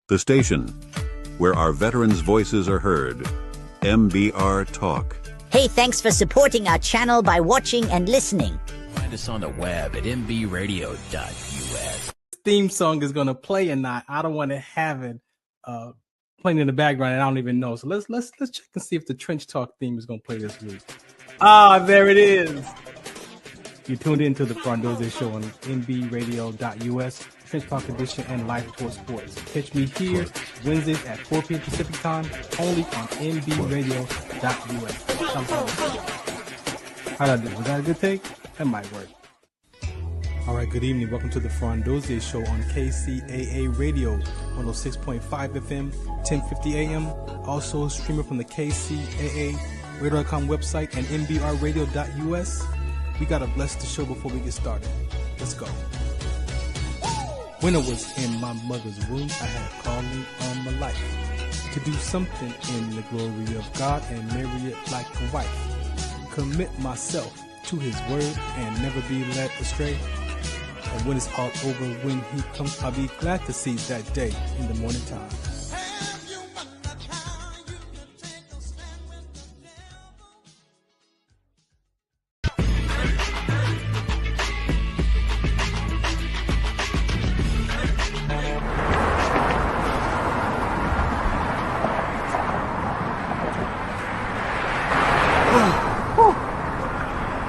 The station where our veterans' voices are heard. MBR Talk. Hey, thanks for supporting our channel by watching and listening. Find us on the web at mbradio.us. Theme song is gonna play or not. I don't want to have it playing in the background, and I don't even know. So let's check and see if the Trench Talk theme is gonna play this week. Ah, there it is. You tuned into the Farron Dozier Show on mbradio.us, Trench Talk Edition, and Life Tour Sports. Catch me here Wednesdays at 4 p.m. Pacific Time, only on mbradio.us. How'd I do? Was that a good take? That might work. All right, good evening. Welcome to the Farron Dozier Show on KCAA Radio, 106.5 FM, 1050 AM. Also streaming from the KCAA Radio.com website and mbradio.us. We gotta bless the show before we get started. Let's go. When I was in my mother's womb, I had a calling on my life to do something in the glory of God and marry it like a wife. Commit myself to his word and never be led astray. And when it's all over, when he comes, I'll be glad to see that day in the morning time.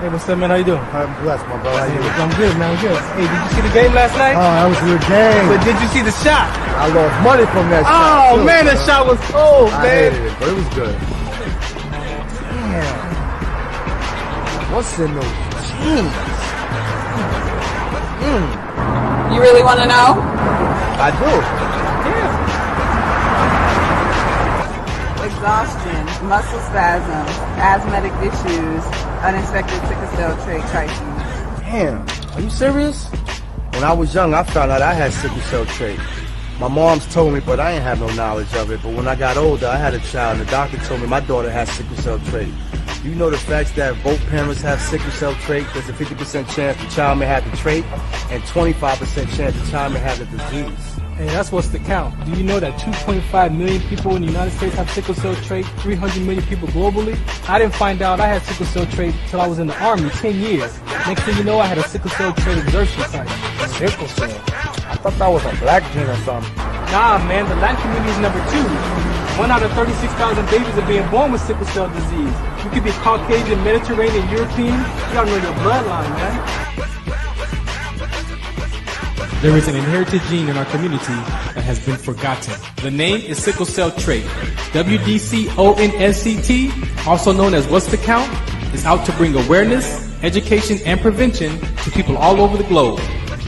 Hey, what's up, man? How you doing? I'm blessed, my brother. How you doing? I'm good, man. I'm good. Hey, did you see the game last night? Oh, that was a good game. But did you see the shot? I lost money from that shot. Oh, too. man, that shot was cold, I man. hated it, but it was good. Damn. What's in those jeans? You really want to know? I do. Exhaustion, muscle spasms, asthmatic issues, unexpected sickle cell trait crises. Damn. Are you serious? When I was young, I found out I had sickle cell trait. My mom's told me, but I ain't have no knowledge of it. But when I got older, I had a child, and the doctor told me my daughter has sickle cell trait. You know the facts that both parents have sickle cell trait? There's a 50% chance the child may have the trait, and 25% chance the child may have the disease. Hey, that's what's the count. Do you know that 2.5 million people in the United States have sickle cell trait, 300 million people globally? I didn't find out I had sickle cell trait until I was in the Army, 10 years. Next thing you know, I had a sickle cell trait exertion site. Sickle cell? I thought that was a black gene or something. Nah, man, the Latin community is number 2. 1 out of 36,000 babies are being born with sickle cell disease. You could be Caucasian, Mediterranean, European. You gotta know your bloodline, man. There is an inherited gene in our community that has been forgotten. The name is sickle cell trait. WDCONSCT, also known as What's the Count, is out to bring awareness, education, and prevention to people all over the globe.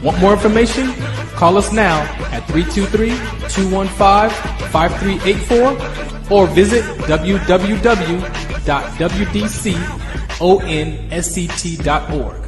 Want more information? Call us now at 323-215-5384 or visit www.wdconsct.org.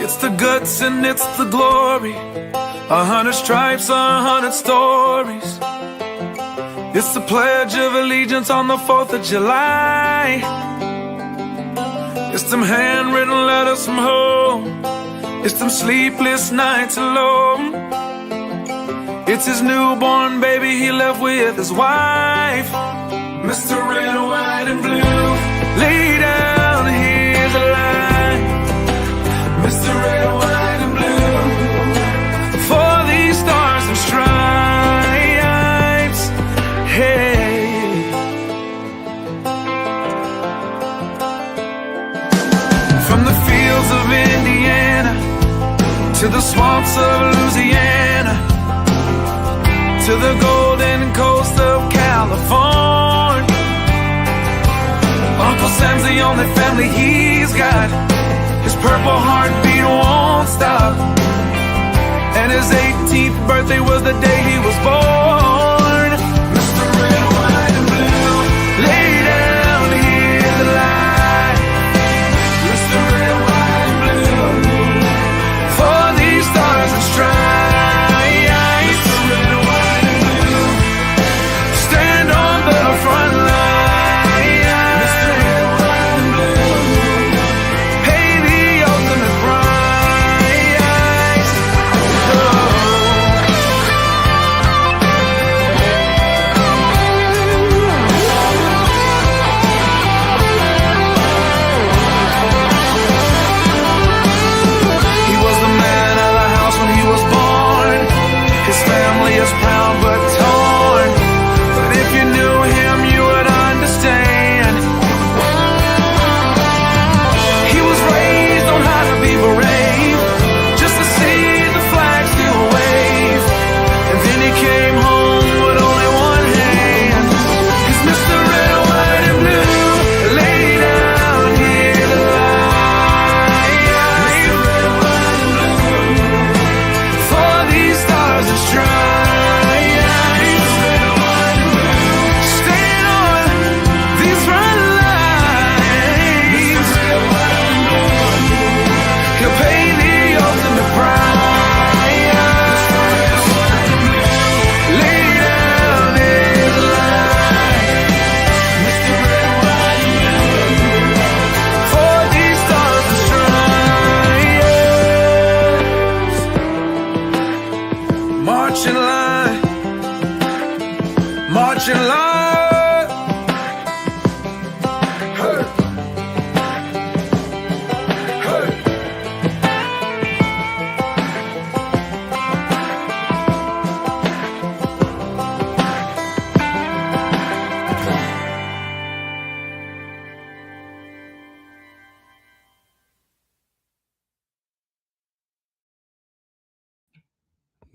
It's the guts and it's the glory, 100 stripes, 100 stories. It's the Pledge of Allegiance on the 4th of July. It's them handwritten letters from home. It's them sleepless nights alone. It's his newborn baby he left with his wife. Mr. Red, White, and Blue, lay down, here's a line. Mr. Red, White, and Blue, for these stars and stripes, hey. From the fields of Indiana to the swamps of Louisiana, to the golden coast of California, Uncle Sam's the only family he's got. His purple heartbeat won't stop, and his 18th birthday was the day he was born. Mr. Red, White, and Blue, lay down, here's the line. Mr. Red, White, and Blue, for these stars and stripes. march in line, march in line. Hey. Hey.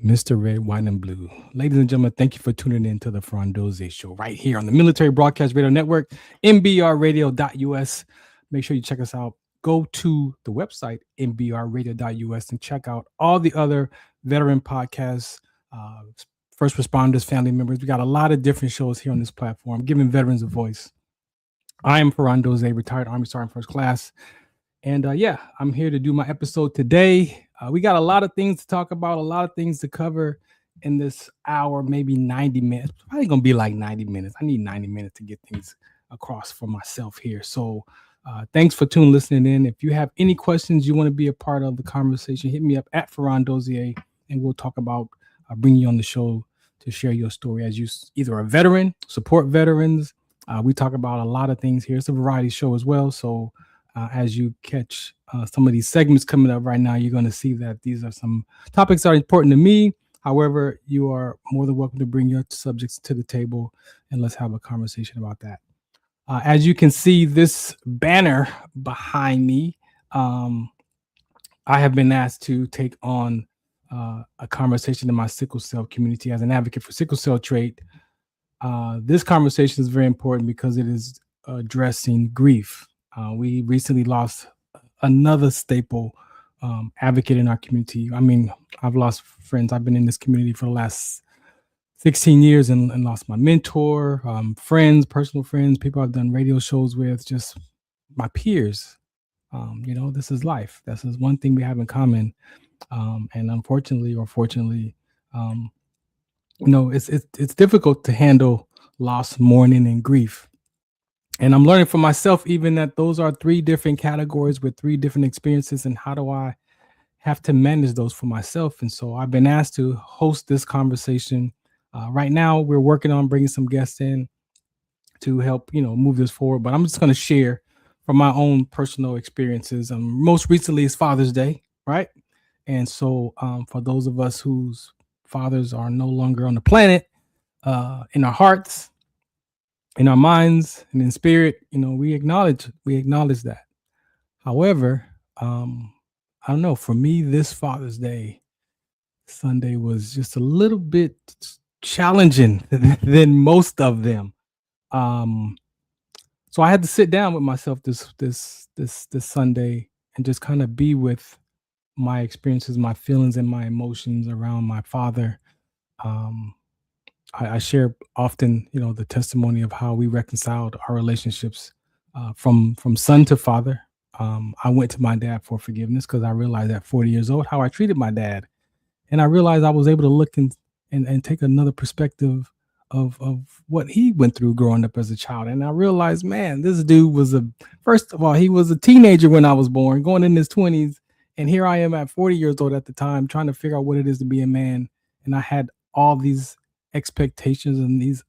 Mr. Red, White, and Blue. Ladies and gentlemen, thank you for tuning in to the Farron Dozier Show right here on the Military Broadcast Radio Network, mbrradio.us. Make sure you check us out. Go to the website, mbrradio.us, and check out all the other veteran podcasts, first responders, family members. We got a lot of different shows here on this platform, giving veterans a voice. I am Farron Dozier, retired Army Sergeant First Class. And I'm here to do my episode today. We got a lot of things to talk about, a lot of things to cover in this hour, maybe 90 minutes. Probably going to be like 90 minutes. I need 90 minutes to get things across for myself here. So thanks for listening in. If you have any questions, you want to be a part of the conversation, hit me up at Farron Dozier, and we'll talk about bringing you on the show to share your story as you either a veteran, support veterans. We talk about a lot of things here. It's a variety show as well. So as you catch some of these segments coming up right now, you're going to see that these are some topics that are important to me. However, you are more than welcome to bring your subjects to the table and let's have a conversation about that. As you can see, this banner behind me, I have been asked to take on a conversation in my sickle cell community as an advocate for sickle cell trait. This conversation is very important because it is addressing grief. We recently lost another staple advocate in our community. I mean, I've lost friends. I've been in this community for the last 16 years and lost my mentor, friends, personal friends, people I've done radio shows with, just my peers. This is life. This is one thing we have in common. And unfortunately or fortunately, it's difficult to handle loss, mourning, and grief. And I'm learning for myself even that those are three different categories with three different experiences. And how do I have to manage those for myself? And so I've been asked to host this conversation. Right now, we're working on bringing some guests in to help, move this forward. But I'm just going to share from my own personal experiences. Most recently is Father's Day, right? And so for those of us whose fathers are no longer on the planet, in our hearts, in our minds, and in spirit, we acknowledge that. However, I don't know, for me, this Father's Day Sunday was just a little bit challenging than most of them. So I had to sit down with myself this Sunday and just kind of be with my experiences, my feelings, and my emotions around my father. I share often, the testimony of how we reconciled our relationships from son to father. I went to my dad for forgiveness because I realized at 40 years old how I treated my dad. And I realized I was able to look and take another perspective of what he went through growing up as a child. And I realized, man, this dude first of all, he was a teenager when I was born, going in his 20s. And here I am at 40 years old at the time, trying to figure out what it is to be a man. And I had all these expectations and these,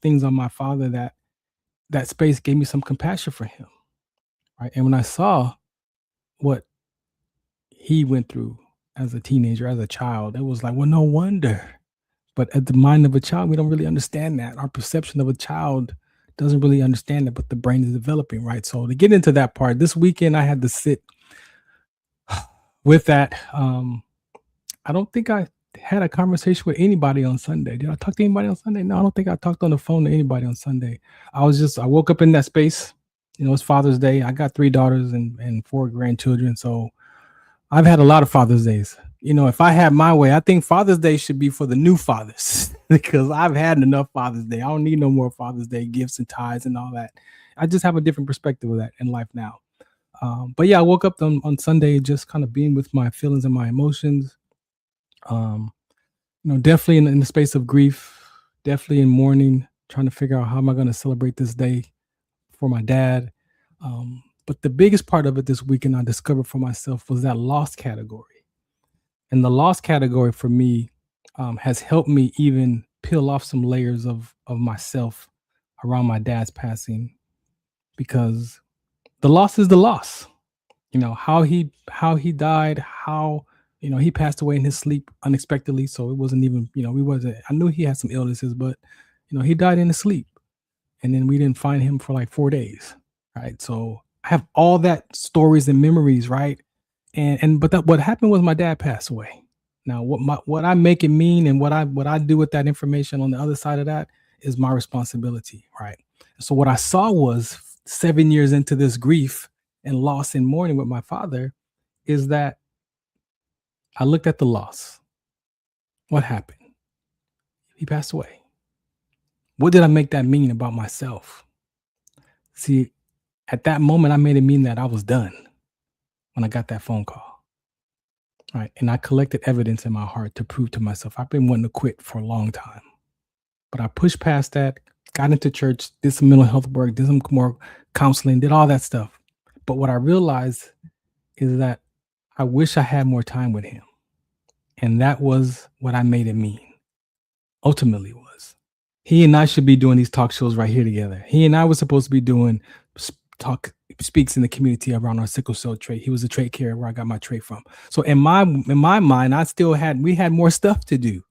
things on my father that space gave me some compassion for him. Right. And when I saw what he went through as a teenager, as a child, it was like, well, no wonder. But at the mind of a child, we don't really understand that. Our perception of a child doesn't really understand it, but the brain is developing, right? So to get into that part, this weekend I had to sit with that. I don't think I had a conversation with anybody on Sunday. Did I talk to anybody on Sunday? No, I don't think I talked on the phone to anybody on Sunday. I woke up in that space. It's Father's Day. I got 3 daughters and 4 grandchildren. So I've had a lot of Father's Days. If I had my way, I think Father's Day should be for the new fathers because I've had enough Father's Day. I don't need no more Father's Day gifts and ties and all that. I just have a different perspective of that in life now. But yeah, I woke up on Sunday just kind of being with my feelings and my emotions. Definitely in the space of grief, definitely in mourning, trying to figure out how am I going to celebrate this day for my dad. But the biggest part of it this weekend I discovered for myself was that loss category. And the loss category for me has helped me even peel off some layers of myself around my dad's passing, because the loss is the loss. How he died, how he passed away in his sleep unexpectedly. So it wasn't even, I knew he had some illnesses, but he died in his sleep, and then we didn't find him for like 4 days, right? So I have all that stories and memories, right? But what happened was my dad passed away. Now what I make it mean and what I do with that information on the other side of that is my responsibility, right? So what I saw was 7 years into this grief and loss and mourning with my father is that I looked at the loss. What happened? He passed away. What did I make that mean about myself? See, at that moment, I made it mean that I was done when I got that phone call. Right. And I collected evidence in my heart to prove to myself I've been wanting to quit for a long time. But I pushed past that, got into church, did some mental health work, did some more counseling, did all that stuff. But what I realized is that I wish I had more time with him. And that was what I made it mean. Ultimately was. He and I should be doing these talk shows right here together. He and I were supposed to be doing speaks in the community around our sickle cell trait. He was a trait carrier where I got my trait from. So in my mind, we had more stuff to do,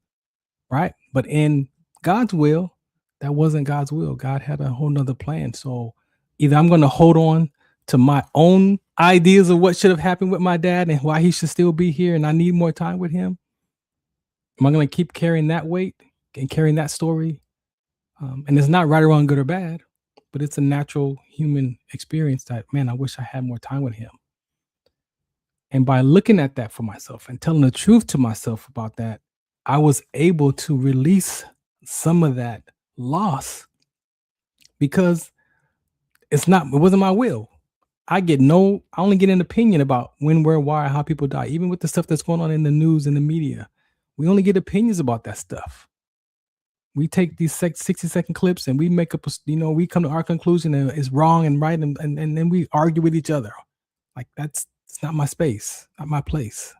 right? But in God's will, that wasn't God's will. God had a whole nother plan. So either I'm going to hold on to my own ideas of what should have happened with my dad and why he should still be here, and I need more time with him. Am I going to keep carrying that weight and carrying that story? And it's not right or wrong, good or bad, but it's a natural human experience that, man, I wish I had more time with him. And by looking at that for myself and telling the truth to myself about that, I was able to release some of that loss, because it wasn't my will. I only get an opinion about when, where, why, how people die. Even with the stuff that's going on in the news and the media, we only get opinions about that stuff. We take these 60-second clips and we make up, we come to our conclusion and it's wrong and right. And then we argue with each other. Like it's not my space, not my place.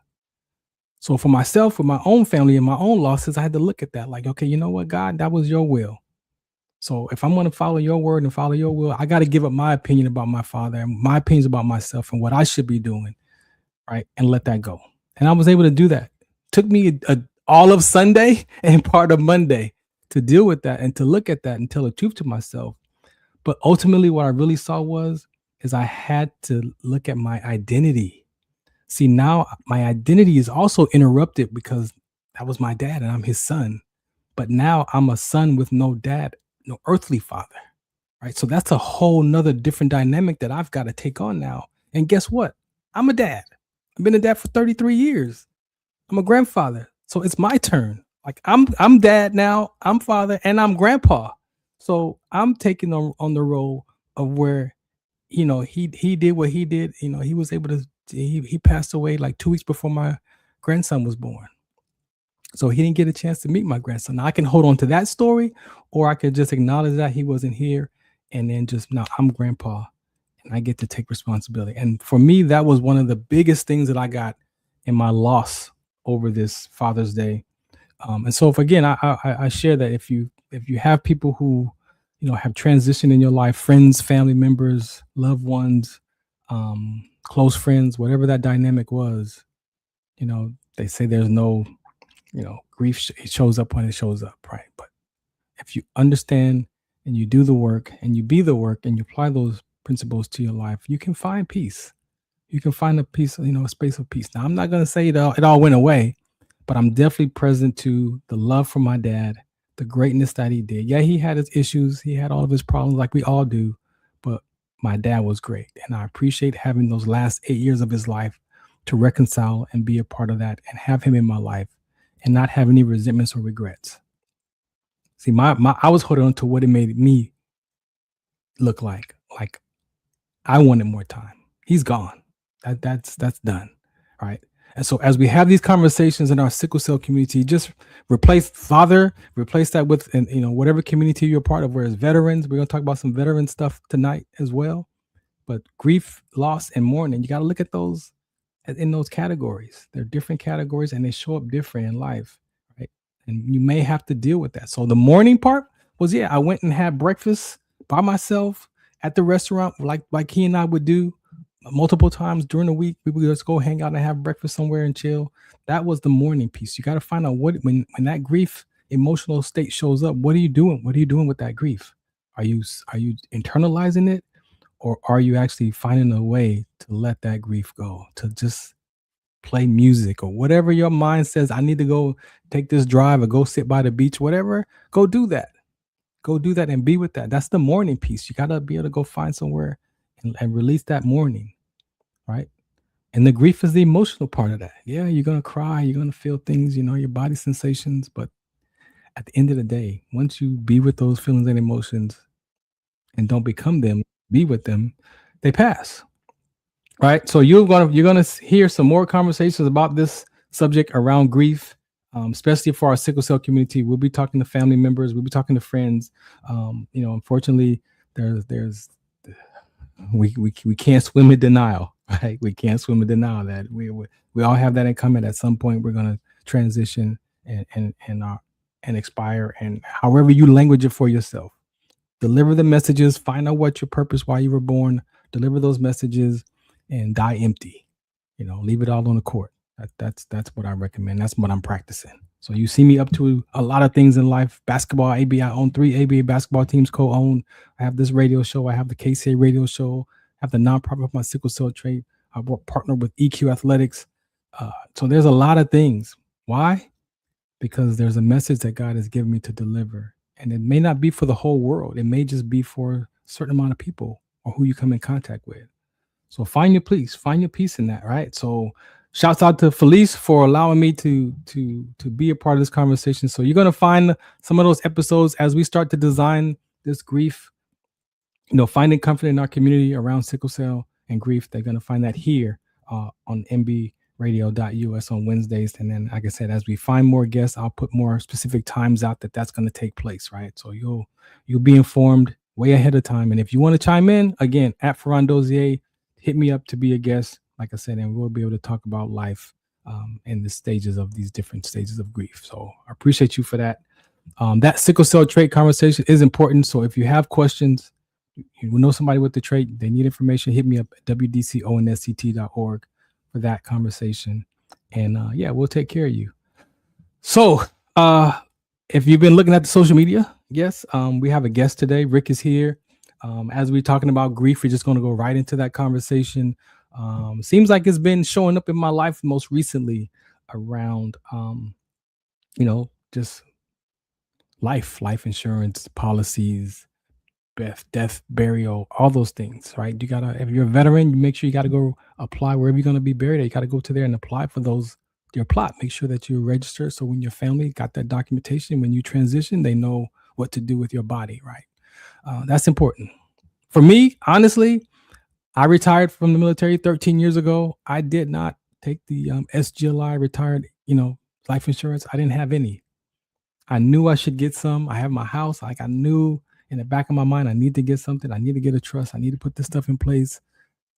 So for myself, with my own family and my own losses, I had to look at that like, okay, you know what, God, that was your will. So if I'm going to follow your word and follow your will, I got to give up my opinion about my father and my opinions about myself and what I should be doing, right? And let that go. And I was able to do that. Took me all of Sunday and part of Monday to deal with that and to look at that and tell the truth to myself. But ultimately what I really saw is I had to look at my identity. See, now my identity is also interrupted because that was my dad and I'm his son. But now I'm a son with no dad, no earthly father, right? So that's a whole nother different dynamic that I've got to take on now. And guess what? I'm a dad. I've been a dad for 33 years. I'm a grandfather. So it's my turn. Like I'm dad now, I'm father, and I'm grandpa. So I'm taking on the role of where, he did what he did. He was able to, he passed away like 2 weeks before my grandson was born. So he didn't get a chance to meet my grandson. Now I can hold on to that story, or I could just acknowledge that he wasn't here. And then now I'm grandpa and I get to take responsibility. And for me, that was one of the biggest things that I got in my loss over this Father's Day. And so again, I share that if you have people who, have transitioned in your life, friends, family members, loved ones, close friends, whatever that dynamic was, they say there's no, grief it shows up when it shows up, right? But if you understand and you do the work and you be the work and you apply those principles to your life, you can find peace. You can find a peace, a space of peace. Now, I'm not going to say it all went away, but I'm definitely present to the love for my dad, the greatness that he did. Yeah, he had his issues. He had all of his problems like we all do, but my dad was great. And I appreciate having those last 8 years of his life to reconcile and be a part of that and have him in my life and not have any resentments or regrets. See, I was holding on to what it made me look like. Like I wanted more time. He's gone. That's done. Right. And so as we have these conversations in our sickle cell community, just replace that with, whatever community you're a part of, whereas veterans, we're going to talk about some veteran stuff tonight as well. But grief, loss, and mourning, you got to look at those in those categories. They're different categories and they show up different in life. Right. And you may have to deal with that. So the morning part was, I went and had breakfast by myself at the restaurant, like he and I would do multiple times during the week. We would just go hang out and have breakfast somewhere and chill. That was the morning piece. You got to find out when that grief emotional state shows up, what are you doing? What are you doing with that grief? Are you internalizing it, or are you actually finding a way to let that grief go, to just play music or whatever your mind says? I need to go take this drive or go sit by the beach, whatever. Go do that. Go do that and be with that. That's the morning piece. You got to be able to go find somewhere and release that mourning, right? And the grief is the emotional part of that. Yeah, you're going to cry. You're going to feel things, your body sensations. But at the end of the day, once you be with those feelings and emotions and don't become them, be with them, they pass. Right. So you're gonna hear some more conversations about this subject around grief, especially for our sickle cell community. We'll be talking to family members. We'll be talking to friends. Unfortunately, we can't swim in denial. Right. We can't swim in denial that we all have that in common. At some point, we're gonna transition and expire. And however you language it for yourself, deliver the messages. Find out what your purpose, why you were born. Deliver those messages. And die empty, leave it all on the court. That's what I recommend. That's what I'm practicing. So you see me up to a lot of things in life. Basketball, ABA, I own 3 ABA basketball teams co-owned. I have this radio show. I have the KCA radio show. I have the nonprofit with my sickle cell trait. I partner with EQ Athletics. So there's a lot of things. Why? Because there's a message that God has given me to deliver. And it may not be for the whole world. It may just be for a certain amount of people or who you come in contact with. So find your peace in that, right? So shouts out to Felice for allowing me to be a part of this conversation. So you're going to find some of those episodes as we start to design this grief, finding comfort in our community around sickle cell and grief. They're going to find that here on mbradio.us on Wednesdays. And then, like I said, as we find more guests, I'll put more specific times out that's going to take place, right? So you'll be informed way ahead of time. And if you want to chime in, again, at Farron Dozier, hit me up to be a guest, like I said, and we'll be able to talk about life and the stages of these different stages of grief. So I appreciate you for that. That sickle cell trait conversation is important. So if you have questions, you know somebody with the trait, they need information, hit me up at wdconsct.org for that conversation. And we'll take care of you. So if you've been looking at the social media, yes, we have a guest today. Rick is here. As we're talking about grief, we're just going to go right into that conversation. Seems like it's been showing up in my life most recently around, just life insurance policies, death, burial, all those things, right? If you're a veteran, you make sure you got to go apply wherever you're going to be buried. You got to go to there and apply for your plot. Make sure that you're registered. So when your family got that documentation, when you transition, they know what to do with your body, right? That's important. For me, honestly, I retired from the military 13 years ago. I did not take the SGLI retired, life insurance. I didn't have any. I knew I should get some. I have my house. Like I knew in the back of my mind, I need to get something. I need to get a trust. I need to put this stuff in place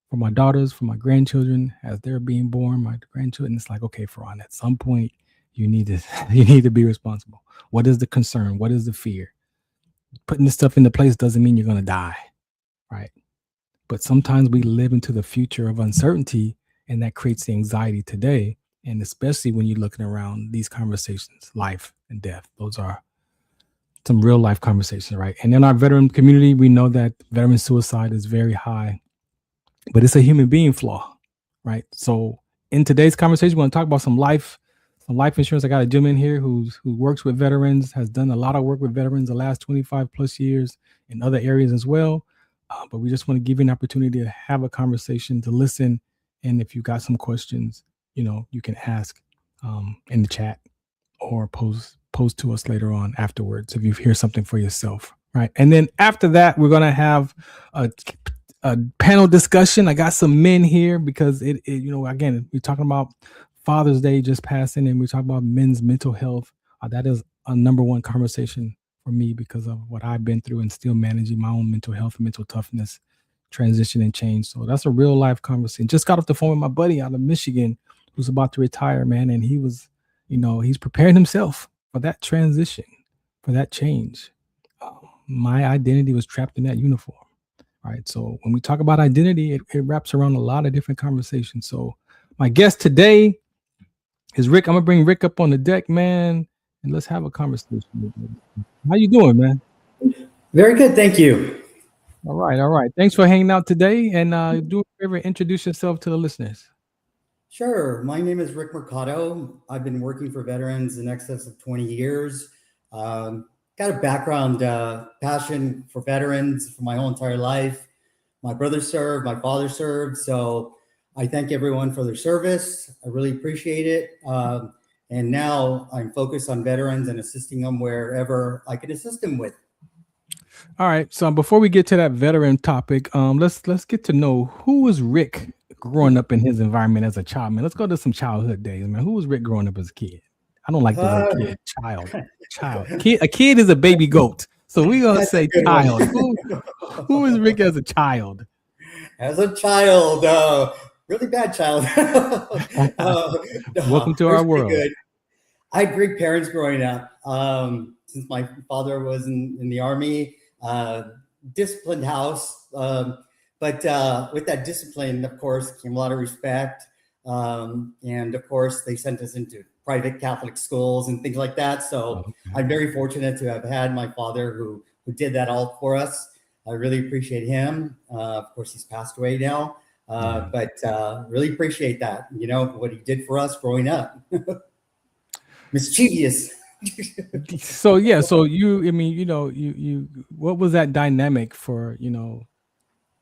for my daughters, for my grandchildren as they're being born. My grandchildren. It's like, okay, Farron, at some point you need to be responsible. What is the concern? What is the fear? Putting this stuff into place doesn't mean you're going to die, right? But sometimes we live into the future of uncertainty, and that creates the anxiety today. And especially when you're looking around these conversations, life and death, those are some real life conversations, right? And in our veteran community, we know that veteran suicide is very high, but it's a human being flaw, right? So in today's conversation, we're going to talk about some life insurance. I got a gentleman here who works with veterans, has done a lot of work with veterans the last 25 plus years in other areas as well. But we just want to give you an opportunity to have a conversation, to listen. And if you got some questions, you can ask in the chat or post to us later on afterwards if you hear something for yourself, right? And then after that, we're going to have a panel discussion. I got some men here because again, we're talking about Father's Day just passing, and we talk about men's mental health. That is a number one conversation for me because of what I've been through and still managing my own mental health and mental toughness, transition and change. So that's a real life conversation. Just got off the phone with my buddy out of Michigan who's about to retire, man. And he was, he's preparing himself for that transition, for that change. My identity was trapped in that uniform. Right. So when we talk about identity, it wraps around a lot of different conversations. So my guest today is Rick. I'm gonna bring Rick up on the deck, man, and let's have a conversation. How you doing, man? Very good, thank you. All right. Thanks for hanging out today, and do a favor, introduce yourself to the listeners. Sure. My name is Rick Mercado. I've been working for veterans in excess of 20 years. Got a background, passion for veterans for my whole entire life. My brother served, my father served. So I thank everyone for their service. I really appreciate it. And now I'm focused on veterans and assisting them wherever I can assist them with. All right. So before we get to that veteran topic, let's get to know who was Rick growing up in his environment as a child, man. Let's go to some childhood days, man. Who was Rick growing up as a kid? I don't like the word kid. Child. A kid is a baby goat. So we're going to say child. Who was Rick as a child? As a child, really bad child. Welcome to our world. Good. I had great parents growing up. Since my father was in the Army, disciplined house. But with that discipline, of course, came a lot of respect. And of course, they sent us into private Catholic schools and things like that. So I'm very fortunate to have had my father who did that all for us. I really appreciate him. Of course, he's passed away now, but really appreciate that, what he did for us growing up. Mischievous. So you what was that dynamic for,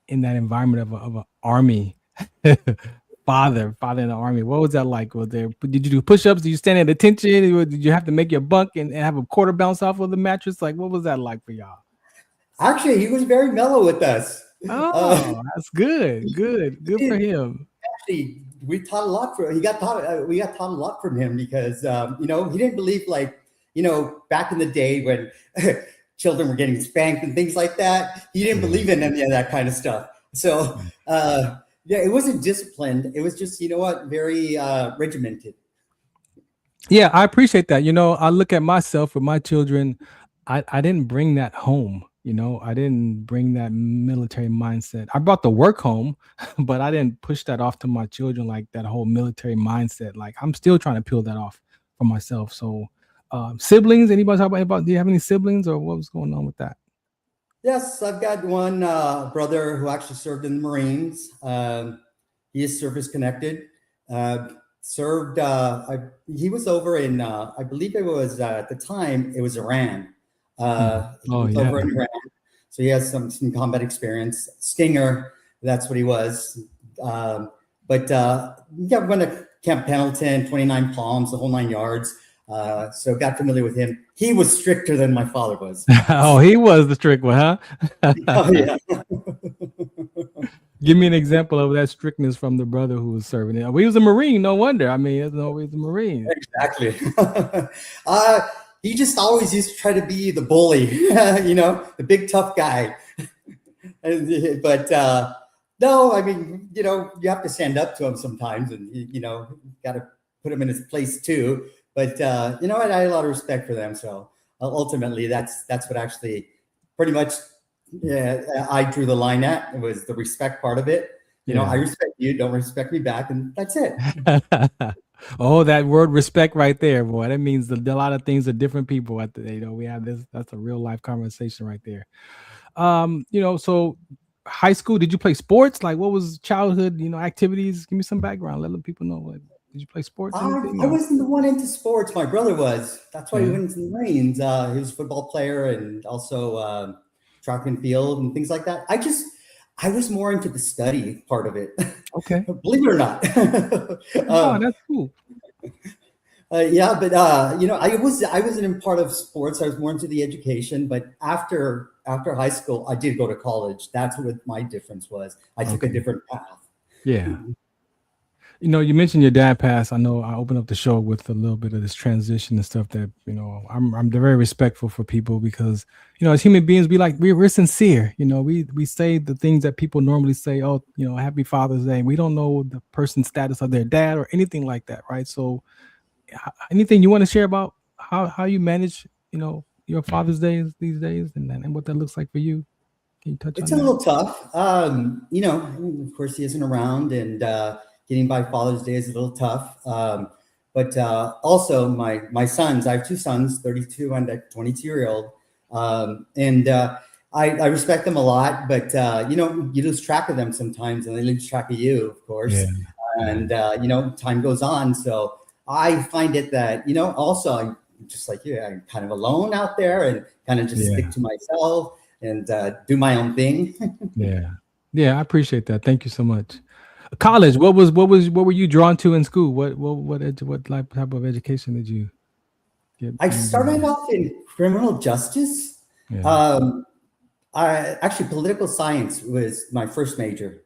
in that environment of an Army father in the Army? What was that like? Did you do push-ups? Did you stand at attention? Did you have to make your bunk and have a quarter bounce off of the mattress? Like, what was that like for y'all? Actually, he was very mellow with us. Oh, that's good. Good for him. Actually, we taught a lot we got taught a lot from him because, he didn't believe back in the day when children were getting spanked and things like that. He didn't believe in any of that kind of stuff. So, it wasn't disciplined. It was just, very regimented. Yeah, I appreciate that. I look at myself with my children. I didn't bring that home. I didn't bring that military mindset. I brought the work home, but I didn't push that off to my children, like that whole military mindset. Like I'm still trying to peel that off for myself. So siblings, anybody talk about, do you have any siblings or what was going on with that? Yes, I've got one brother who actually served in the Marines. He is service connected. He was over in, I believe it was at the time, it was Iran. Over in Iran. So he has some combat experience. Stinger, that's what he was. But went to Camp Pendleton, 29 Palms, the whole 9 yards. So got familiar with him. He was stricter than my father was. Oh, he was the strict one, huh? Oh, yeah. Give me an example of that strictness from the brother who was serving it. Well, he was a Marine, no wonder. I mean, he's always a Marine. Exactly. He just always used to try to be the bully, the big tough guy. But no, I mean, you have to stand up to him sometimes, and got to put him in his place too. But I had a lot of respect for them. So ultimately, that's what actually pretty much I drew the line at. It was the respect part of it. I respect you, don't respect me back, and that's it. Oh, that word respect right there, boy. That means a lot of things are different people. We have this. That's a real life conversation right there. So high school, did you play sports? Like, what was childhood, activities? Give me some background. Let people know. Like, did you play sports? I wasn't the one into sports. My brother was. That's why he went into the Marines. He was a football player and also track and field and things like that. I was more into the study part of it. Okay. Believe it or not. Oh, that's cool. I wasn't in part of sports. I was more into the education. But after high school, I did go to college. That's what my difference was. I took a different path. Yeah. You mentioned your dad passed. I know I opened up the show with a little bit of this transition and stuff that, I'm very respectful for people because, as human beings, we're sincere. We say the things that people normally say, oh, happy Father's Day. We don't know the person's status of their dad or anything like that. Right. So anything you want to share about how you manage, your Father's Day these days, and what that looks like for you. Can you touch on It's that? a little tough. Of course, he isn't around, and getting by Father's Day is a little tough. But also, my sons, I have two sons, 32 and a 22-year-old. And I respect them a lot, but, you lose track of them sometimes, and they lose track of you, of course. Yeah. And, time goes on. So I find it that, also I'm just like you, I'm kind of alone out there and kind of just stick to myself and do my own thing. Yeah, I appreciate that. Thank you so much. College, what were you drawn to in school? What type of education did you get? I started off in criminal justice. Yeah. Actually, political science was my first major.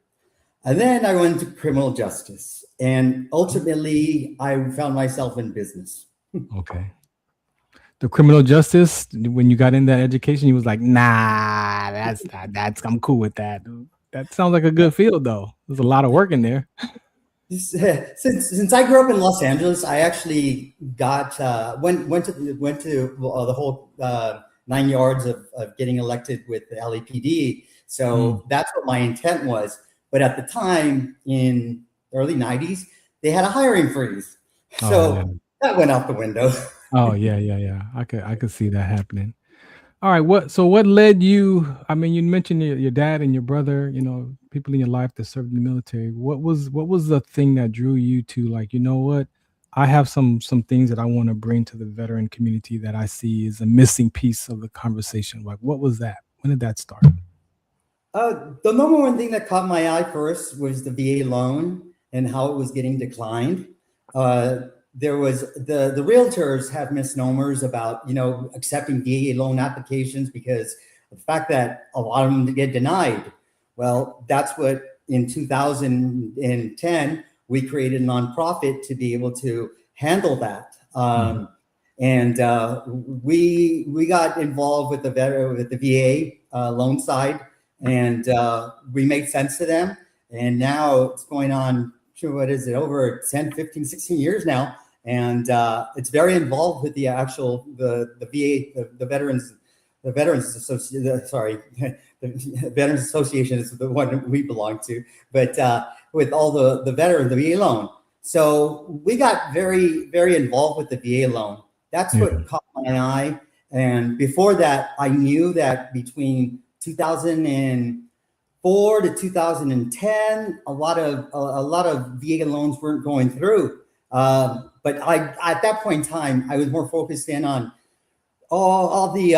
And then I went to criminal justice. And ultimately, I found myself in business. Okay. The criminal justice, when you got in that education, you was like, nah, I'm cool with that. That sounds like a good field, though. There's a lot of work in there. Since I grew up in Los Angeles, I actually got went to the whole 9 yards of getting elected with the LAPD. So that's what my intent was. But at the time, in the early 90s, they had a hiring freeze. So that went out the window. Oh, yeah. I could see that happening. All right. What led you? I mean, you mentioned your dad and your brother, people in your life that served in the military. What was the thing that drew you to, like, you know what? I have some things that I want to bring to the veteran community that I see is a missing piece of the conversation. Like, what was that? When did that start? The number one thing that caught my eye first was the VA loan and how it was getting declined. There was the realtors have misnomers about, accepting VA loan applications because of the fact that a lot of them get denied. Well, that's what in 2010, we created a nonprofit to be able to handle that. And we got involved with the VA loan side, and we made sense to them. And now it's going on, what is it, over 10, 15, 16 years now. And it's very involved with the actual the VA, the Veterans Association. Sorry, the Veterans Association is the one we belong to. But with all the veterans, the VA loan. So we got very, very involved with the VA loan. That's what caught my eye. And before that, I knew that between 2004 to 2010, a lot of VA loans weren't going through. But at that point in time, I was more focused in on all the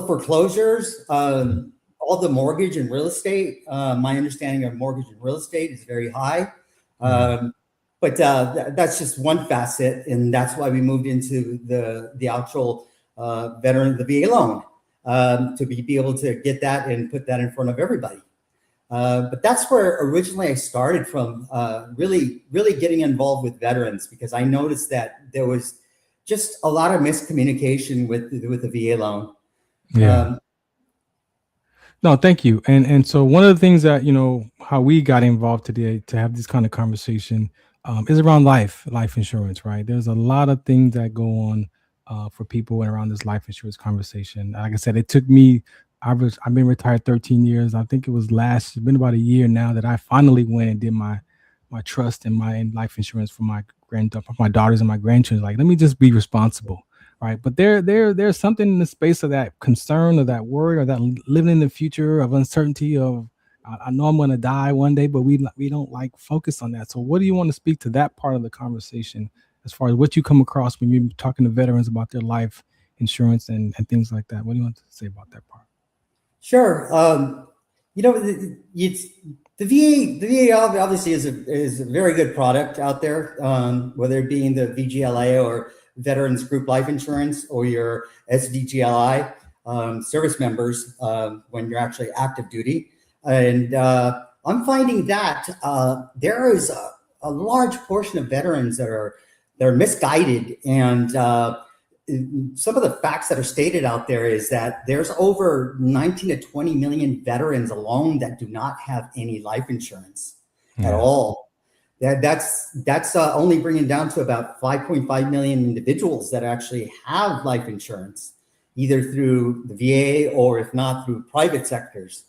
foreclosures, all the mortgage and real estate. My understanding of mortgage and real estate is very high. But that's just one facet, and that's why we moved into the actual the VA loan to be able to get that and put that in front of everybody. But that's where originally I started from, really getting involved with veterans, because I noticed that there was just a lot of miscommunication with the VA loan. No, thank you. And so one of the things that, how we got involved today to have this kind of conversation is around life insurance, right? There's a lot of things that go on for people around this life insurance conversation. Like I said, it took me, I've been retired 13 years. I think it's been about a year now that I finally went and did my trust and my life insurance for my daughters and my grandchildren. Like, let me just be responsible, right? But there's something in the space of that concern or that worry or that living in the future of uncertainty of, I know I'm going to die one day, but we don't like focus on that. So what do you want to speak to that part of the conversation as far as what you come across when you're talking to veterans about their life insurance and things like that? What do you want to say about that part? Sure. The VA obviously is a very good product out there, whether it be in the VGLA or Veterans Group Life Insurance or your SVGLI service members when you're actually active duty. And I'm finding that there is a large portion of veterans that are misguided, and some of the facts that are stated out there is that there's over 19 to 20 million veterans alone that do not have any life insurance at all. That's only bringing down to about 5.5 million individuals that actually have life insurance, either through the VA or if not through private sectors.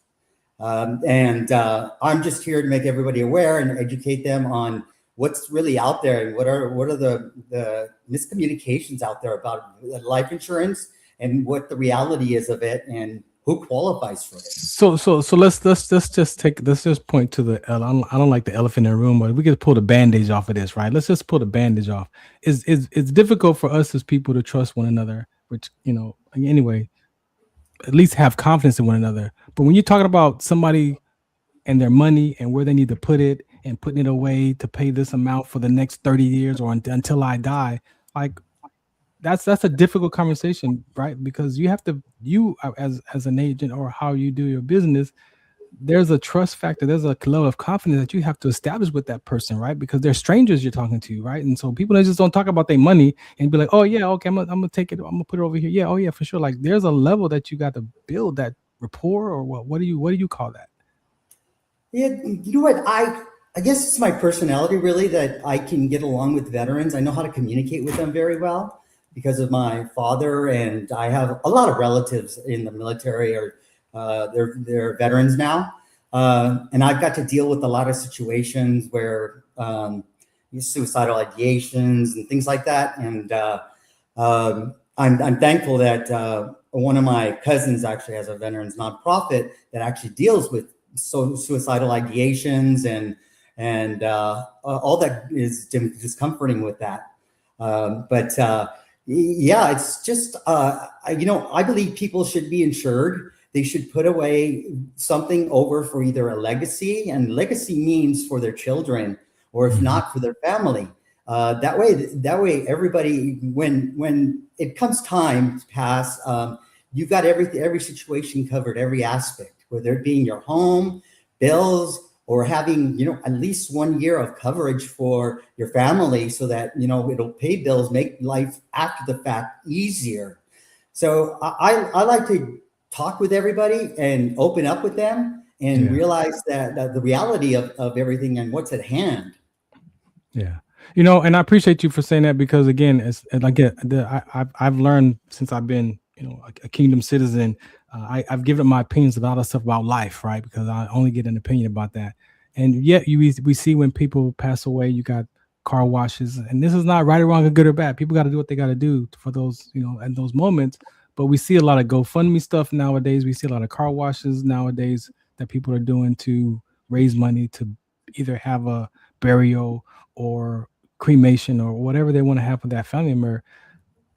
And I'm just here to make everybody aware and educate them on what's really out there and what are the miscommunications out there about life insurance and what the reality is of it and who qualifies for it. So let's just point to the I don't like the elephant in the room, but we could pull the bandage off of this, right? Let's just pull the bandage off. It's difficult for us as people to trust one another, which, anyway, at least have confidence in one another. But when you're talking about somebody and their money and where they need to put it and putting it away to pay this amount for the next 30 years or until I die, like that's a difficult conversation, right? Because you as an agent or how you do your business, there's a trust factor, there's a level of confidence that you have to establish with that person, right? Because they're strangers you're talking to, right? And so people just don't talk about their money and be like, oh yeah, okay, I'm gonna take it, I'm gonna put it over here. Yeah, oh yeah, for sure. Like there's a level that you got to build that rapport, or what do you call that? Yeah, you know what? I guess it's my personality really that I can get along with veterans. I know how to communicate with them very well because of my father, and I have a lot of relatives in the military or they're veterans now. And I've got to deal with a lot of situations where suicidal ideations and things like that. And I'm thankful that one of my cousins actually has a veterans nonprofit that actually deals with suicidal ideations and all that is discomforting with that. Yeah, it's just, I believe people should be insured. They should put away something over for either a legacy, and legacy means for their children, or if not for their family. That way, everybody, when it comes time to pass, you've got every situation covered, every aspect, whether it being your home, bills, or having, at least 1 year of coverage for your family so that, it'll pay bills, make life after the fact easier. So I like to talk with everybody and open up with them and realize that the reality of everything and what's at hand. Yeah. And I appreciate you for saying that, because again, I've learned since I've been, a kingdom citizen, I've given my opinions about other stuff about life, right? Because I only get an opinion about that. And yet we see when people pass away, you got car washes, and this is not right or wrong or good or bad. People got to do what they got to do for those, at those moments. But we see a lot of GoFundMe stuff nowadays. We see a lot of car washes nowadays that people are doing to raise money to either have a burial or cremation or whatever they want to have for that family member.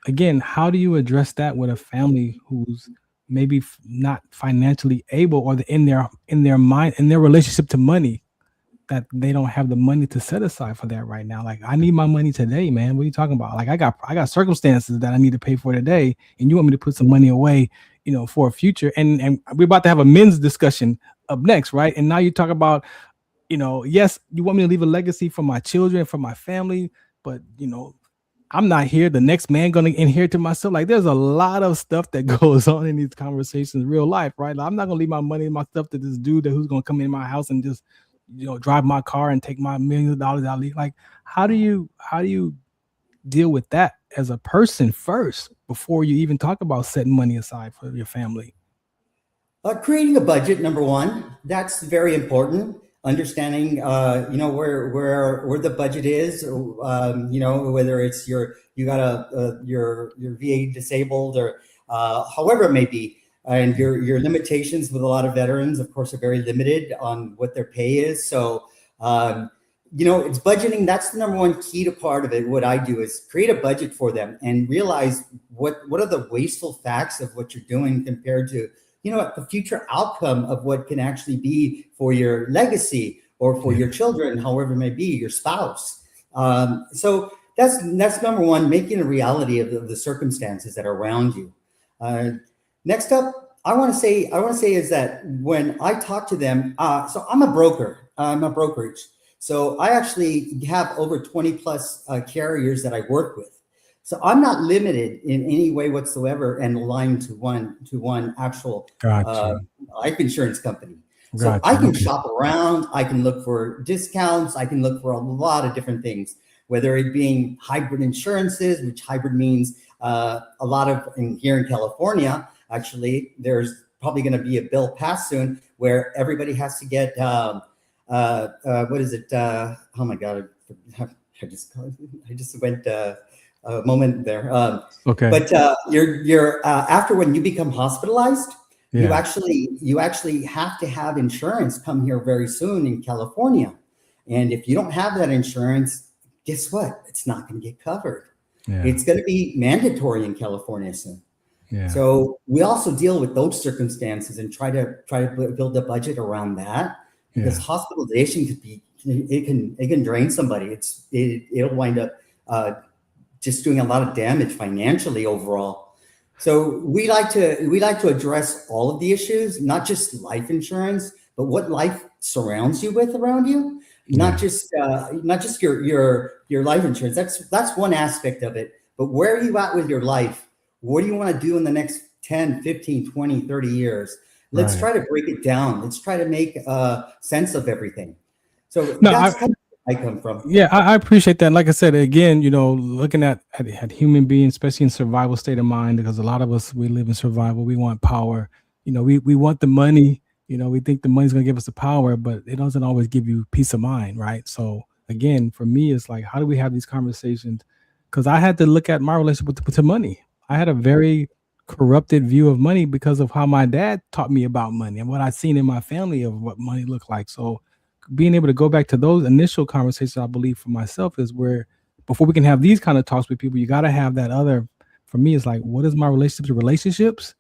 Again, how do you address that with a family who's maybe not financially able, or in their mind, in their relationship to money, that they don't have the money to set aside for that right now? Like, I need my money today, man. What are you talking about? Like, I got circumstances that I need to pay for today, and you want me to put some money away, for a future. And we're about to have a men's discussion up next, right? And now you talk about, yes, you want me to leave a legacy for my children, for my family, but I'm not here. The next man gonna inherit to myself. Like, there's a lot of stuff that goes on in these conversations in real life, right? Like, I'm not gonna leave my money and my stuff to this dude who's gonna come in my house and just drive my car and take my millions of dollars out. Like, how do you deal with that as a person first before you even talk about setting money aside for your family? Creating a budget, number one, that's very important. Understanding, where the budget is, whether it's your VA disabled or however it may be. And your limitations with a lot of veterans, of course, are very limited on what their pay is. So, it's budgeting. That's the number one key to part of it. What I do is create a budget for them and realize what are the wasteful facts of what you're doing compared to, the future outcome of what can actually be for your legacy or for your children, however it may be, your spouse. So that's number one, making a reality of the circumstances that are around you. Next up, I want to say is that when I talk to them, so I'm a broker, I'm a brokerage. So I actually have over 20 plus carriers that I work with. So I'm not limited in any way whatsoever and aligned to one actual life insurance company. So Gotcha. I can Okay. shop around. I can look for discounts. I can look for a lot of different things, whether it being hybrid insurances, which hybrid means a lot of here in California, actually, there's probably going to be a bill passed soon where everybody has to get, what is it? Oh my God. I just went a moment there. Okay. But you're after when you become hospitalized, you Yeah. actually have to have insurance come here very soon in California. And if you don't have that insurance, guess what? It's not going to get covered. Yeah. It's going to be mandatory in California soon. Yeah. So we also deal with those circumstances and try to build a budget around that, because Yeah. hospitalization could be, it can drain somebody. It'll wind up just doing a lot of damage financially overall. So we like to address all of the issues, not just life insurance, but what life surrounds you with around you. Not just your life insurance. That's one aspect of it. But where are you at with your life? What do you want to do in the next 10, 15, 20, 30 years? Let's try to break it down. Let's try to make sense of everything. So that's kind of where I come from. Yeah, I appreciate that. Like I said, again, looking at human beings, especially in survival state of mind, because a lot of us, we live in survival. We want power. We want the money. We think the money's going to give us the power, but it doesn't always give you peace of mind, right? So again, for me, it's like, how do we have these conversations? Because I had to look at my relationship to money. I had a very corrupted view of money because of how my dad taught me about money and what I'd seen in my family of what money looked like. So being able to go back to those initial conversations, I believe for myself, is where before we can have these kind of talks with people, you got to have that other. For me, it's like, what is my relationship to relationships?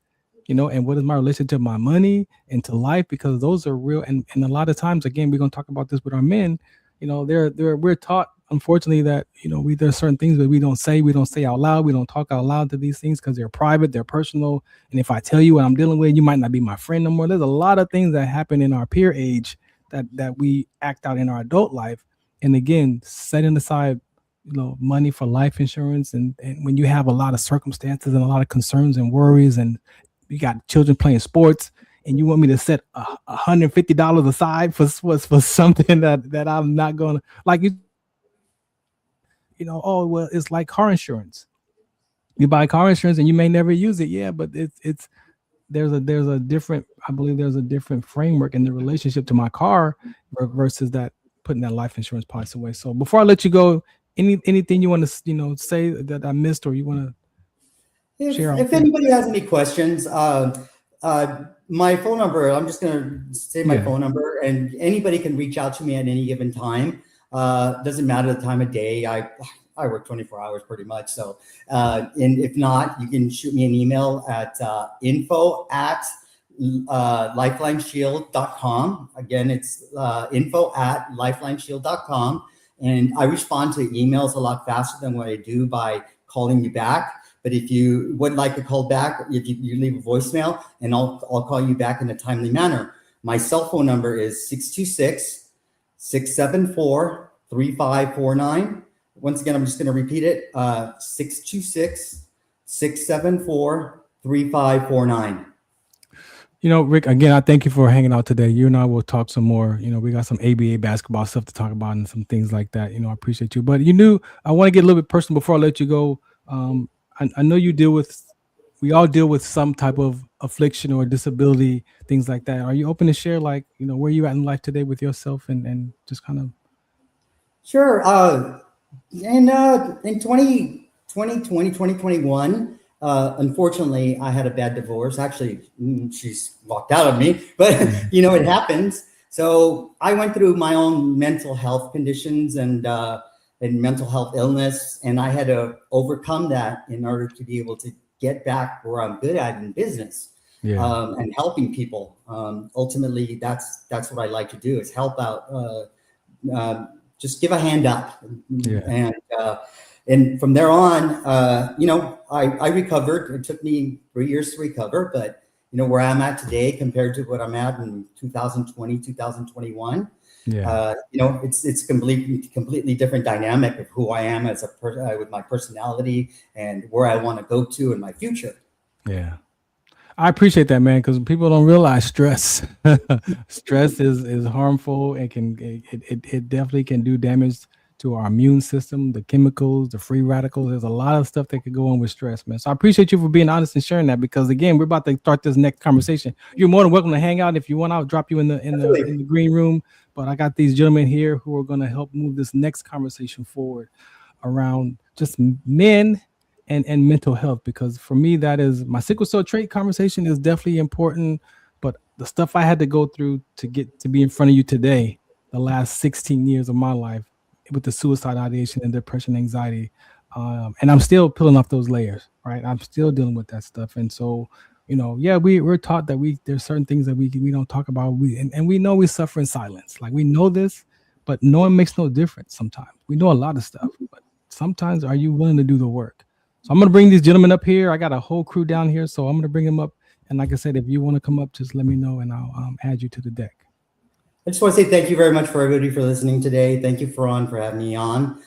And what is my relationship to my money and to life? Because those are real. And a lot of times, again, we're going to talk about this with our men. We're taught, unfortunately, that, there's certain things that we don't say out loud. We don't talk out loud to these things because they're private, they're personal. And if I tell you what I'm dealing with, you might not be my friend no more. There's a lot of things that happen in our peer age that we act out in our adult life. And again, setting aside, money for life insurance. And when you have a lot of circumstances and a lot of concerns and worries, and you got children playing sports, and you want me to set $150 aside for something that I'm not going to, like, oh, well, it's like car insurance. You buy car insurance and you may never use it. Yeah, but there's a different, I believe there's a different framework in the relationship to my car versus that putting that life insurance policy away. So before I let you go, anything you want to, say that I missed, or you want to share? If anybody has any questions, my phone number, I'm just going to say my phone number, and anybody can reach out to me at any given time. Doesn't matter the time of day. I work 24 hours pretty much. So, and if not, you can shoot me an email at info@LifelineShield.com. Again, it's info@LifelineShield.com. And I respond to emails a lot faster than what I do by calling you back. But if you would like to call back, if you leave a voicemail, and I'll call you back in a timely manner. My cell phone number is 626-674-3549. Once again, I'm just going to repeat it, 626-674-3549. Rick, again, I thank you for hanging out today. You and I will talk some more. We got some ABA basketball stuff to talk about and some things like that. I appreciate you. But I want to get a little bit personal before I let you go. I know we all deal with some type of affliction or disability, things like that. Are you open to share, like, where you at in life today with yourself and just kind of? Sure. In 2020, 2021, unfortunately, I had a bad divorce. Actually, she's walked out of me, but it happens. So I went through my own mental health conditions and mental health illness, and I had to overcome that in order to be able to get back where I'm good at in business, and helping people. Ultimately, that's what I like to do, is help out. Just give a hand up, and from there on, I recovered. It took me 3 years to recover, but where I'm at today compared to what I'm at in 2020, 2021. It's completely different dynamic of who I am as a person, with my personality and where I want to go to in my future. Yeah. I appreciate that, man, because people don't realize stress. Stress is harmful and it definitely can do damage to our immune system, the chemicals, the free radicals. There's a lot of stuff that could go on with stress, man. So I appreciate you for being honest and sharing that, because again, we're about to start this next conversation. You're more than welcome to hang out. If you want, I'll drop you in the green room. But I got these gentlemen here who are going to help move this next conversation forward around just men and mental health, because for me, that is my sickle cell trait conversation is definitely important. But the stuff I had to go through to get to be in front of you today, the last 16 years of my life with the suicide ideation and depression, anxiety, and I'm still peeling off those layers, right? I'm still dealing with that stuff. And so, we're taught that there's certain things that we don't talk about. And we know we suffer in silence. Like, we know this, but knowing makes no difference sometimes. We know a lot of stuff, but sometimes are you willing to do the work? So I'm going to bring these gentlemen up here. I got a whole crew down here, so I'm going to bring them up. And like I said, if you want to come up, just let me know, and I'll add you to the deck. I just want to say thank you very much for everybody for listening today. Thank you, Farron, for having me on.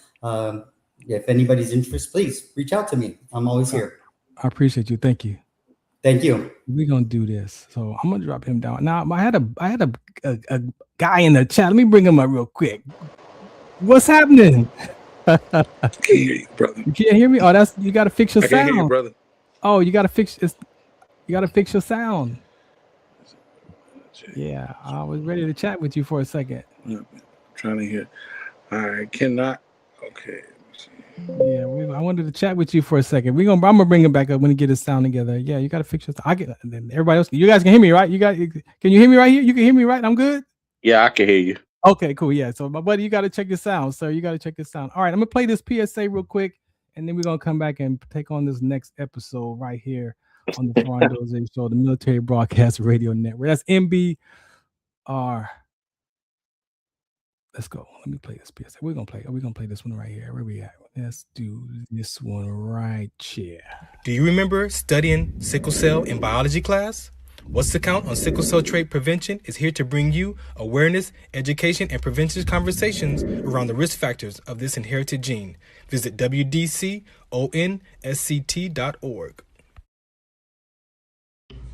If anybody's interested, please reach out to me. I'm always here. I appreciate you. Thank you. Thank you. We're going to do this. So I'm going to drop him down. Now, I had a guy in the chat. Let me bring him up real quick. What's happening? I can't hear you, brother. You can't hear me? Oh, you got to fix your sound. I can't hear you, brother. Oh, you got to fix your sound. Yeah, I was ready to chat with you for a second. I'm trying to hear. I cannot. Okay. Yeah, I wanted to chat with you for a second. I'm gonna bring him back up when he get his sound together. Yeah, you got to fix your. Everybody else. You guys can hear me, right? Can you hear me right here? You can hear me, right? I'm good. Yeah, I can hear you. Okay, cool. Yeah, so my buddy, you got to check your sound, sir. You got to check your sound. All right, I'm gonna play this PSA real quick, and then we're gonna come back and take on this next episode right here on the Farron Dozier Show, the Military Broadcast Radio Network. That's MBR. Let's go. Let me play this PSA. We're gonna play this one right here. Where we at? Let's do this one right here. Do you remember studying sickle cell in biology class? What's the Count on Sickle Cell Trait Prevention is here to bring you awareness, education, and prevention conversations around the risk factors of this inherited gene. Visit WDCONSCT.org.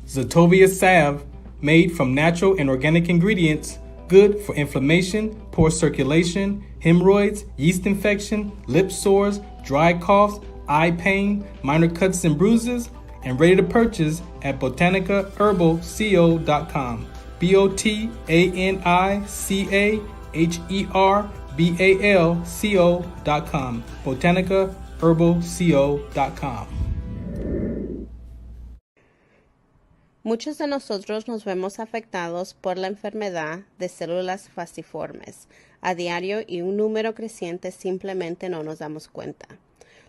Zetovia salve, made from natural and organic ingredients, good for inflammation, poor circulation, hemorrhoids, yeast infection, lip sores, dry coughs, eye pain, minor cuts and bruises, and ready to purchase at botanicaherbalco.com. BOTANICAHERBALCO.com. botanicaherbalco.com. Muchos de nosotros nos vemos afectados por la enfermedad de células falciformes a diario y un número creciente simplemente no nos damos cuenta.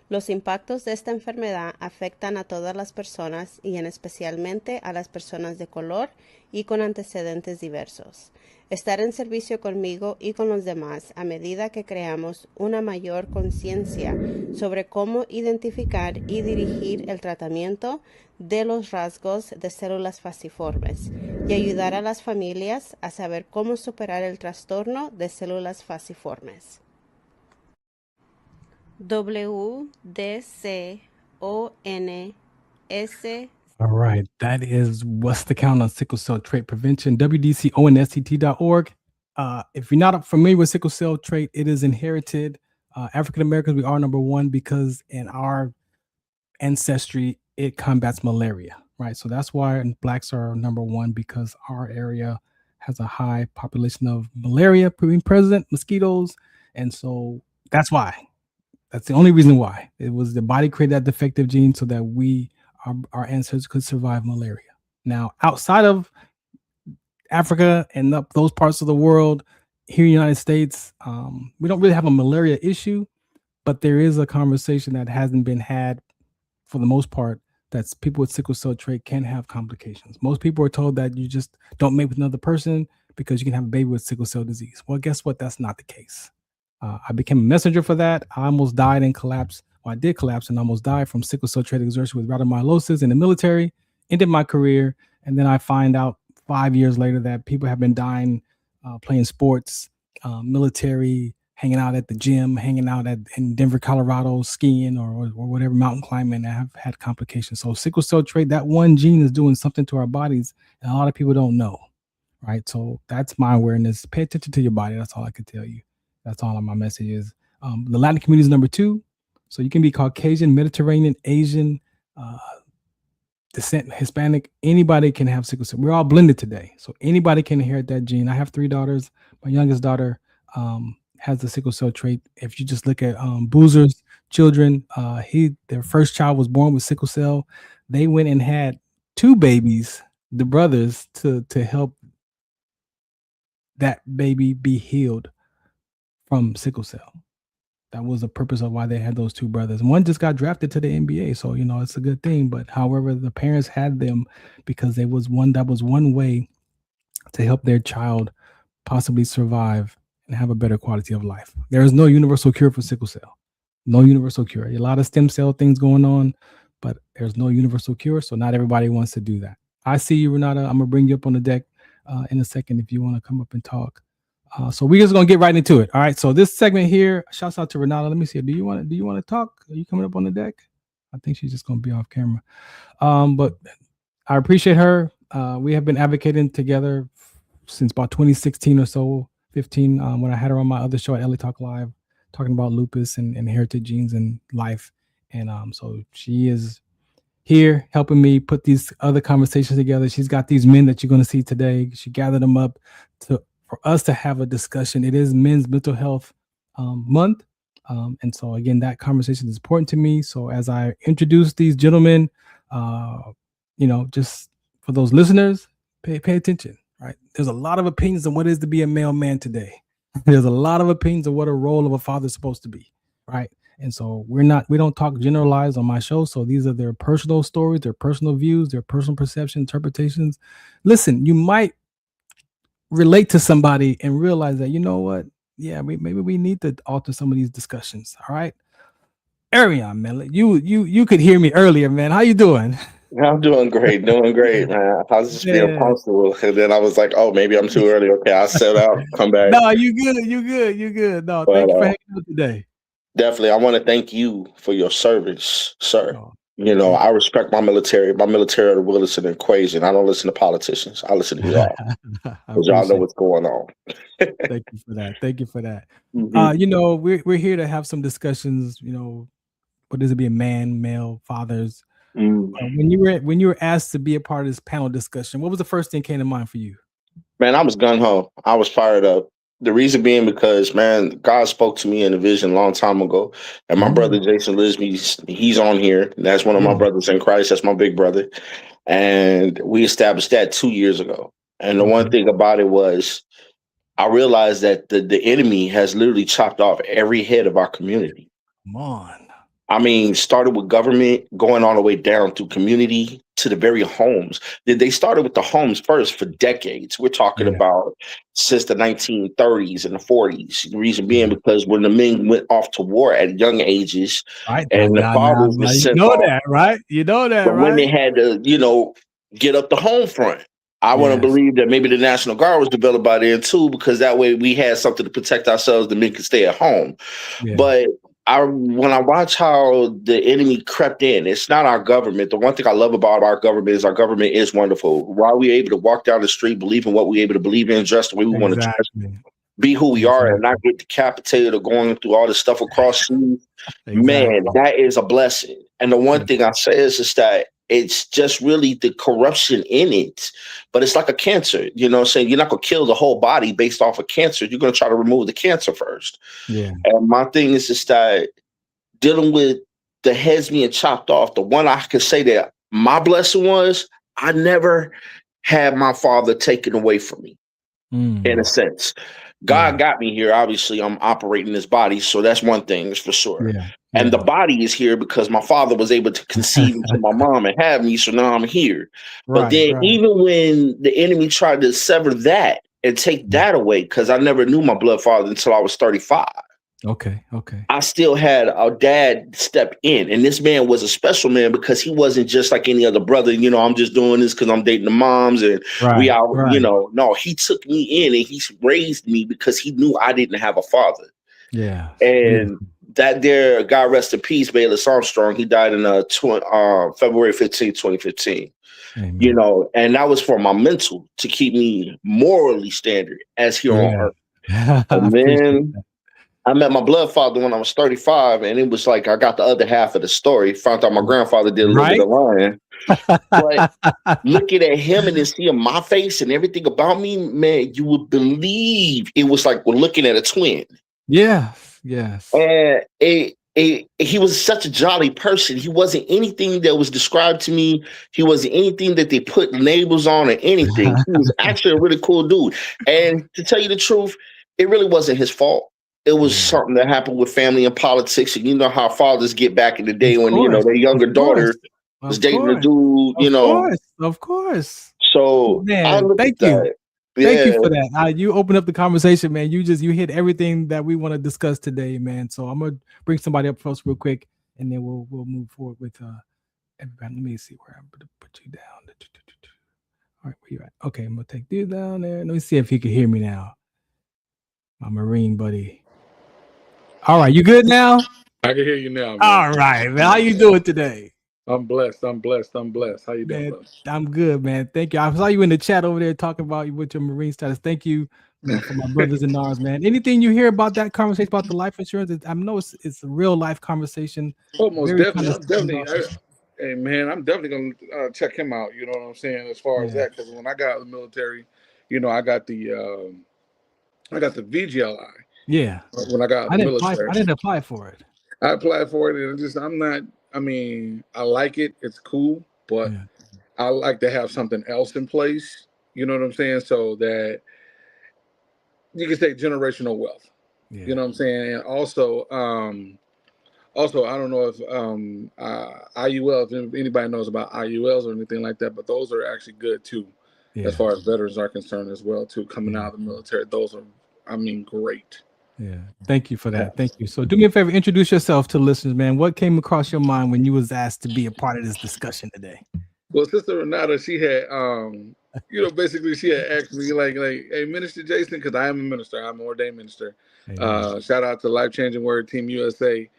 Los impactos de esta enfermedad afectan a todas las personas y en especialmente a las personas de color y con antecedentes diversos. Estar en servicio conmigo y con los demás a medida que creamos una mayor conciencia sobre cómo identificar y dirigir el tratamiento de los rasgos de células falciformes y ayudar a las familias a saber cómo superar el trastorno de células falciformes. WDCONS. All right, that is What's the Count on Sickle Cell Trait Prevention, WDCONSCT.org. If you're not familiar with sickle cell trait, it is inherited. African Americans, we are number one because in our ancestry, it combats malaria, right? So that's why Blacks are number one, because our area has a high population of malaria being present, mosquitoes. And so that's why. That's the only reason why. It was the body created that defective gene so that our ancestors could survive malaria. Now, outside of Africa and those parts of the world, here in the United States, we don't really have a malaria issue, but there is a conversation that hasn't been had for the most part, that people with sickle cell trait can have complications. Most people are told that you just don't mate with another person because you can have a baby with sickle cell disease. Well, guess what? That's not the case. I became a messenger for that. I almost died and collapsed. Well, I did collapse and almost died from sickle cell trait exertion with rhabdomyolysis in the military, ended my career. And then I find out 5 years later that people have been dying playing sports, military, hanging out at the gym, hanging out in Denver, Colorado, skiing or whatever, mountain climbing, that have had complications. So sickle cell trait, that one gene is doing something to our bodies, and a lot of people don't know, right? So that's my awareness. Pay attention to your body. That's all I can tell you. That's all my message is. The Latin community is number 2. So you can be Caucasian, Mediterranean, Asian, descent, Hispanic. Anybody can have sickle cell. We're all blended today. So anybody can inherit that gene. I have 3 daughters. My youngest daughter has the sickle cell trait. If you just look at Boozer's children, their first child was born with sickle cell. They went and had 2 babies, the brothers, to help that baby be healed from sickle cell. That was the purpose of why they had those 2 brothers. One just got drafted to the NBA, so it's a good thing. But however, the parents had them because that was one way to help their child possibly survive and have a better quality of life. There is no universal cure for sickle cell. No universal cure. A lot of stem cell things going on, but there's no universal cure, so not everybody wants to do that. I see you, Renata. I'm gonna bring you up on the deck in a second if you want to come up and talk. So we're just gonna get right into it. All right. So this segment here, shouts out to Renata. Let me see. Do you want to talk? Are you coming up on the deck? I think she's just gonna be off camera. But I appreciate her. We have been advocating together since about 2016 or so, 15, when I had her on my other show at LA Talk Live, talking about lupus and inherited genes and life. And so she is here helping me put these other conversations together. She's got these men that you're going to see today. She gathered them up for us to have a discussion. It is Men's Mental Health Month. And so again, that conversation is important to me. So as I introduce these gentlemen, just for those listeners, pay attention, right? There's a lot of opinions on what it is to be a male man today. There's a lot of opinions of what a role of a father is supposed to be, right? And so we don't talk generalized on my show. So these are their personal stories, their personal views, their personal perception, interpretations. Listen, you might relate to somebody and realize that, you know what? Yeah, maybe we need to alter some of these discussions. All right. Ariane, man, you could hear me earlier, man. How you doing? I'm doing great, man. I was just being comfortable, and then I was like, "Oh, maybe I'm too early." Okay, I'll set out, come back. No, you good. No, thank you for hanging out today. Definitely, I want to thank you for your service, sir. I respect my military. My military are the Willis equation. I don't listen to politicians. I listen to y'all because y'all know what's going on. Thank you for that. Mm-hmm. We're here to have some discussions. What does it be a man, male, fathers? When you were asked to be a part of this panel discussion, what was the first thing that came to mind for you? Man, I was gung-ho. I was fired up. The reason being because, man, God spoke to me in a vision a long time ago. And my brother, Jason Lisby, he's on here. That's one of my brothers in Christ. That's my big brother. And we established that 2 years ago. And the one thing about it was I realized that the enemy has literally chopped off every head of our community. Come on. I mean, started with government, going all the way down through community to the very homes. They started with the homes first for decades. We're talking about since the 1930s and the 40s. The reason being because when the men went off to war at young ages, and the fathers were sent off, right? You know that, the right? women had to, get up the home front. I want to believe that maybe the National Guard was developed by then too, because that way we had something to protect ourselves. The men could stay at home, but when I watch how the enemy crept in, it's not our government. The one thing I love about our government is wonderful. Why are we able to walk down the street, believe in what we're able to believe in, dress the way we want to dress, be who we are, and not get decapitated or going through all this stuff across seas. Man, that is a blessing. And the one thing I say is that it's just really the corruption in it. But it's like a cancer, you know what I'm saying? You're not going to kill the whole body based off of cancer. You're going to try to remove the cancer first. Yeah. And my thing is just that dealing with the heads being chopped off, the one I could say that my blessing was I never had my father taken away from me, in a sense. God got me here. Obviously, I'm operating this body. So that's one thing for sure. Yeah. And the body is here because my father was able to conceive into my mom and have me. So now I'm here. But then even when the enemy tried to sever that and take that away, because I never knew my blood father until I was 35. Okay. I still had a dad step in. And this man was a special man because he wasn't just like any other brother. I'm just doing this because I'm dating the moms and we out, no, he took me in and he raised me because he knew I didn't have a father. Yeah. And that there, God rest in peace, Bayless Armstrong. He died in February 15, 2015. Amen. You know, and that was for my mental to keep me morally standard as here on earth. And then I met my blood father when I was 35, and it was like I got the other half of the story. Found out my grandfather did a little bit of lying. But looking at him and then seeing my face and everything about me, man, you would believe it was like we're looking at a twin. Yes. And he was such a jolly person. He wasn't anything that was described to me. He wasn't anything that they put labels on or anything. He was actually a really cool dude. And to tell you the truth, it really wasn't his fault. It was something that happened with family and politics. And you know how fathers get back in the day when, you know, their younger daughter was dating a dude, you know. Of course. So man, thank you. Thank you for that. You opened up the conversation, man. You hit everything that we want to discuss today, man. So I'm gonna bring somebody up first real quick, and then we'll move forward with everybody. Let me see where I'm gonna put you down. All right, where you at? Okay, I'm gonna take you down there. Let me see if he can hear me now. My Marine buddy. All right, you good now? I can hear you now, man. All right, man. How you doing today? I'm blessed. How you doing, bro? I'm good, man. Thank you. I saw you in the chat over there talking about with your Marine status. Thank you for my brothers in arms, man. Anything you hear about that conversation about the life insurance? I know it's a real life conversation. Oh, most definitely. Hey, man, I'm definitely gonna check him out. You know what I'm saying? As far as that, because when I got out of the military, you know, I got the VGLI. Yeah. When I got out of the military, I didn't apply for it. I applied for it, and I mean, I like it. It's cool, but I like to have something else in place. You know what I'm saying? So that you can say generational wealth. Yeah. You know what I'm saying? And also, I don't know if IUL, if anybody knows about IULs or anything like that, but those are actually good too, as far as veterans are concerned as well too. Coming out of the military, those are, I mean, great. Yeah, thank you for that. Thank you. So do me a favor, introduce yourself to listeners, man. What came across your mind when you was asked to be a part of this discussion today? Well, Sister Renata, she had, you know, basically she had asked me like, hey, Minister Jason, because I am a minister, I'm an ordained minister. Shout out to Life Changing Word Team USA,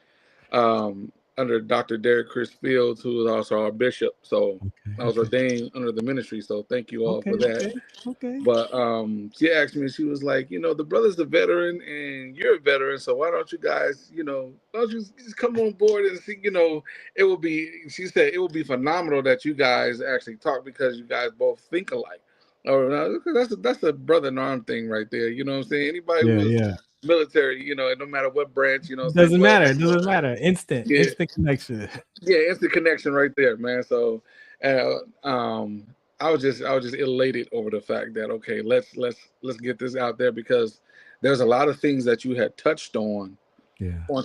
under Dr. Derek Chris Fields, who is also our bishop. So I was ordained under the ministry. So thank you all for that. Okay. But she asked me, she was like, you know, the brother's a veteran and you're a veteran. So why don't you guys, you know, don't you just come on board and see, you know, she said, it will be phenomenal that you guys actually talk because you guys both think alike. That's a brother in arm thing right there. You know what I'm saying? Anybody who's military, you know, no matter what branch, you know, doesn't matter. Instant connection. Yeah, instant connection right there, man. So I was just elated over the fact that okay, let's get this out there, because there's a lot of things that you had touched on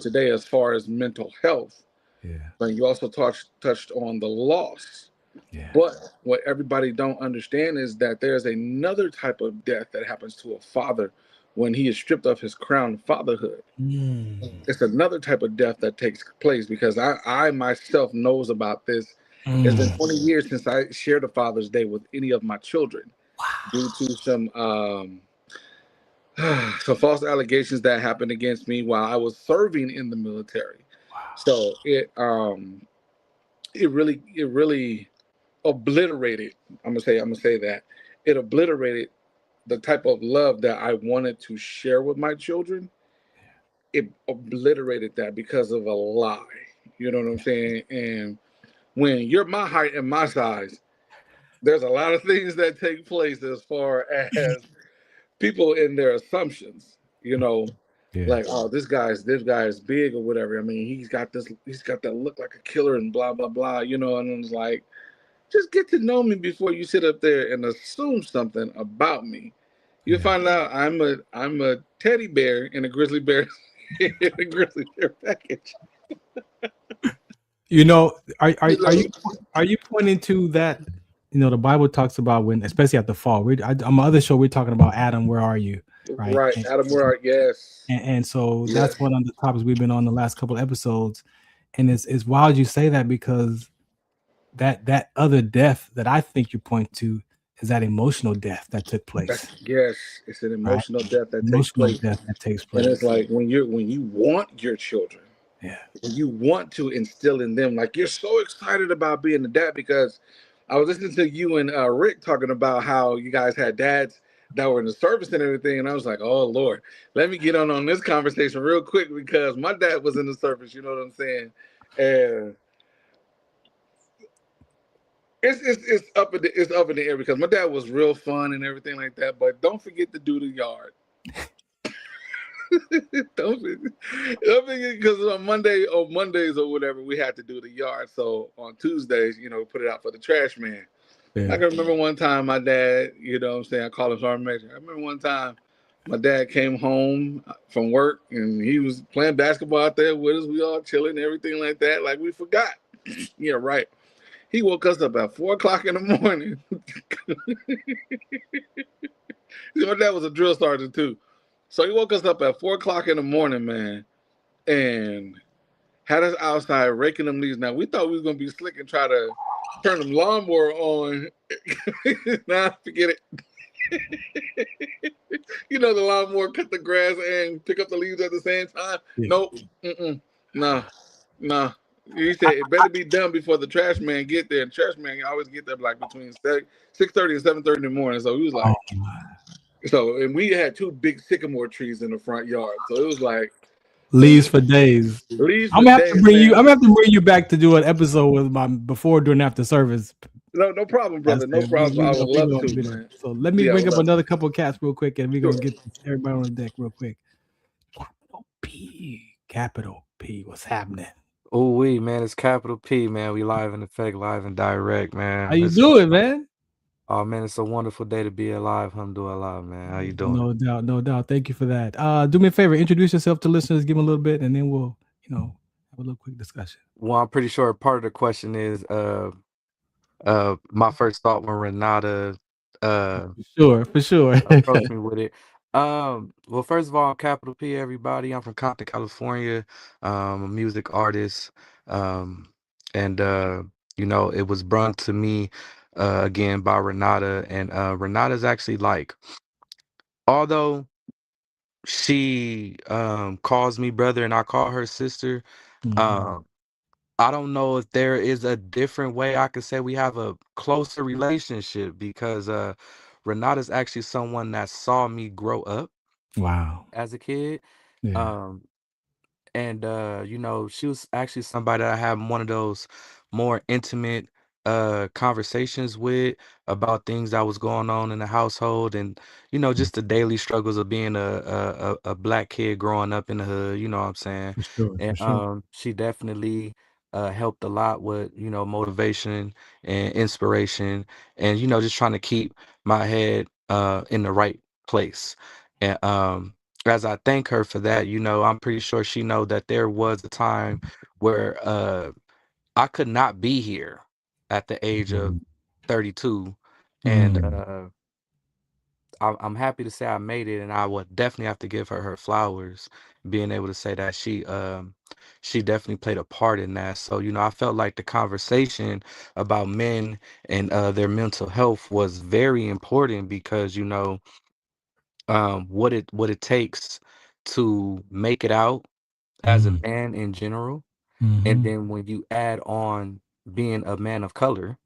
today as far as mental health. Yeah. But you also touched on the loss. Yeah. But what everybody don't understand is that there's another type of death that happens to a father when he is stripped of his crown of fatherhood. It's another type of death that takes place, because I myself knows about this. It's been 20 years since I shared a Father's Day with any of my children due to some false allegations that happened against me while I was serving in the military. So it really obliterated. I'm gonna say that it obliterated the type of love that I wanted to share with my children. It obliterated that because of a lie. You know what I'm saying? And when you're my height and my size, there's a lot of things that take place as far as people in their assumptions, you know, like, oh, this guy is big or whatever. I mean, he's got that look like a killer and blah, blah, blah, you know, and it's like, just get to know me before you sit up there and assume something about me. You'll find out I'm a teddy bear in a grizzly bear package. You know, are you pointing to that? You know, the Bible talks about when, especially at the fall. On my other show, we're talking about Adam. Where are you? Right, Adam. Where are you? Yes. And so that's one of the topics we've been on the last couple of episodes. And it's wild you say that, because that other death that I think you point to is that emotional death that took place. Yes, it's an emotional death that takes Emotional place. death that takes place. And it's like when you want your children, when you want to instill in them, like you're so excited about being a dad, because I was listening to you and Rick talking about how you guys had dads that were in the service and everything, and I was like, oh Lord, let me get on this conversation real quick, because my dad was in the service, you know what I'm saying? And it's up in the air, because my dad was real fun and everything like that, but don't forget to do the yard. Don't forget, because on Mondays or whatever, we had to do the yard. So on Tuesdays, put it out for the trash man. Yeah. I can remember one time my dad, you know what I'm saying, I call him Sergeant Major. I remember one time my dad came home from work and he was playing basketball out there with us. We all chilling and everything like that. Like we forgot. Yeah, right. He woke us up at 4 o'clock in the morning. My dad was a drill sergeant too. So he woke us up at 4 o'clock in the morning, man, and had us outside raking them leaves. Now, we thought we was going to be slick and try to turn them lawnmower on. Nah, forget it. The lawnmower cut the grass and pick up the leaves at the same time. Yeah. Nope. No. He said it better be done before the trash man get there. And trash man always get there like between 6:30 and 7:30 in the morning. So he was like, and we had 2 big sycamore trees in the front yard. So it was like leaves for days. I'm gonna have to bring you back to do an episode with my before, during, after service. No problem, brother. No problem. I would love to, man. So let me bring up another couple of cats real quick, and we're gonna get everybody on the deck real quick. Capital P. What's happening? Oh, man, it's Capital P, man. We live in effect, live and direct, man. How you doing, man? Oh, man, it's a wonderful day to be alive. Alhamdulillah, man. How you doing? No doubt. Thank you for that. Do me a favor, introduce yourself to listeners, give them a little bit, and then we'll, have a little quick discussion. Well, I'm pretty sure part of the question is my first thought when Renata for sure approached me with it. Well, first of all, I'm Capital P, everybody. I'm from Compton, California. I'm a music artist. And it was brought to me again by Renata, and Renata's actually like, although she calls me brother and I call her sister, I don't know if there is a different way I could say we have a closer relationship, because Renata's actually someone that saw me grow up. Wow. As a kid. Yeah. She was actually somebody that I had one of those more intimate conversations with about things that was going on in the household, and just the daily struggles of being a black kid growing up in the hood, you know what I'm saying? For sure. She definitely helped a lot with motivation and inspiration, and just trying to keep my head in the right place. And as I thank her for that, I'm pretty sure she know that there was a time where I could not be here at the age of 32, and I'm happy to say I made it, and I would definitely have to give her flowers, being able to say that she definitely played a part in that. So I felt like the conversation about men and their mental health was very important, because what it takes to make it out as a man in general, and then when you add on being a man of color,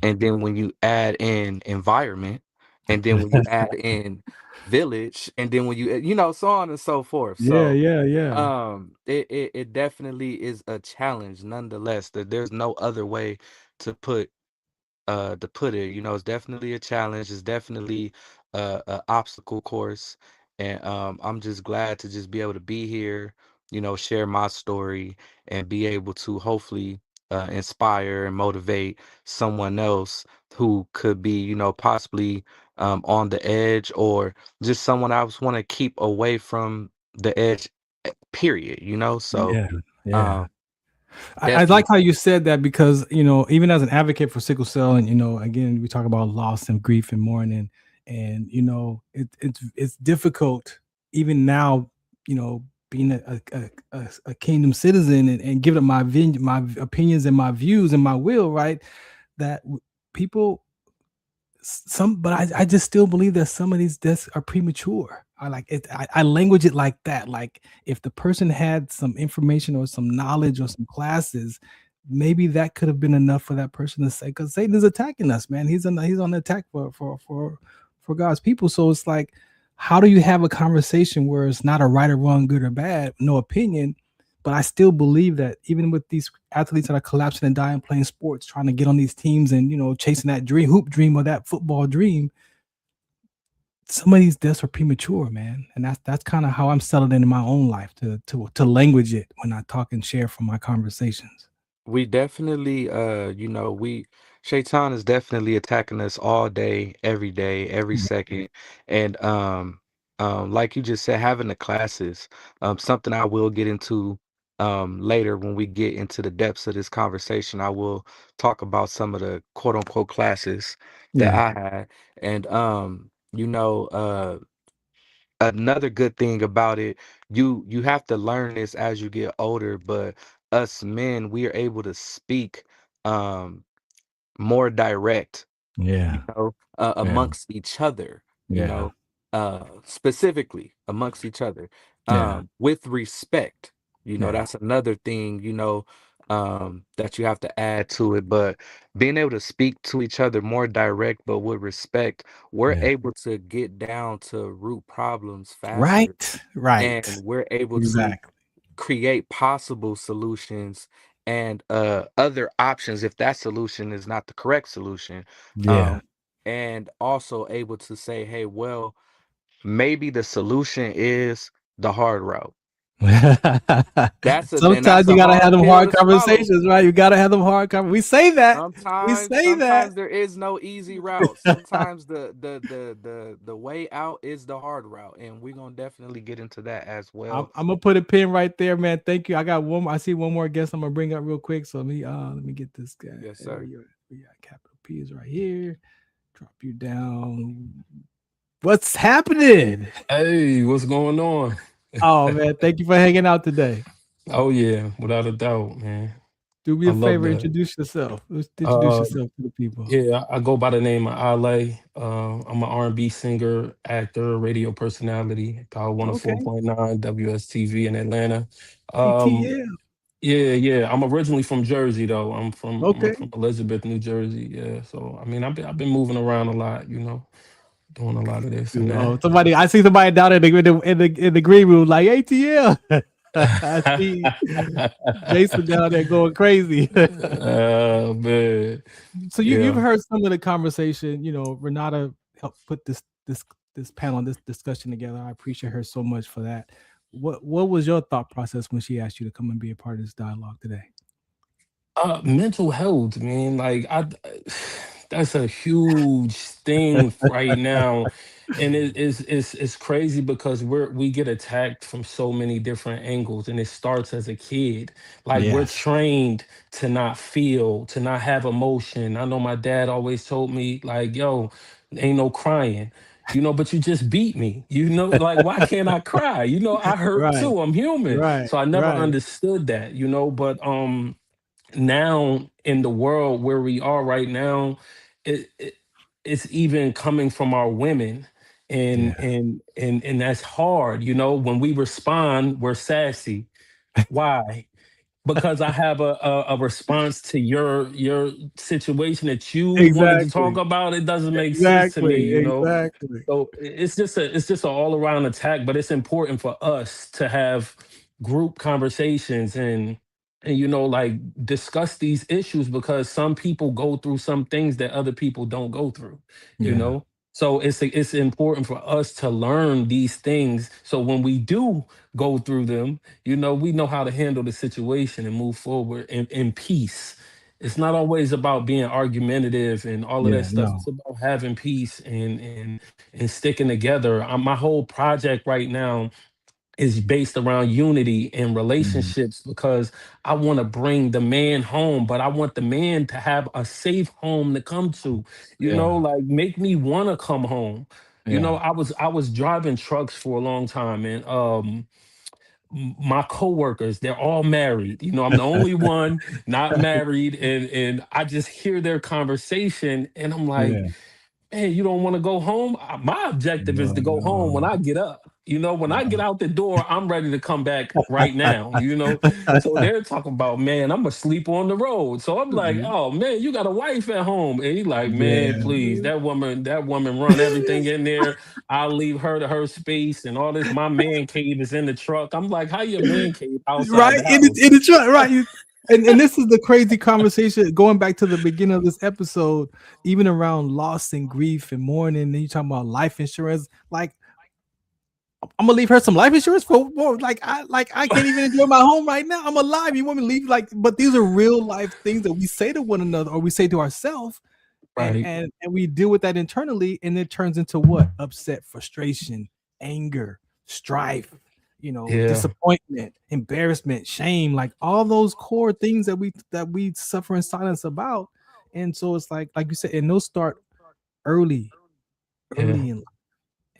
and then when you add in environment, and then when you add in village, and then when you so on and so forth. Yeah. It definitely is a challenge nonetheless. That there's no other way to put it. It's definitely a challenge. It's definitely a obstacle course, and I'm just glad to just be able to be here, share my story, and be able to hopefully inspire and motivate someone else who could be possibly on the edge, or just someone I just want to keep away from the edge, period. So yeah. I like how you said that, because even as an advocate for sickle cell, and again, we talk about loss and grief and mourning, and it's difficult even now, being a kingdom citizen, and giving up my opinions and my views and my will, right? That people but I just still believe that some of these deaths are premature. I like it. I language it like that. Like if the person had some information or some knowledge or some classes, maybe that could have been enough for that person to say, because Satan is attacking us, man. He's on the attack for God's people. So it's like, how do you have a conversation where it's not a right or wrong, good or bad, no opinion? But I still believe that even with these athletes that are collapsing and dying playing sports, trying to get on these teams and, chasing that hoop dream or that football dream, some of these deaths are premature, man. And that's kind of how I'm settled in my own life to language it when I talk and share from my conversations. We definitely, Shaitan is definitely attacking us all day, every second. And like you just said, having the classes, something I will get into later when we get into the depths of this conversation. I will talk about some of the quote unquote classes that Yeah. I had. And another good thing about it, you have to learn this as you get older, but us men, we are able to speak um more direct, Yeah. Yeah. amongst each other, Yeah. specifically amongst each other, Yeah. with respect. Yeah. That's another thing, that you have to add to it. But being able to speak to each other more direct, but with respect, we're Yeah. able to get down to root problems faster, Right. Right. and we're able to Exactly. create possible solutions and other options if that solution is not the correct solution, Yeah. and also able to say, hey, well, maybe the solution is the hard route. And that's Sometimes you a gotta have hard them pill hard to swallow. conversations, right? You gotta have them hard conversations. We say that. We say that. Sometimes there is no easy route. Sometimes the way out is the hard route, and we're gonna definitely get into that as I'm well. gonna put a pin right there, man. Thank you. I got one more. I see one more guest I'm gonna bring up real quick. So let me get this guy. Yes, Where sir. you at? We got capital P is right here. Drop you down. What's happening? Hey, what's going on? Oh man, thank you for hanging out today. Oh yeah, without a doubt, man. Do me I a love favor, that. introduce yourself. Introduce Uh, yourself to the people. yeah, I go by the name of Ale. I'm an R&B singer, actor, radio personality, Power Okay. 104.9 WSTV in Atlanta. Um, ATL. yeah. I'm originally from Jersey though. I'm Okay. from Elizabeth, New Jersey. Yeah, so I mean, I've been moving around a lot, doing a lot of this and Oh, that. I see somebody down in the green room like ATL. I see Jason down there going crazy. Oh man, So you've yeah. heard some of the conversation. Renata helped put this panel, this discussion together. I appreciate her so much for that. What was your thought process when she asked you to come and be a part of this dialogue today? Mental health, man. Like that's a huge thing right now, and it's crazy because we get attacked from so many different angles, and it starts as a kid. Like we're Yes. trained to not feel, to not have emotion. I know my dad always told me, like, "Yo, ain't no crying." But you just beat me. Like why can't I cry? I hurt Right. too. I'm human. Right. So I never Right. understood that. But now in the world where we are right now, it's even coming from our women, and Yeah. that's hard. When we respond, we're sassy. Why? Because I have a response to your situation that you wanted to talk Exactly. about. It doesn't make sense to me. Exactly. Exactly. So it's just an all around attack, but it's important for us to have group conversations and like discuss these issues because some people go through some things that other people don't go through. You Yeah. know, so it's important for us to learn these things so when we do go through them, we know how to handle the situation and move forward in peace. It's not always about being argumentative and all of that Yeah. stuff. No. It's about having peace and sticking together. My whole project right now is based around unity and Mhm. relationships because I want to bring the man home, but I want the man to have a safe home to come to. Yeah. Like make me want to come home. Yeah. I was driving trucks for a long time, and my coworkers, they're all married. I'm the only one not married, and I just hear their conversation, and I'm like, Yeah. hey, you don't want to go home? My objective is to go home when I get up. When I get out the door, I'm ready to come back right now. So they're talking about, man, I'm gonna sleep on the road. So I'm like, oh man, you got a wife at home. And he's like, man, Yeah. please, that woman run everything in there. I'll leave her to her space and all this. My man cave is in the truck. I'm like, how your man cave outside Right the in house? the truck, right? And this is the crazy conversation going back to the beginning of this episode, even around loss and grief and mourning. And you talking about life insurance, like I'm gonna leave her some life insurance for like I can't even enjoy my home right now. I'm alive. You want me to leave? Like, but these are real life things that we say to one another or we say to ourselves, Right. and we deal with that internally, and it turns into what? Upset, frustration, anger, strife, Yeah. disappointment, embarrassment, shame, like all those core things that we suffer in silence about. And so it's like you said, and those start early Yeah. in life.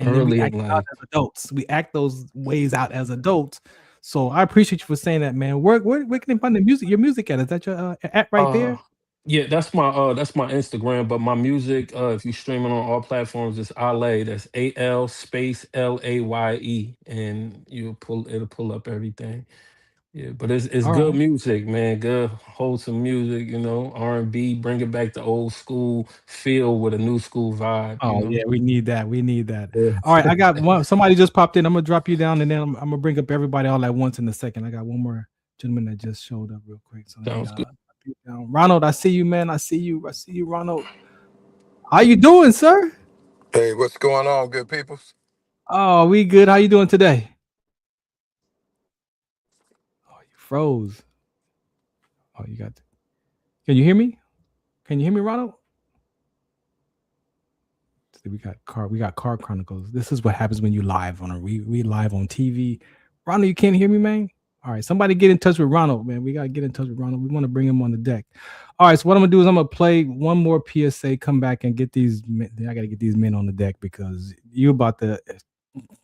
And then we Early in act it out life. as adults. We act those ways out as adults. So I appreciate you for saying that, man. Where can they find the music? Your music at? Is that your app right Uh, there? yeah, that's my Instagram, but my music, if you stream it on all platforms, it's Ale. That's AL space LAYE, and it'll pull up everything. Yeah, but it's All good right. music, man. Good wholesome music, R&B, bring it back to old school feel with a new school vibe. Oh yeah, we need that. We need that. Yeah. All right, I got one. Somebody just popped in. I'm gonna drop you down, and then I'm gonna bring up everybody all at once in a second. I got one more gentleman that just showed up real quick. So let me Sounds good. Ronald, I see you, man. I see you, Ronald. How you doing, sir? Hey, what's going on, good people? Oh, we good. How you doing today? Oh, you froze. Oh, you got. Can you hear me? Can you hear me, Ronald? We got car chronicles. This is what happens when you live on we live on TV. Ronald, you can't hear me, man. All right, somebody get in touch with Ronald, man. We gotta get in touch with Ronald. We want to bring him on the deck. All right, so what I'm gonna do is I'm gonna play one more PSA. Come back and get these. I gotta get these men on the deck because you about to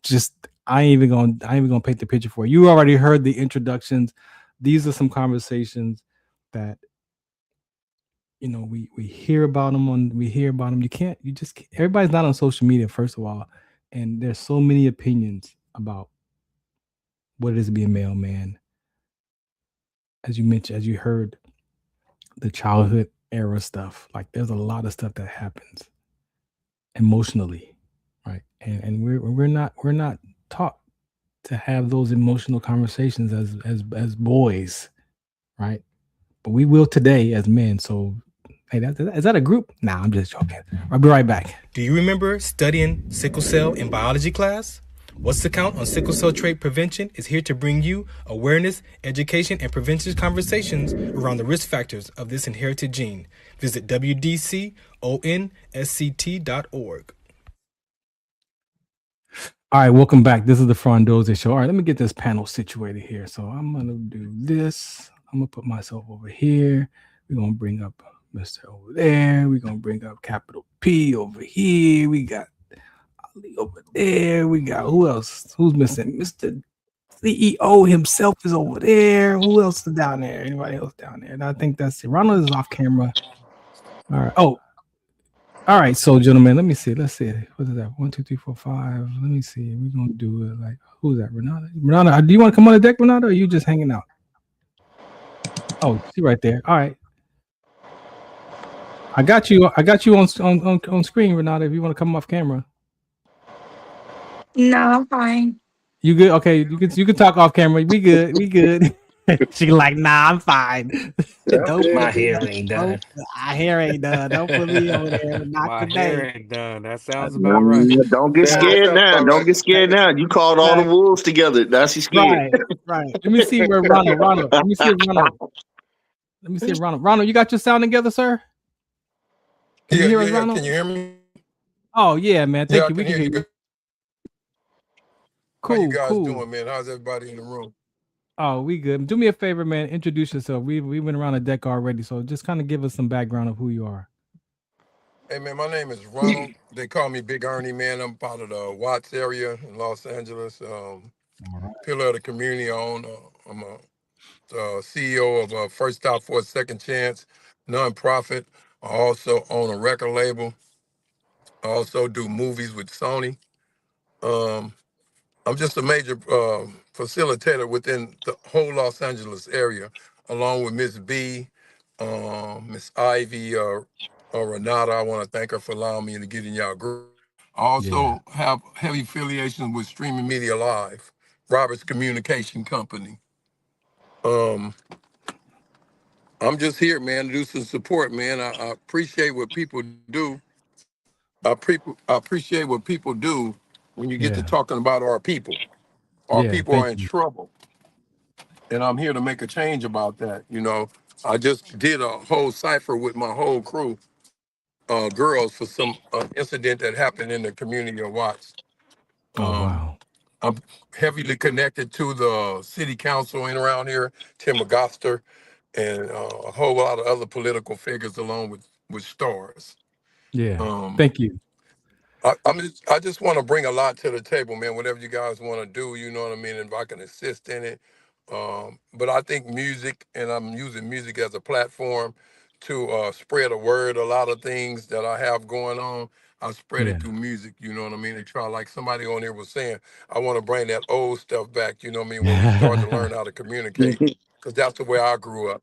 just. I ain't even gonna paint the picture for you. You already heard the introductions. These are some conversations that we hear about them everybody's not on social media, first of all, and there's so many opinions about what it is to be a male man. As you mentioned, as you heard, the childhood era stuff, like there's a lot of stuff that happens emotionally, right? And we're not taught to have those emotional conversations as boys, right? But we will today as men. So hey, is that a group? Nah, I'm just joking. I'll be right back. Do you remember studying sickle cell in biology class? What's the Count on Sickle Cell Trait Prevention is here to bring you awareness, education, and prevention conversations around the risk factors of this inherited gene. Visit wdconsct.org. All right, welcome back. This is the Farron Dozier Show. All right, let me get this panel situated here. So I'm going to do this. I'm going to put myself over here. We're going to bring up Mr. over there. We're going to bring up capital P over here. We got Ali over there. We got who else? Who's missing? Mr. CEO himself is over there. Who else is down there? Anybody else down there? And I think that's it. Ronald is off camera. All right. Oh, all right. So, gentlemen, let me see. Let's see. What is that? 1, 2, 3, 4, 5. Let me see. We're going to do it like, who's that? Renata? Renata, do you want to come on the deck, Renata, or are you just hanging out? Oh, see right there. All right. I got you on screen, Renata, if you want to come off camera. No, I'm fine. You good? Okay, you can talk off camera. We good. We good. She like, nah, I'm fine. My hair ain't done. My hair ain't done. Don't put me over there. Not My today. hair ain't done. That sounds about right. Don't get scared now. Don't get scared now. You called all the wolves together. Now she's scared. Right. Let me see where Ronald. Let me see Ronald. Ronald, you got your sound together, sir? Can you hear us, Ronald? Can you hear me? Oh yeah, man. Thank you. We can hear you. Cool. How you guys doing, man? How's everybody in the room? Oh, we good. Do me a favor, man. Introduce yourself. We went around the deck already, so just kind of give us some background of who you are. Hey, man, my name is Ronald. They call me Big Ernie, man. I'm part of the Watts area in Los Angeles. Pillar of the community. I'm a CEO of First Stop for a Second Chance nonprofit. I also own a record label. I also do movies with Sony. Um, I'm just a major facilitator within the whole Los Angeles area, along with Miss B, Miss Ivy, Renata. I want to thank her for allowing me to get in y'all group. I also have heavy affiliations with Streaming Media Live, Roberts Communication Company. I'm just here, man, to do some support, man. I appreciate what people do. I appreciate what people do when you get to talking about our people. Our people Thank are in you. trouble, and I'm here to make a change about that. You know, I just did a whole cipher with my whole crew, girls, for some incident that happened in the community of Watts. Oh Um, wow. I'm heavily connected to the city council in around here, Tim McGoster, and a whole lot of other political figures along with stars. Yeah. Um, Thank you. I just want to bring a lot to the table, man. Whatever you guys want to do, you know what I mean. If I can assist in it, but I think music, and I'm using music as a platform to spread a word. A lot of things that I have going on, I spread Yeah. it through music. You know what I mean. And try, like somebody on there was saying, I want to bring that old stuff back. You know what I mean. When we start to learn how to communicate, because that's the way I grew up.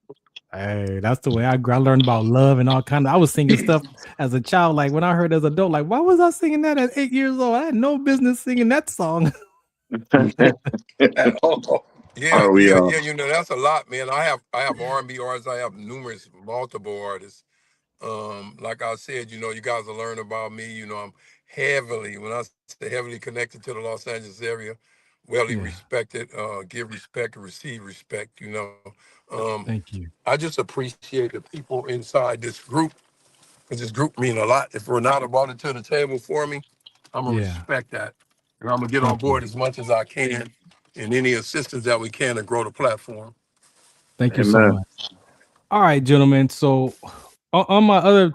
Hey, that's the way I grew. I learned about love and all kind of. I was singing stuff as a child. Like when I heard as an adult, like why was I singing that at 8 years old? I had no business singing that song. Yeah, yeah, yeah. You know, that's a lot, man. I have R&B artists. I have numerous, multiple artists. Like I said, you know, you guys will learn about me. You know, I'm heavily, when I say heavily connected to the Los Angeles area, well Yeah. respected, give respect, receive respect. You know, Thank you. I just appreciate the people inside this group, because this group mean a lot. If Renata brought it to the table for me, I'm gonna Yeah. respect that, and I'm gonna get on Thank you. board as much as I can, and any assistance that we can to grow the platform. Thank you so much. All right, gentlemen. So on my other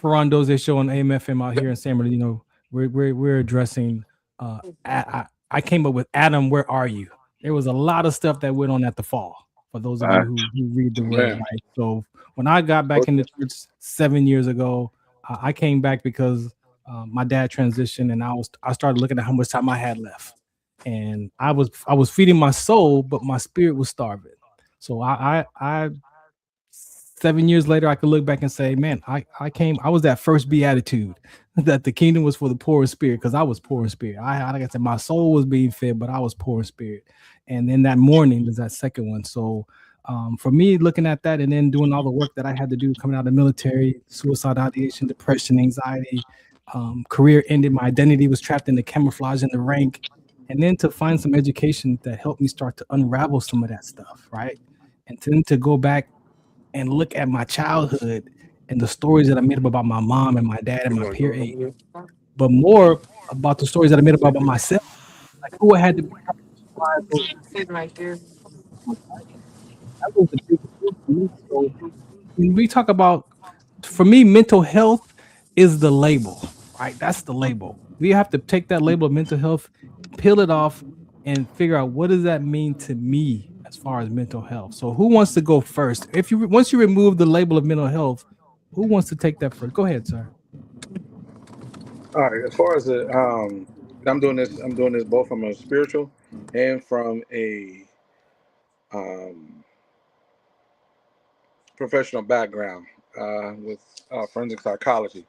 Farron Dozier Show on AMFM out here in San Bernardino, we're addressing. I came up with Adam. Where are you? There was a lot of stuff that went on at the fall. For those of you who read the word, Man. right? So when I got back in the church 7 years ago, I came back because my dad transitioned, and I started looking at how much time I had left, and I was feeding my soul, but my spirit was starving. So I 7 years later, I could look back and say, man, I was that first beatitude that the kingdom was for the poor in spirit, because I was poor in spirit. Like I said, my soul was being fed, but I was poor in spirit. And then that morning, there's that second one. So for me, looking at that and then doing all the work that I had to do coming out of the military, suicide ideation, depression, anxiety, career ended, my identity was trapped in the camouflage in the rank. And then to find some education that helped me start to unravel some of that stuff, right? And then to go back and look at my childhood and the stories that I made up about my mom and my dad and my peer age, but more about the stories that I made up about myself, like who I had to become to survive those. That was the biggest thing for me. So when we talk about, for me, mental health is the label, right? That's the label. We have to take that label of mental health, peel it off, and figure out what does that mean to me as far as mental health. So who wants to go first? If you once you remove the label of mental health, who wants to take that first? Go ahead, sir. All right. As far as the I'm doing this both from a spiritual and from a um, professional background with forensic psychology.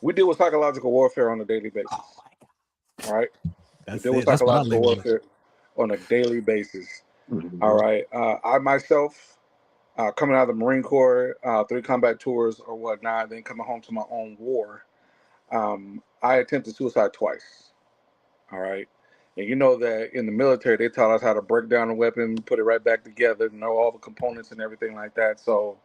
We deal with psychological warfare on a daily basis. All right. We That's deal with it. That's what I psychological label it. warfare on a daily basis. All right. I myself, coming out of the Marine Corps, 3 combat tours or whatnot, then coming home to my own war, I attempted suicide twice. All right. And you know that in the military, they taught us how to break down a weapon, put it right back together, know all the components and everything like that. So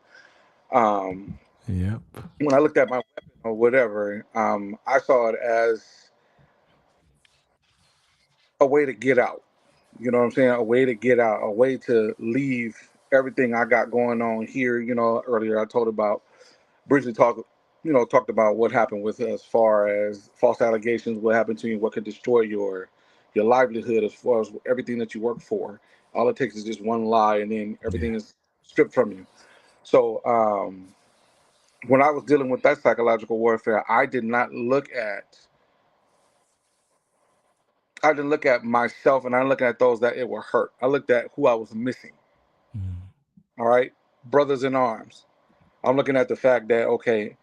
um, Yep. when I looked at my weapon or whatever, I saw it as a way to get out. You know what I'm saying? A way to get out, a way to leave everything I got going on here. You know, earlier I told about briefly talked about what happened with as far as false allegations, what happened to you, what could destroy your livelihood as far as everything that you work for. All it takes is just one lie, and then everything is stripped from you. So when I was dealing with that psychological warfare, I didn't look at myself, and I didn't look at those that it were hurt. I looked at who I was missing. All right, brothers in arms. I'm looking at the fact that, okay,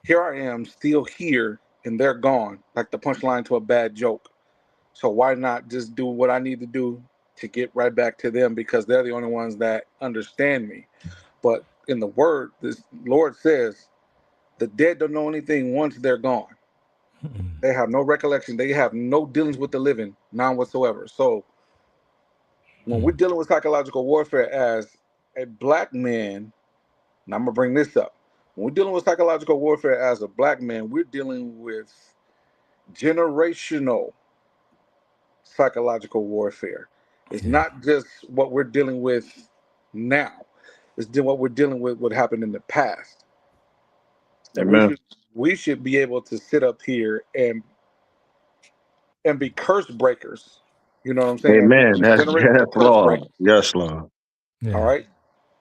here I am still here and they're gone, like the punchline to a bad joke. So why not just do what I need to do to get right back to them, because they're the only ones that understand me. But in the word, this Lord says, the dead don't know anything once they're gone. They have no recollection. They have no dealings with the living, none whatsoever. So when we're dealing with psychological warfare as a black man, and I'm going to bring this up. When we're dealing with psychological warfare as a black man, we're dealing with generational psychological warfare. It's not just what we're dealing with now. It's what we're dealing with what happened in the past. Amen. We should be able to sit up here and be curse breakers. You know what I'm saying? Amen. That's Generational curse Lord. breakers. Yes, Lord. All right.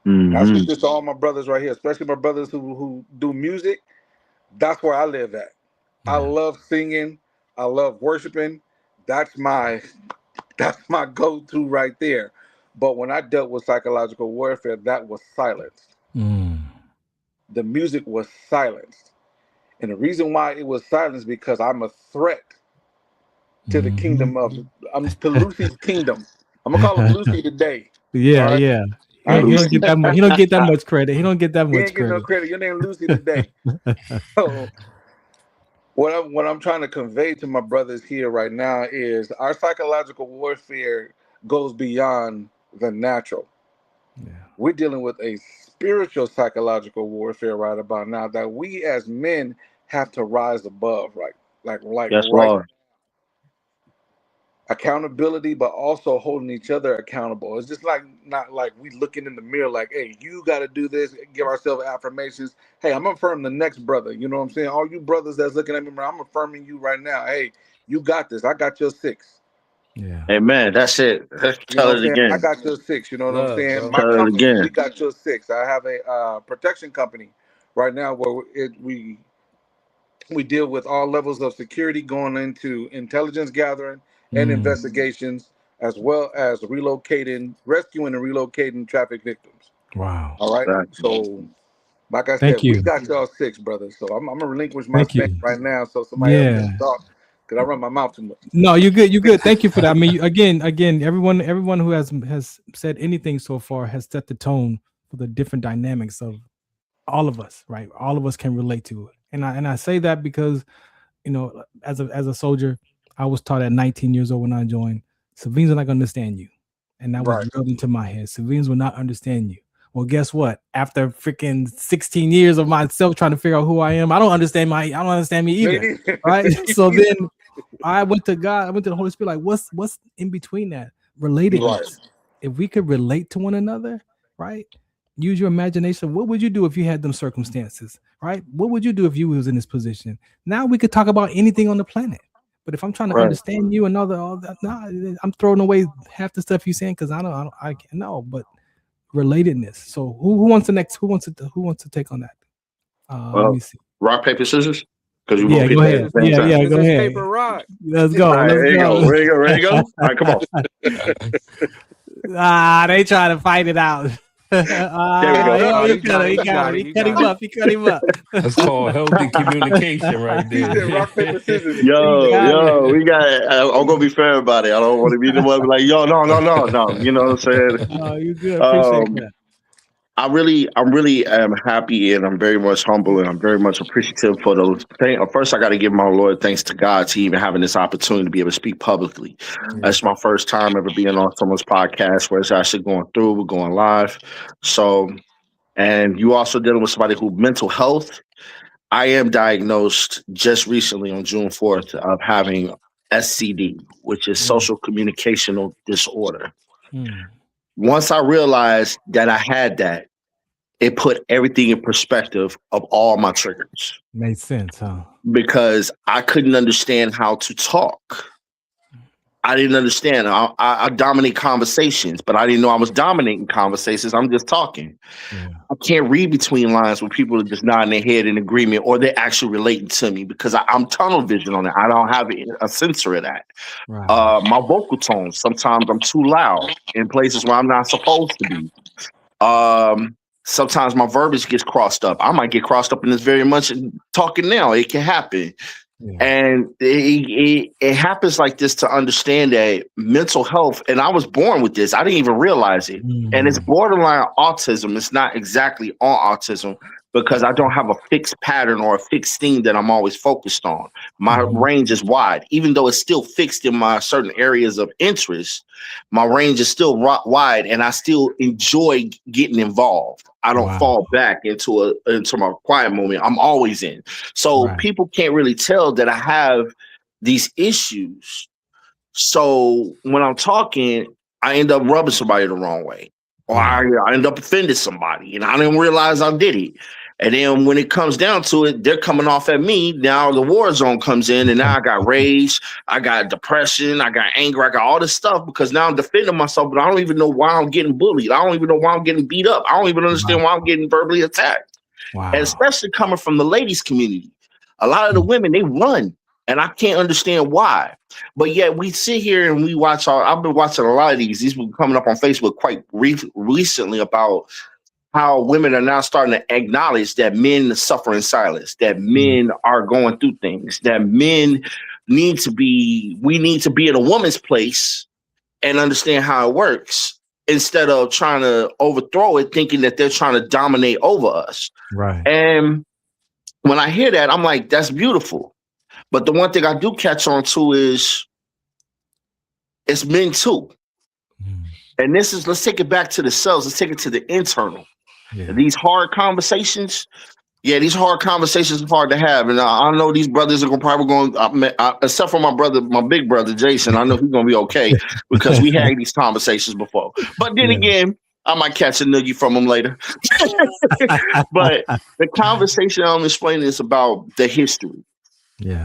I speak this to all my brothers right here, especially my brothers who do music. That's where I live at. I love singing. I love worshiping. That's my go-to right there. But when I dealt with psychological warfare, that was silenced. The music was silenced. And the reason why it was silenced because I'm a threat to the kingdom to Lucy's kingdom. I'm gonna call him Lucy today. Yeah, right? yeah. He don't get that much. He don't get that much credit. He don't get that He much ain't getting no credit. credit. Your name Lucy today. So what I'm trying to convey to my brothers here right now is our psychological warfare goes beyond the natural. We're dealing with a spiritual psychological warfare right about now that we as men have to rise above, right? Yes, right. Lord. Accountability, but also holding each other accountable. It's just not like we looking in the mirror like, hey, you got to do this, give ourselves affirmations. Hey, I'm affirming the next brother. You know what I'm saying? All you brothers that's looking at me, I'm affirming you right now. Hey, you got this. I got your 6. Amen. That's it. You Tell know what it I'm saying? I again. got your 6. You know what I'm saying? My Tell it company, we again. got your 6. I have a protection company right now where we deal with all levels of security going into intelligence gathering and investigations, as well as rescuing and relocating traffic victims. Wow. All right. Right. So, like I Thank said, we you. got y'all 6, brothers. So I'm gonna relinquish my Thank stand you. right now so somebody else Yeah. can talk, because I run my mouth too much. No, you're good. You're good. Thank you for that. I mean, again, everyone who has said anything so far has set the tone for the different dynamics of all of us, right? All of us can relate to it. And I say that because, you know, as a soldier, I was taught at 19 years old when I joined, civilians are not going to understand you. And that was drilled into my head. Civilians will not understand you. Well, guess what? After freaking 16 years of myself trying to figure out who I am, I don't understand me either. Right? So then I went to God, I went to the Holy Spirit, like, what's in between that? Relatedness. Right. If we could relate to one another, right? Use your imagination. What would you do if you had them circumstances, right? What would you do if you was in this position? Now we could talk about anything on the planet. But if I'm trying to understand you and all that, no, I'm throwing away half the stuff you're saying because I can't know. But relatedness. So who wants the next? Who wants to take on that? Let me see. Rock, paper, scissors. Because you Yeah, both go hit ahead. at the same time. Yeah, go ahead. Paper, rock. Let's go. All right, Let's there you go. go. Ready to go? Ready to go? All right, come on. They trying to fight it out. There we go. He cut him up. He cut him up. That's called healthy communication right He said there. rock, paper, scissors. Yo, we got it. I'm gonna be fair about it. I don't want to be the one like, yo, no. You know what I'm saying? Oh, you good. Appreciate that. I really am happy, and I'm very much humble, and I'm very much appreciative for those things. First, I got to give my Lord thanks to God to even having this opportunity to be able to speak publicly. That's my first time ever being on someone's podcast where it's actually going through, we're going live. So, and you also dealing with somebody who mental health. I am diagnosed just recently on June 4th of having SCD, which is social communicational disorder. Once I realized that I had that, it put everything in perspective of all my triggers. Made sense, huh? Because I couldn't understand how to talk. I didn't understand. I dominate conversations, but I didn't know I was dominating conversations. I'm just talking. I can't read between lines when people are just nodding their head in agreement or they're actually relating to me because I'm tunnel vision on it. I don't have a sensor of that. My vocal tones, sometimes I'm too loud in places where I'm not supposed to be. Sometimes my verbiage gets crossed up. I might get crossed up in this very much talking now. It can happen. And it happens like this to understand that mental health, and I was born with this. I didn't even realize it. And it's borderline autism. It's not exactly on autism because I don't have a fixed pattern or a fixed thing that I'm always focused on. My range is wide, even though it's still fixed in my certain areas of interest. My range is still wide, and I still enjoy getting involved. I don't fall back into my quiet moment. I'm always in. So people can't really tell that I have these issues. So when I'm talking, I end up rubbing somebody the wrong way, or I end up offending somebody, and I didn't realize I did it. And then when it comes down to it, they're coming off at me. Now the war zone comes in, and now I got rage, I got depression, I got anger, I got all this stuff because now I'm defending myself, but I don't even know why I'm getting bullied. I don't even know why I'm getting beat up. I don't even understand why I'm getting verbally attacked. And especially coming from the ladies community. A lot of the women, they run, and I can't understand why. But yet we sit here and we watch I've been watching a lot of these. These were coming up on Facebook quite recently about how women are now starting to acknowledge that men suffer in silence, that men are going through things, that men we need to be in a woman's place and understand how it works instead of trying to overthrow it, thinking that they're trying to dominate over us. And when I hear that, I'm like, that's beautiful. But the one thing I do catch on to is it's men too. And let's take it back to the cells. Let's take it to the internal. These hard conversations, these hard conversations are hard to have. And I know these brothers are probably going, except for my big brother, Jason, I know he's going to be okay because we had these conversations before. But then again, I might catch a noogie from him later. But the conversation I'm explaining is about the history.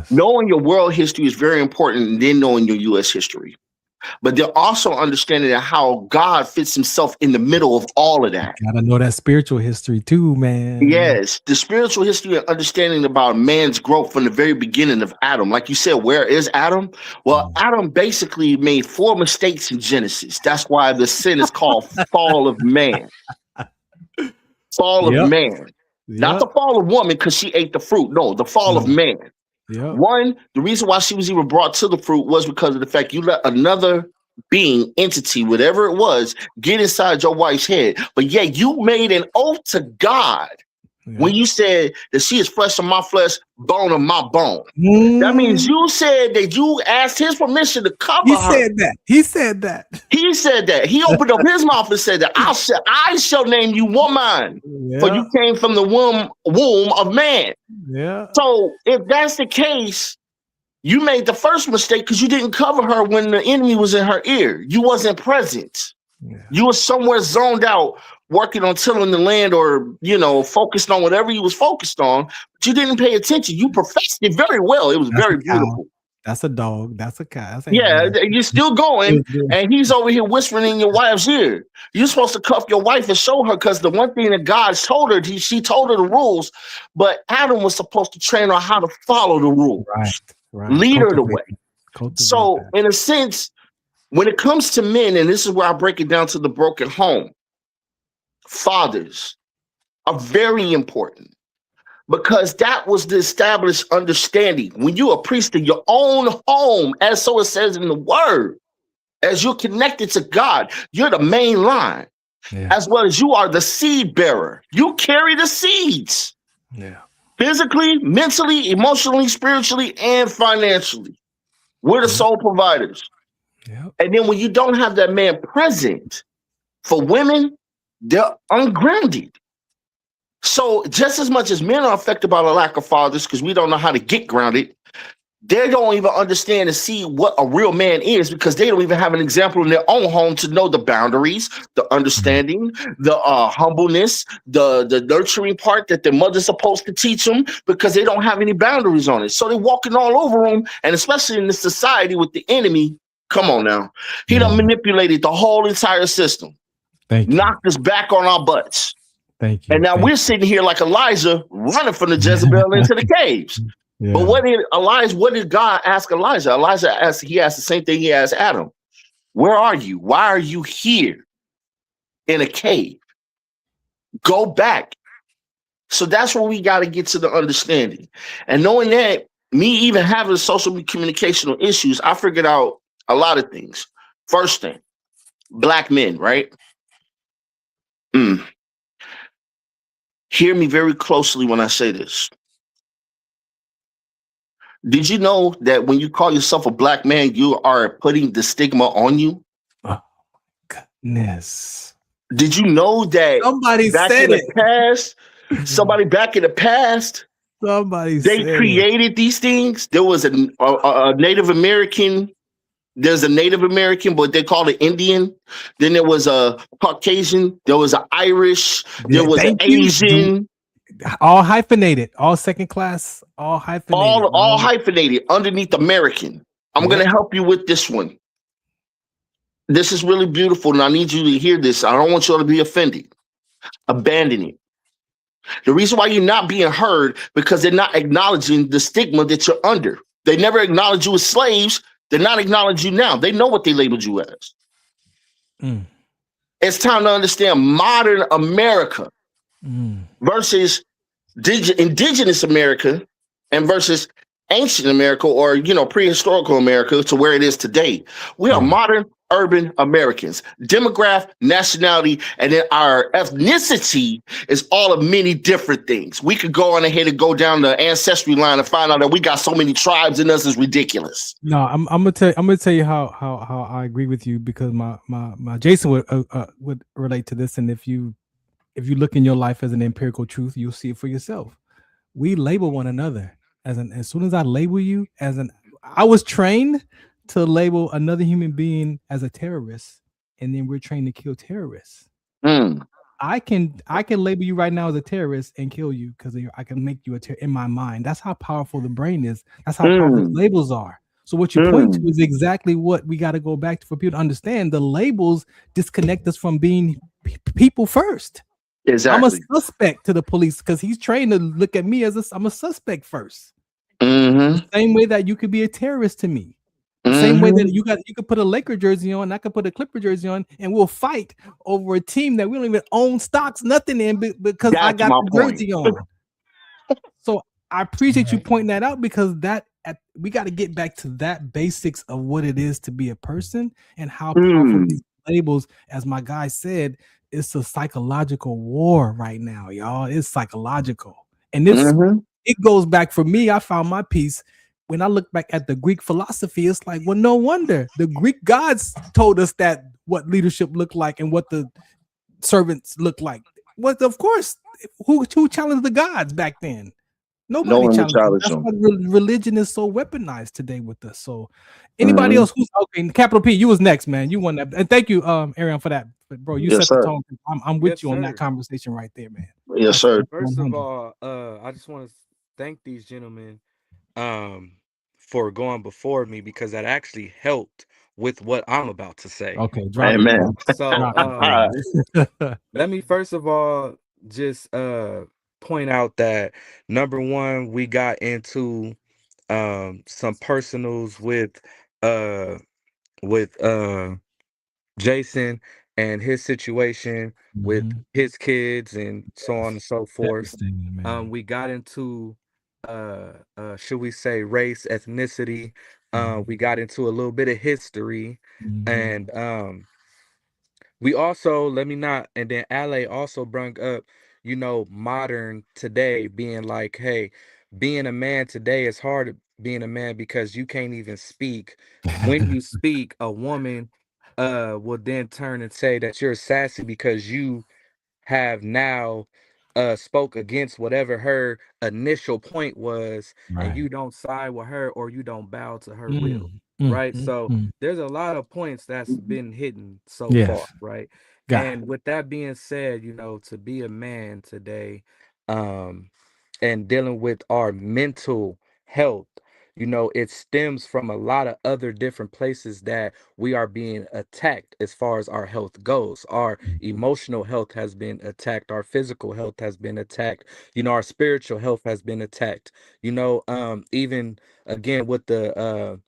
Knowing your world history is very important, and then knowing your U.S. history. But they're also understanding that how God fits himself in the middle of all of that. Gotta know that spiritual history too, man. Yes, the spiritual history and understanding about man's growth from the very beginning of Adam. Like you said, where is Adam? Well, Adam basically made 4 mistakes in Genesis. That's why the sin is called fall of man. Fall of man. Not the fall of woman because she ate the fruit. No, the fall of man. One, the reason why she was even brought to the fruit was because of the fact you let another being, entity, whatever it was, get inside your wife's head. But yet you made an oath to God when you said that she is flesh of my flesh, bone of my bone. That means you said that you asked his permission to cover her. He said that. He opened up his mouth and said that I shall name you woman, for you came from the womb of man. So if that's the case, you made the first mistake because you didn't cover her when the enemy was in her ear. You wasn't present. You were somewhere zoned out, working on tilling the land or, focused on whatever you was focused on, but you didn't pay attention. You professed it very well. It was very beautiful. That's a dog. That's a cat. You're still going, and he's over here whispering in your wife's ear. You're supposed to cuff your wife and show her, because the one thing that God told her, she told her the rules, but Adam was supposed to train her how to follow the rules. Lead her the way. So, in a sense, when it comes to men, and this is where I break it down to the broken home, fathers are very important, because that was the established understanding. When you're a priest in your own home, as so it says in the word, as you're connected to God, you're the main line, as well as you are the seed bearer. You carry the seeds. Physically, mentally, emotionally, spiritually, and financially. We're the sole providers. And then when you don't have that man present, for women, they're ungrounded. So just as much as men are affected by the lack of fathers, because we don't know how to get grounded, they don't even understand and see what a real man is, because they don't even have an example in their own home to know the boundaries, the understanding, the humbleness, the nurturing part that their mother's supposed to teach them, because they don't have any boundaries on it. So they're walking all over them, and especially in this society with the enemy Come on now. He done manipulated the whole entire system. Thank you. Knocked us back on our butts. Thank you. And now we're sitting here like Elijah running from the Jezebel into the caves. Yeah. But what did God ask Elijah? He asked the same thing he asked Adam. Where are you? Why are you here in a cave? Go back. So that's where we got to get to the understanding. And knowing that, me even having social communicational issues, I figured out a lot of things. First thing, Black men, right? Hear me very closely when I say this. Did you know that when you call yourself a Black man, you are putting the stigma on you? Oh, goodness. Did you know that somebody back said in the it? past, somebody back in the past, they created these things? There was a Native American. There's a Native American, but they call it Indian. Then there was a Caucasian. There was an Irish. There was an Asian. All hyphenated, all second class, all hyphenated. All hyphenated underneath American. I'm going to help you with this one. This is really beautiful, and I need you to hear this. I don't want you all to be offended. Abandon it. The reason why you're not being heard, because they're not acknowledging the stigma that you're under. They never acknowledged you as slaves. They're not acknowledging you now. They know what they labeled you as. It's time to understand modern America versus indigenous America and versus ancient America, or prehistorical America, to where it is today. We are modern urban Americans. Demographic, nationality, and then our ethnicity is all of many different things. We could go on ahead and go down the ancestry line and find out that we got so many tribes in us is ridiculous. No, I'm gonna tell you how I agree with you, because my Jason would relate to this, and if you look in your life as an empirical truth, you'll see it for yourself. We label one another as soon as I label you I was trained to label another human being as a terrorist, and then we're trained to kill terrorists. I can label you right now as a terrorist and kill you because I can make you a terrorist in my mind. That's how powerful the brain is. That's how powerful labels are. So what you point to is exactly what we got to go back to for people to understand. The labels disconnect us from being people first. Exactly. I'm a suspect to the police because he's trained to look at me as I'm a suspect first. The same way that you could be a terrorist to me. The same way that you could put a Laker jersey on, I could put a Clipper jersey on, and we'll fight over a team that we don't even own stocks, nothing in, because I got the jersey on. So I appreciate you pointing that out, because we got to get back to that basics of what it is to be a person and how powerful these labels, as my guy said, it's a psychological war right now, y'all. It's psychological. And it goes back, for me, I found my peace when I look back at the Greek philosophy. It's like, well, no wonder the Greek gods told us that what leadership looked like and what the servants looked like. What, of course, who challenged the gods back then? Nobody challenged them. That's why religion is so weaponized today with us. So anybody else who's okay, capital P, you was next, man. You won that. And thank you, Arian, for that. But bro, you set the tone. I'm with you on that conversation right there, man. Yes, sir. First of all, I just want to thank these gentlemen for going before me, because that actually helped with what I'm about to say. Okay, amen. So let me first of all just point out that, number one, we got into some personals with Jason and his situation with his kids and so on and so forth. We got into should we say race, ethnicity. We got into a little bit of history, and we also, and then Ale also brought up, modern today, being like, hey, being a man today is hard being a man, because you can't even speak. When you speak, a woman will then turn and say that you're sassy because you have now spoke against whatever her initial point was, and you don't side with her, or you don't bow to her will. Right. So there's a lot of points that's been hidden so far. Right. And with that being said, to be a man today, and dealing with our mental health, it stems from a lot of other different places that we are being attacked as far as our health goes. Our emotional health has been attacked, our physical health has been attacked, our spiritual health has been attacked. Even again with the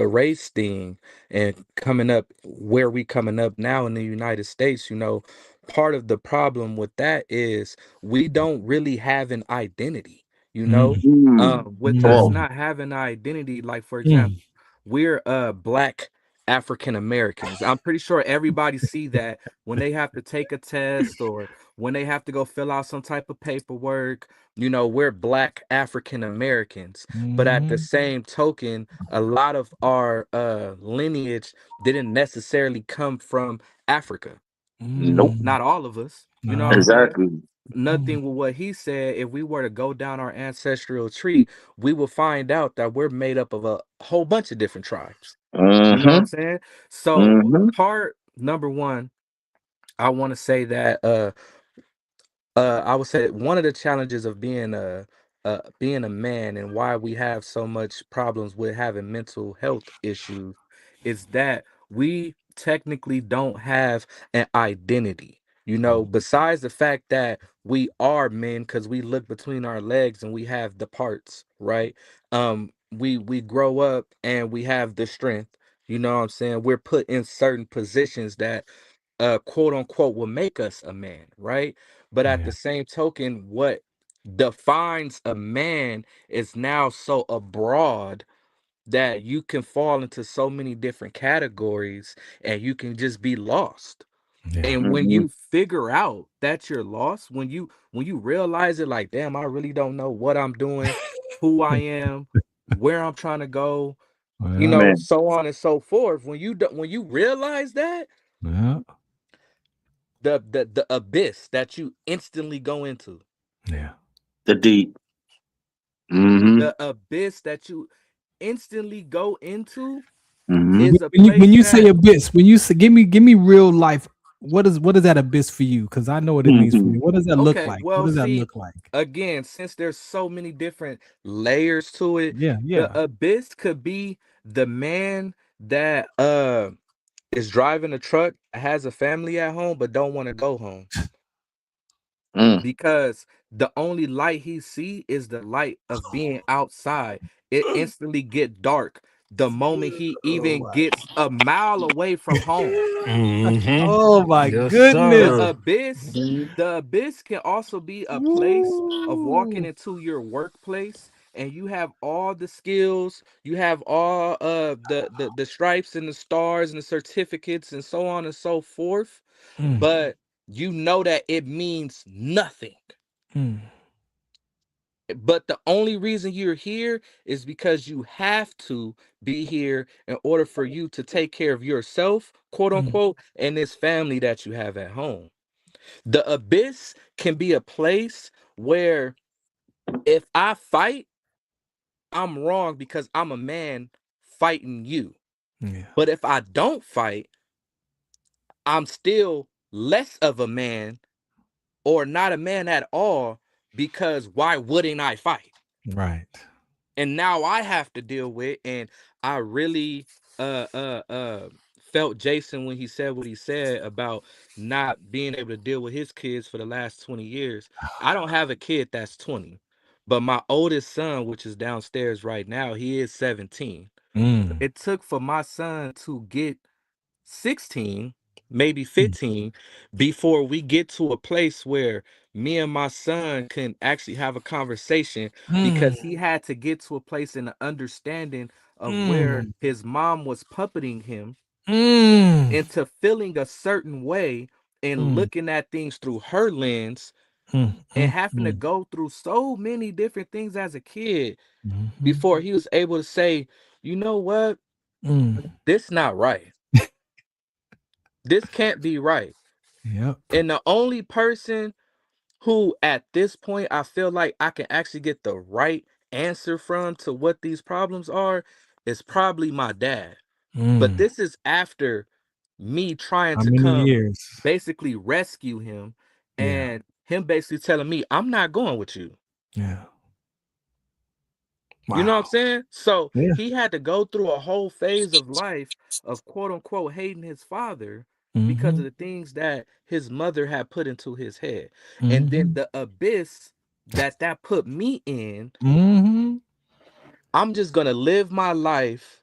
race thing and coming up where we coming up now in the United States, part of the problem with that is we don't really have an identity, with Come us on. not having an identity. Like, for example, we're Black African Americans. I'm pretty sure everybody see that when they have to take a test or when they have to go fill out some type of paperwork. We're Black African Americans. But at the same token, a lot of our lineage didn't necessarily come from Africa. Nope. Not all of us. You know what I'm saying? Exactly. Nothing with what he said. If we were to go down our ancestral tree, we will find out that we're made up of a whole bunch of different tribes. You know what I'm Mm-hmm. saying? So Mm-hmm. part number one, I want to say that I would say one of the challenges of being a man and why we have so much problems with having mental health issues is that we technically don't have an identity. Besides the fact that we are men because we look between our legs and we have the parts, right? We grow up and we have the strength. You know what I'm saying? We're put in certain positions that quote unquote will make us a man, right? But at the same token, what defines a man is now so abroad that you can fall into so many different categories and you can just be lost. And when Mm-hmm. you figure out that you're lost, when you realize it, like, damn, I really don't know what I'm doing, who I am, where I'm trying to go, Man, so on and so forth. When you realize that, the abyss that you instantly go into, the deep. Mm-hmm. the abyss that you instantly go into Mm-hmm. is a When place you say that, abyss, when you say give me real life, what is that abyss for you? Because I know what it means for me. What does that look okay, like? What well, does that see, look like? again, since there's so many different layers to it, Yeah, the yeah. abyss could be the man that is driving a truck, has a family at home, but don't want to go home. Mm. Because the only light he see is the light of being outside. It instantly get dark the moment he even gets a mile away from home. Mm-hmm. Oh my Yes, goodness. The sir. abyss, the abyss can also be a place of walking Woo. into your workplace and you have all the skills, you have all the stripes and the stars and the certificates and so on and so forth, Mm, but you know that it means nothing. mm, But the only reason you're here is because you have to be here in order for you to take care of yourself, quote mm, unquote, and this family that you have at home. The abyss can be a place where if I fight, I'm wrong because I'm a man fighting you. yeah. But if I don't fight, I'm still less of a man or not a man at all because why wouldn't I fight? Right. And now I have to deal with, and I really uh uh uh felt Jason when he said what he said about not being able to deal with his kids for the last 20 years. I don't have a kid that's 20, but my oldest son, which is downstairs right now, he is 17. Mm, It took for my son to get 16, maybe mm, 15, before we get to a place where me and my son can actually have a conversation mm, because he had to get to a place in the understanding of where mm, his mom was puppeting him mm, into feeling a certain way and mm, looking at things through her lens mm, and mm, having to mm, go through so many different things as a kid mhm, before he was able to say, you know what, mm. this not right. This can't be right. Yep. And the only person who at this point I feel like I can actually get the right answer from to what these problems are is probably my dad. But Mm. this is after me trying How to many come years? basically rescue him Yeah. and him basically telling me, I'm not going with you. Yeah. You know what I'm saying? So Yeah. he had to go through a whole phase of life of quote unquote hating his father because of the things that his mother had put into his head. And then the abyss that put me in, I'm just gonna live my life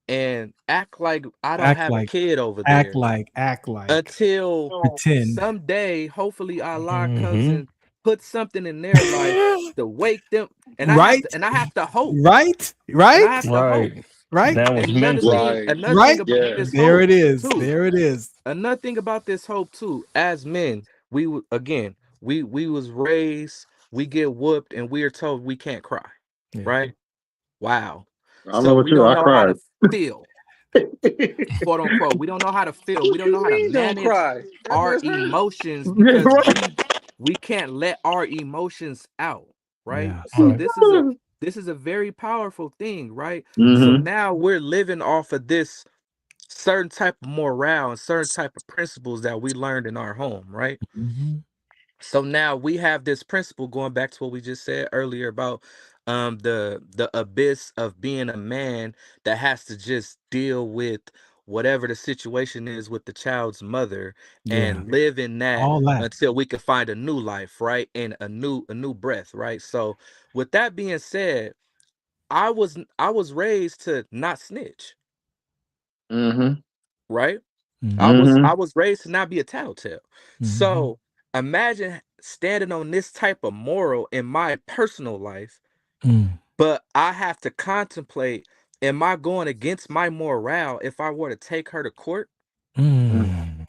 and act like I don't have a kid over there Act like. until Pretend. someday, hopefully Allah comes and puts something in their life to wake them. And I have to hope. Right? And I have to hope. Right? That was And another mental. thing about this There hope it is. too. There it is. Another thing about this hope too, as men, we was raised, we get whooped and we are told we can't cry. Right? Wow. I don't know So what we you. don't I know how cried. to feel. Quote unquote. We don't know how to feel. We don't know how to Don't manage cry. our emotions because we can't let our emotions out. Right. Yeah. So this is a very powerful thing, right? So now we're living off of this certain type of morale and certain type of principles that we learned in our home, right? So now we have this principle going back to what we just said earlier about the abyss of being a man that has to just deal with whatever the situation is with the child's mother and live in that All that. until we can find a new life, right? And a new breath, right? So with that being said, I was raised to not snitch, right? I was raised to not be a tattletale. So imagine standing on this type of moral in my personal life, but I have to contemplate, am I going against my morale if I were to take her to court? Am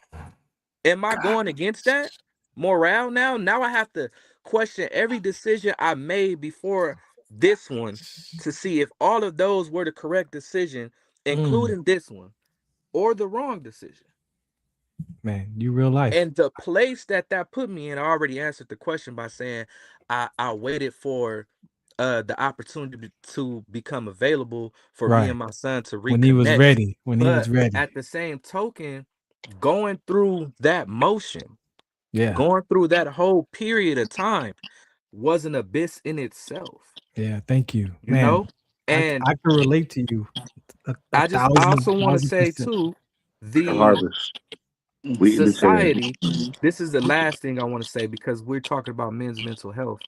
I going against that morale now? Now I have to question every decision I made before this one to see if all of those were the correct decision, including this one, or the wrong decision. Man, you real life. And the place that put me in, I already answered the question by saying I waited for the opportunity to become available for me and my son to reconnect. When he was ready. But at the same token, going through that motion, going through that whole period of time was an abyss in itself. Yeah, thank you. You know? And I can relate to you. I also want to say too, the society, this is the last thing I want to say because we're talking about men's mental health.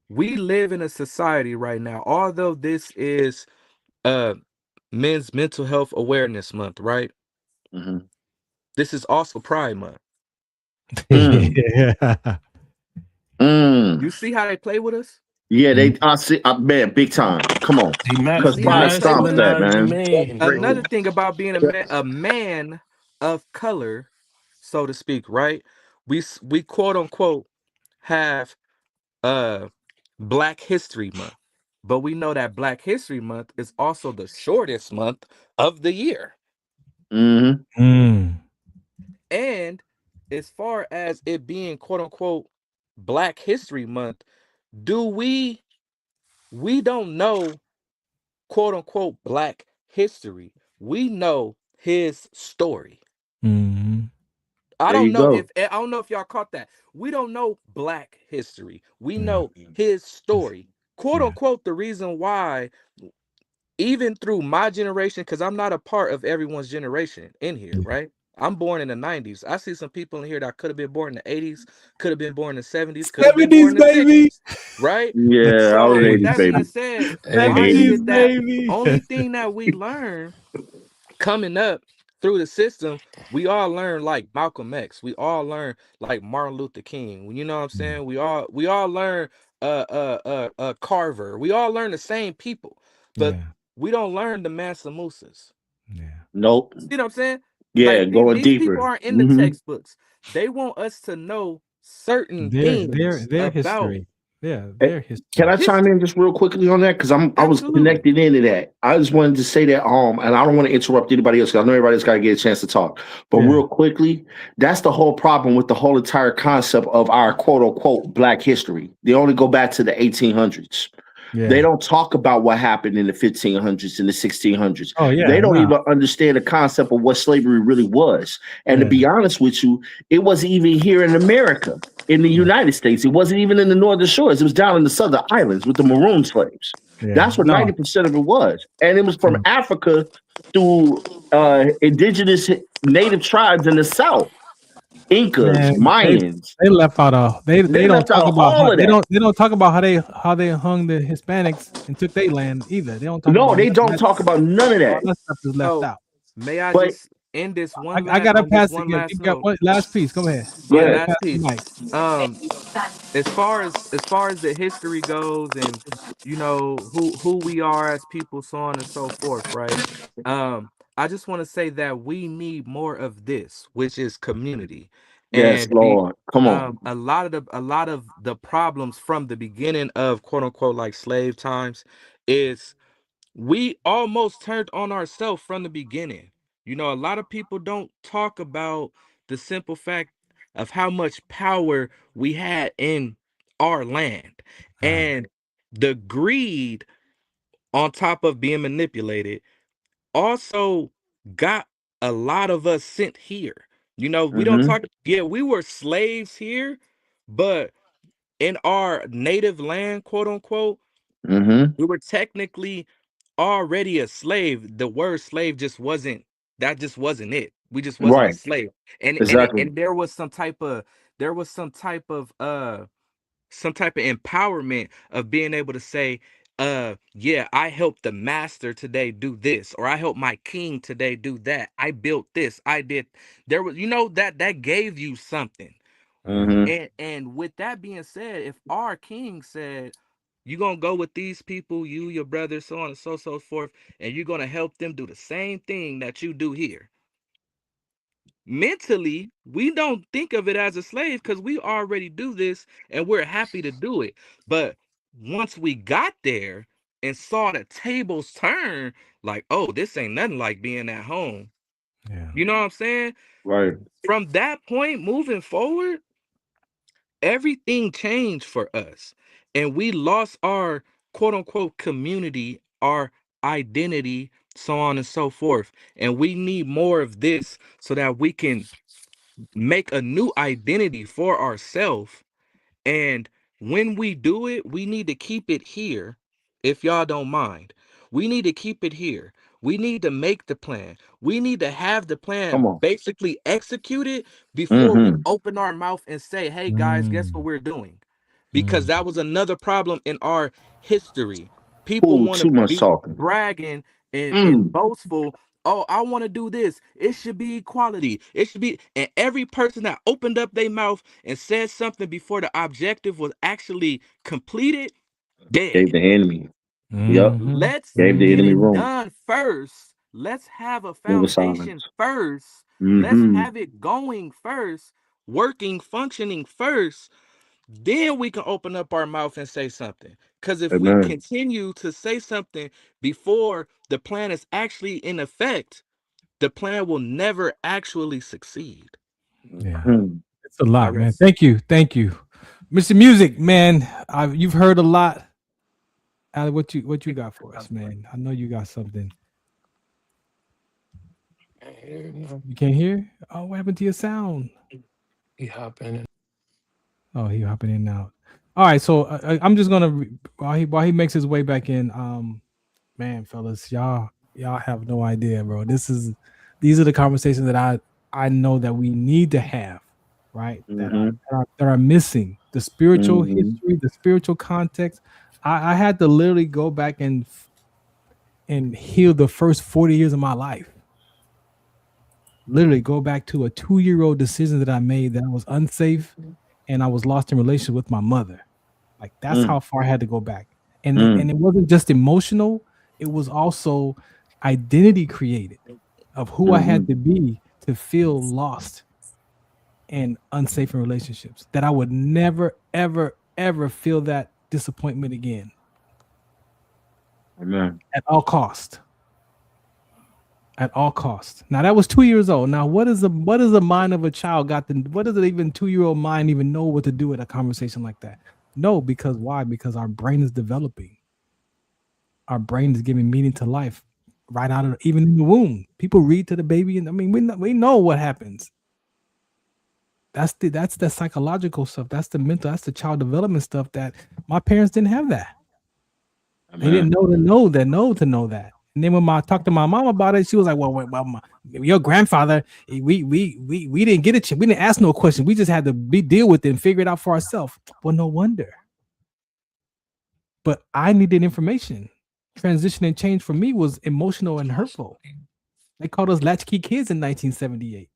We live in a society right now, although this is Men's Mental Health Awareness Month, right? This is also Pride Month. You see how they play with us? Yeah, I see. Man, big time. Come on, because Pride stomps that, man. Another thing about being a man of color, so to speak, right? We quote unquote have Black History Month, but we know that Black History Month is also the shortest month of the year. And as far as it being quote unquote Black History Month, we don't know quote unquote Black history. We know his story. I don't know if y'all caught that. We don't know Black history. We know his story. Quote unquote, the reason why, even through my generation, because I'm not a part of everyone's generation in here, right? I'm born in the 90s. I see some people in here that could have been born in the 80s, could have been born in the 70s, could have been born in the 60s, right? Yeah, so I was with 80s, that baby. being said, 70s, baby. only thing that we learn coming up through the system, we all learn like Malcolm X. We all learn like Martin Luther King. You know what I'm saying? We all learn Carver. We all learn the same people, but we don't learn the Mansa Musas. Nope. You know what I'm saying? Yeah, like, going these deeper. people aren't in the textbooks. They want us to know certain things their about history. Yeah, their history. Can I chime in just real quickly on that? Because I was connected into that. I just wanted to say that, and I don't want to interrupt anybody else because I know everybody's got to get a chance to talk. But real quickly, that's the whole problem with the whole entire concept of our quote unquote Black history. They only go back to the 1800s. Yeah. They don't talk about what happened in the 1500s and the 1600s. Oh, yeah, they don't even understand the concept of what slavery really was. And to be honest with you, it wasn't even here in America. in the United States. It wasn't even in the northern shores. It was down in the southern islands with the maroon slaves. That's what 90% of it was. And it was from Africa through indigenous native tribes in the south. Incas, Man, Mayans. they left out they They don't left talk out about all how of that. they don't talk about how they hung the Hispanics and took their land either. They don't talk No, about they none of don't talk about none of all that. that stuff is left So out. may I But just end this I gotta on this pass it. one Yeah, last you got note? one last piece. Go ahead. go Yeah, Gotta ahead. last pass the piece. mic. As far as the history goes, and you know who we are as people, so on and so forth, right? I just want to say that we need more of this, which is community. Yes, And the Lord. Come on. a lot of the problems from the beginning of quote unquote like slave times is we almost turned on ourselves from the beginning. You know, a lot of people don't talk about the simple fact of how much power we had in our land. And the greed on top of being manipulated also got a lot of us sent here. You know, we don't Mm-hmm. talk, yeah, we were slaves here, but in our native land, quote unquote, Mm-hmm. we were technically already a slave. The word slave just wasn't it. We just wasn't a Right. slave. Exactly. And there was there was some type of empowerment of being able to say, yeah, I helped the master today do this, or I helped my king today do that. I built this, I did. There was, you know, that gave you something. Mm-hmm. And with that being said, if our king said, you're gonna go with these people, you, your brothers, so on and so forth, and you're gonna help them do the same thing that you do here. Mentally, we don't think of it as a slave because we already do this and we're happy to do it. But once we got there and saw the tables turn, like, oh, this ain't nothing like being at home. You know what I'm saying? Right. From that point moving forward, everything changed for us, and we lost our quote unquote community, our identity, so on and so forth. And we need more of this so that we can make a new identity for ourselves. And when we do it, we need to keep it here. If y'all don't mind, we need to keep it here. We need to make the plan. We need to have the Come plan on. basically executed before we Mm-hmm. open our mouth and say, hey guys, guess what we're doing? Because that was another problem in our history. People Ooh, want to too much be talking. bragging and Mm. boastful. Oh, I want to do this. It should be equality. It should be, and every person that opened up their mouth and said something before the objective was actually completed, Gave dead. the enemy. Yep. Let's Gave the get enemy it room. done first. Let's have a Over foundation silence. first. Let's Mm-hmm. have it going first, working, functioning first. Then we can open up our mouth and say something. Because if we Amen. continue to say something before the plan is actually in effect, the plan will never actually succeed. Mm-hmm. It's a I lot, man. rest. Thank you, Mr. Music, man. You've heard a lot. Ali, what you got for us, man? I know you got something. You can't hear? Oh, what happened to your sound? He hopping. Oh, he hopping in now. All right, so I'm just gonna while he makes his way back in. Man, fellas, y'all have no idea, bro. These are the conversations that I know that we need to have, right? Mm-hmm. That are missing the spiritual Mm-hmm. history, the spiritual context. I had to literally go back and heal the first 40 years of my life. Literally go back to a 2-year-old decision that I made that was unsafe, and I was lost in relationship with my mother. Like that's Mm. how far I had to go back. And Mm. it wasn't just emotional, it was also identity created of who I Mm-hmm. had to be to feel lost and unsafe in relationships. That I would never, ever, ever feel that disappointment again Amen. at all cost. At all costs. Now that was 2 years old. Now what is the mind of a child got to, what does it even 2-year-old mind even know what to do with a conversation like that? No, because why? Because our brain is developing. Our brain is giving meaning to life right out of even in the womb. People read to the baby, and I mean we know what happens. That's the psychological stuff. That's the mental. That's the child development stuff that my parents didn't have that. They didn't know to know that. And then when I talked to my mom about it, she was like, "Well, your grandfather, we didn't get it. We didn't ask no question. We just had to deal with it and figure it out for ourselves." Well, no wonder. But I needed information. Transition and change for me was emotional and hurtful. They called us latchkey kids in 1978.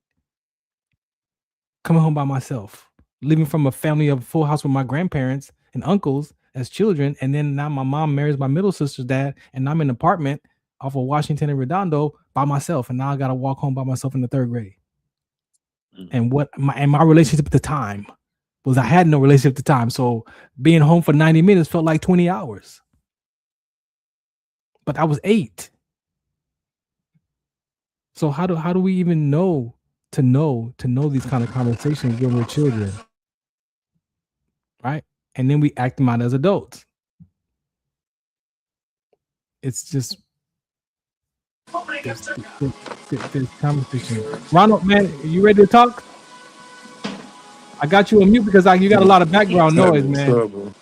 Coming home by myself, living from a family of full house with my grandparents and uncles as children, and then now my mom marries my middle sister's dad, and I'm in an apartment off of Washington and Redondo by myself, and now I got to walk home by myself in the third grade. And my relationship at the time was I had no relationship at the time, so being home for 90 minutes felt like 20 hours. But I was 8. So how do we even know these kind of conversations when we're children, right? And then we act them out as adults. It's just this conversation. Ronald, man, are you ready to talk? I got you on mute because you got a lot of background noise, man.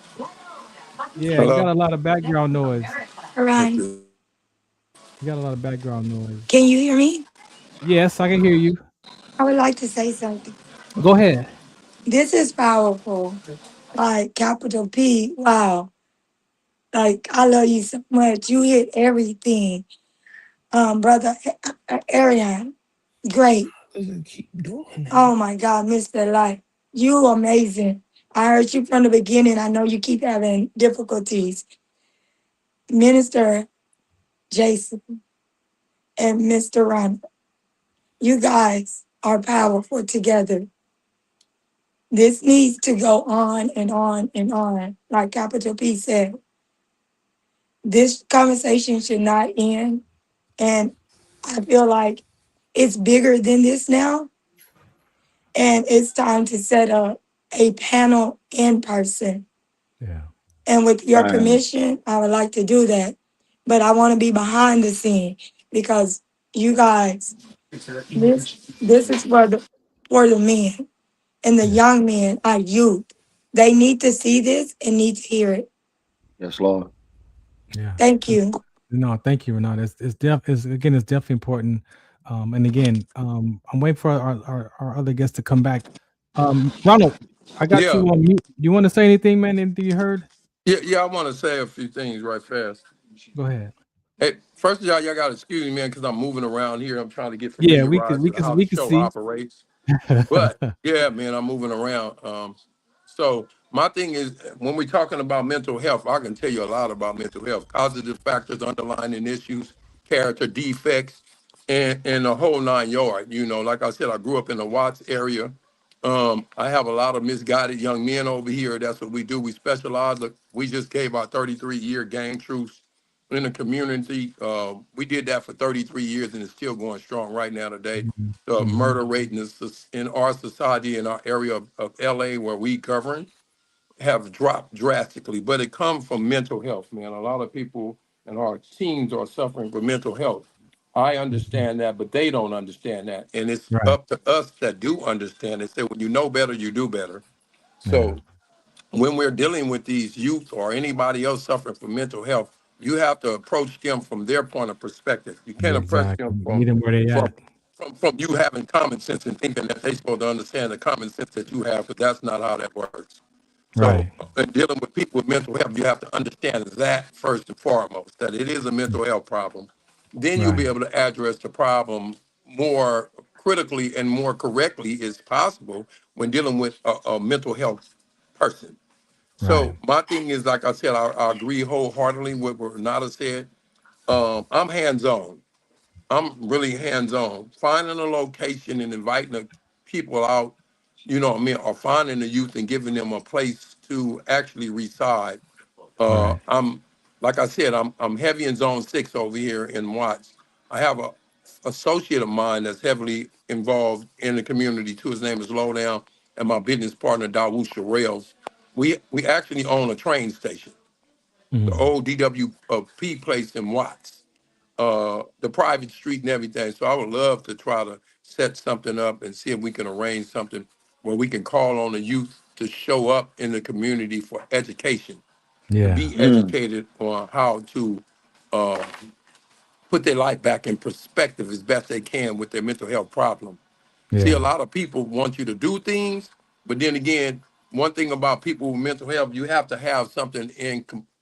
Yeah, you got a lot of background noise. Right. You got a lot of background noise. Can you hear me? Yes, I can hear you. I would like to say something. Go ahead. This is powerful. Like capital P. Wow. Like I love you so much. You hit everything. Brother Ariane. Great. Oh my God, Mr. Life. You amazing. I heard you from the beginning. I know you keep having difficulties. Minister Jason and Mr. Ron. You guys are powerful together. This needs to go on and on and on. Like Capital P said, this conversation should not end. And I feel like it's bigger than this now. And it's time to set up a panel in person. Yeah. And with your permission, I would like to do that. But I want to be behind the scene because you guys, this is for the men. And the young men are youth. They need to see this and need to hear it. Yes, Lord. Yeah. Thank you. No, thank you, Renata. It's definitely important. And again, I'm waiting for our other guests to come back. Ronald, I got you on mute. You want to say anything, man? Anything you heard? Yeah, I want to say a few things right fast. Go ahead. Hey, first of all, y'all got to excuse me, man, because I'm moving around here. I'm trying to get familiarized with how the show operates. But yeah, man, I'm moving around. So my thing is, when we're talking about mental health, I can tell you a lot about mental health, causative factors, underlying issues, character defects, and the whole 9 yards. You know, like I said, I grew up in the Watts area. I have a lot of misguided young men over here. That's what we do. We specialize. We just gave our 33-year gang truce in the community. We did that for 33 years and it's still going strong right now today. The murder rate in our society, in our area of LA where we govern, have dropped drastically, but it comes from mental health, man. A lot of people and our teens are suffering from mental health. I understand that, but they don't understand that. And it's up to us that do understand it. Say, when you know better, you do better. So when we're dealing with these youth or anybody else suffering from mental health, you have to approach them from their point of perspective. You can't approach them Meet them where they at. from you having common sense and thinking that they're supposed to understand the common sense that you have, but that's not how that works. So in dealing with people with mental health, you have to understand that first and foremost, that it is a mental health problem. Then you'll be able to address the problem more critically and more correctly as possible when dealing with a mental health person. So my thing is, like I said, I agree wholeheartedly with what Renata said. I'm hands-on. I'm really hands-on. Finding a location and inviting the people out, you know what I mean, or finding the youth and giving them a place to actually reside. I'm, like I said, I'm heavy in Zone 6 over here in Watts. I have a associate of mine that's heavily involved in the community too. His name is Lowdown, and my business partner, Dawusha Rails. We actually own a train station, the old DWP place in Watts, the private street and everything. So I would love to try to set something up and see if we can arrange something where we can call on the youth to show up in the community for education and Yeah. be educated on how to uh, put their life back in perspective as best they can with their mental health problem. See, a lot of people want you to do things, but then again, one thing about people with mental health, you have to have something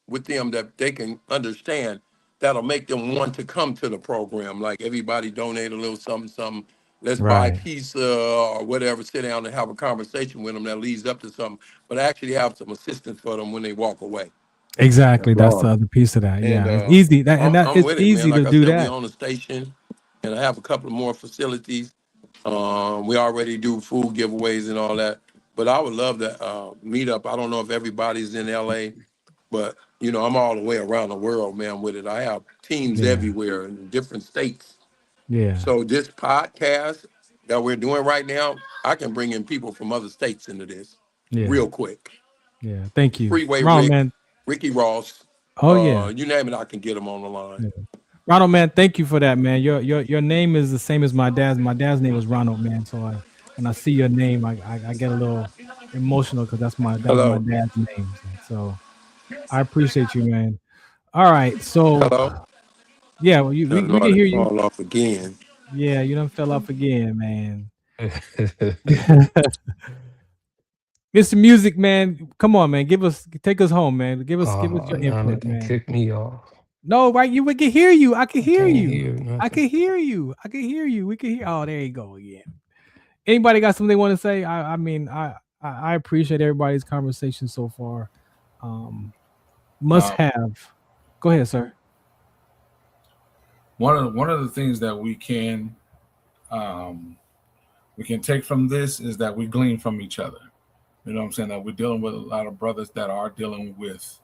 with them that they can understand that'll make them want to come to the program. Like everybody donate a little something, something. Let's buy Right. pizza or whatever, sit down and have a conversation with them that leads up to something, but actually have some assistance for them when they walk away. Exactly. That's the other piece of that. And Yeah. It's easy. I'm It's with it, man. easy to Like I do said, we that. own the station, and I have a couple of more facilities. We already do food giveaways and all that. But I would love to meet up. I don't know if everybody's in LA, but you know, I'm all the way around the world, man, with it. I have teams Yeah. everywhere in different states. Yeah. So this podcast that we're doing right now, I can bring in people from other states into this Yeah. real quick. Yeah. Thank you. Freeway Ronald, Rick, man. Ricky Ross, Oh yeah. you name it, I can get them on the line. Yeah. Ronald, man, thank you for that, man. Your name is the same as my dad's. My dad's name was Ronald, man. So when I see your name, I get a little emotional because that was my Hello. dad's name. So I appreciate you, man. All right, so Hello. yeah, well, we About can to hear you. fall off again. Yeah, you done fell off again, man. Mr. Music, man, come on, man. Take us home, man. Give us your input, man. Kick me off. No, right? We can hear you. I can hear can't you. hear I can hear you. I can hear you. We can hear. Oh, there you go again. Anybody got something they want to say? I mean, I appreciate everybody's conversation so far. Must have. Go ahead, sir. One of the things that we can take from this is that we glean from each other. You know what I'm saying? That we're dealing with a lot of brothers that are dealing with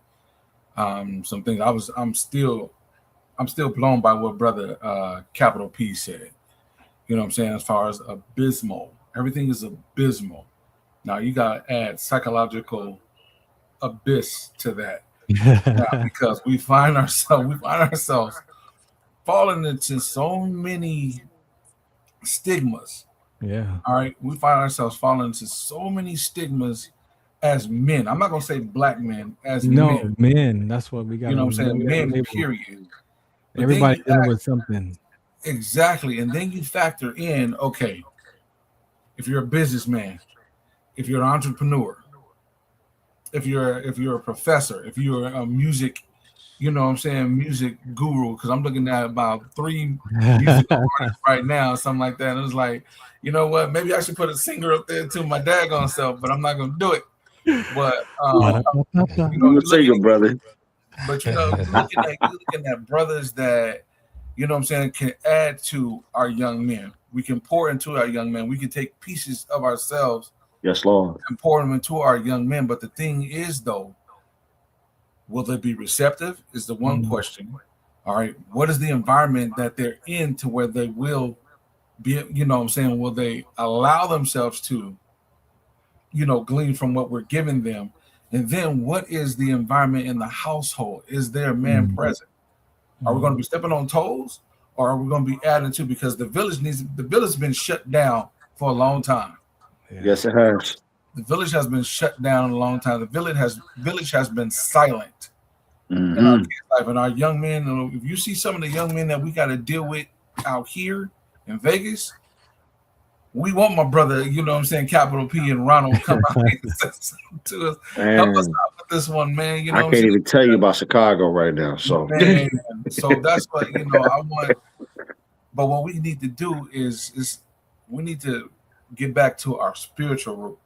some things. I'm still blown by what brother Capital P said. You know what I'm saying? As far as abysmal, everything is abysmal. Now you got to add psychological abyss to that now, because we find ourselves falling into so many stigmas. Yeah. All right. We find ourselves falling into so many stigmas as men. I'm not gonna say black men, as men. Men. That's what we got. You know what I'm saying? Men, period. But everybody dealing with something. Exactly. And then you factor in, okay, if you're a businessman, if you're an entrepreneur, if you're a professor, if you're a music, you know what I'm saying, music guru, because I'm looking at about 3 musical artists right now, something like that. And it was like, you know what, maybe I should put a singer up there too, my daggone self, but I'm not gonna do it. But you know, a singer, brother. But you know, you're looking at brothers that, you know what I'm saying, can add to our young men. We can pour into our young men. We can take pieces of ourselves, yes, Lord, and pour them into our young men. But the thing is, though, will they be receptive? Is the one question. All right. What is the environment that they're in to where they will be, you know what I'm saying? Will they allow themselves to, you know, glean from what we're giving them? And then what is the environment in the household? Is there a man present? Are we going to be stepping on toes, or are we going to be adding to? Because the village has been shut down for a long time. Yes, it has. The village has been shut down a long time. The village has been silent in our kids' life. And our young men, if you see some of the young men that we got to deal with out here in Vegas, we want my brother, you know what I'm saying, Capital P and Ronald come out and say something to us. Man, help us out with this one, man. You know, I can't even tell you about Chicago right now. So, man, so that's what, you know, I want. But what we need to do is we need to get back to our spiritual root.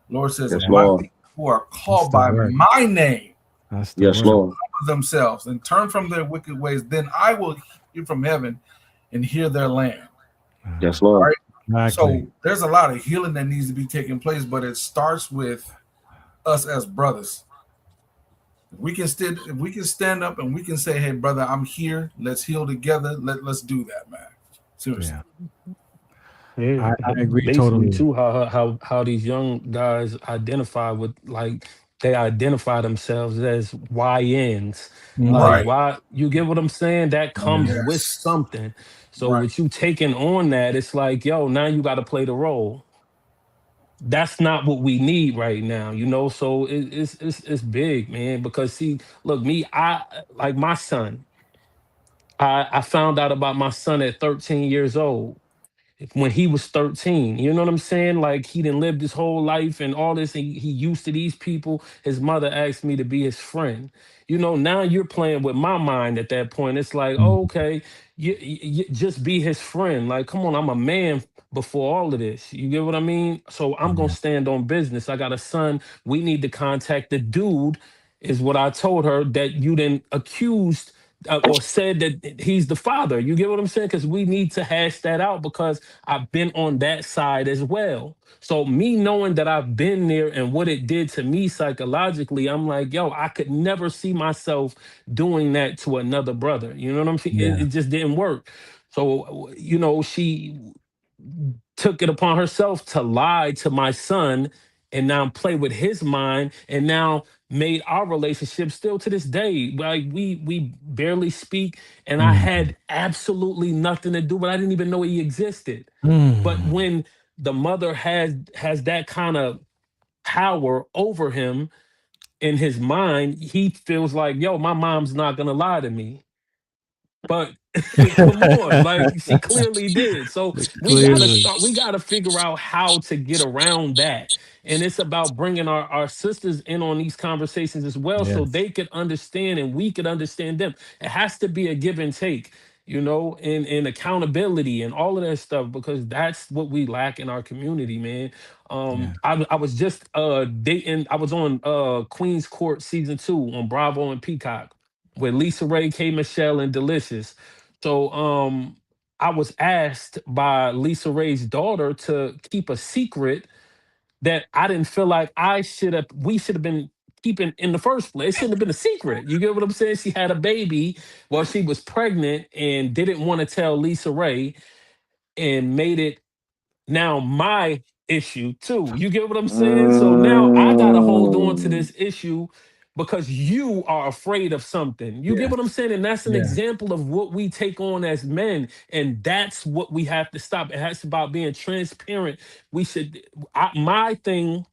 Lord says, yes, my Lord, people who are called by my name, yes, Lord, themselves and turn from their wicked ways, then I will hear from heaven and hear their land. Yes, Lord. Right? Exactly. So there's a lot of healing that needs to be taking place, but it starts with us as brothers. If we can stand up and we can say, "Hey, brother, I'm here. Let's heal together. Let's do that, man." Seriously. Yeah, I agree basically totally. too. How these young guys identify with, like, they identify themselves as YNs. Like, why, you get what I'm saying? That comes with something. So with you taking on that, it's like, yo, now you got to play the role. that's not what we need right now, you know. So it's big, man. Because see, look, me, I like my son. I found out about my son at 13 years old. When he was 13, you know what I'm saying? Like he didn't live his whole life and all this, and he used to these people. His mother asked me to be his friend. You know, now you're playing with my mind at that point. It's like, oh, okay, you just be his friend. Like, come on, I'm a man before all of this. You get what I mean? So I'm gonna stand on business. I got a son. We need to contact the dude, is what I told her, that you didn't accused or said that he's the father. You get what I'm saying? Because we need to hash that out, because I've been on that side as well. So me knowing that I've been there and what it did to me psychologically, I'm like, yo, I could never see myself doing that to another brother. You know what I'm saying? It just didn't work. So, you know, she took it upon herself to lie to my son and now play with his mind, and now made our relationship, still to this day, like we barely speak, and I had absolutely nothing to do, but I didn't even know he existed. But when the mother has that kind of power over him in his mind, he feels like, yo, my mom's not gonna lie to me. But come on, like she clearly did. So we gotta figure out how to get around that. And it's about bringing our sisters in on these conversations as well, so they could understand and we could understand them. It has to be a give and take, you know, and accountability and all of that stuff, because that's what we lack in our community, man. I was just dating, I was on Queen's Court season 2 on Bravo and Peacock with Lisa Ray, K. Michelle, and Delicious. So I was asked by Lisa Ray's daughter to keep a secret that I didn't feel like we should have been keeping in the first place. It shouldn't have been a secret. You get what I'm saying? She had a baby while she was pregnant and didn't want to tell Lisa Ray, and made it now my issue too. You get what I'm saying? So now I gotta hold on to this issue because you are afraid of something. You get what I'm saying? And that's an example of what we take on as men. And that's what we have to stop. It has about being transparent. We should, my thing,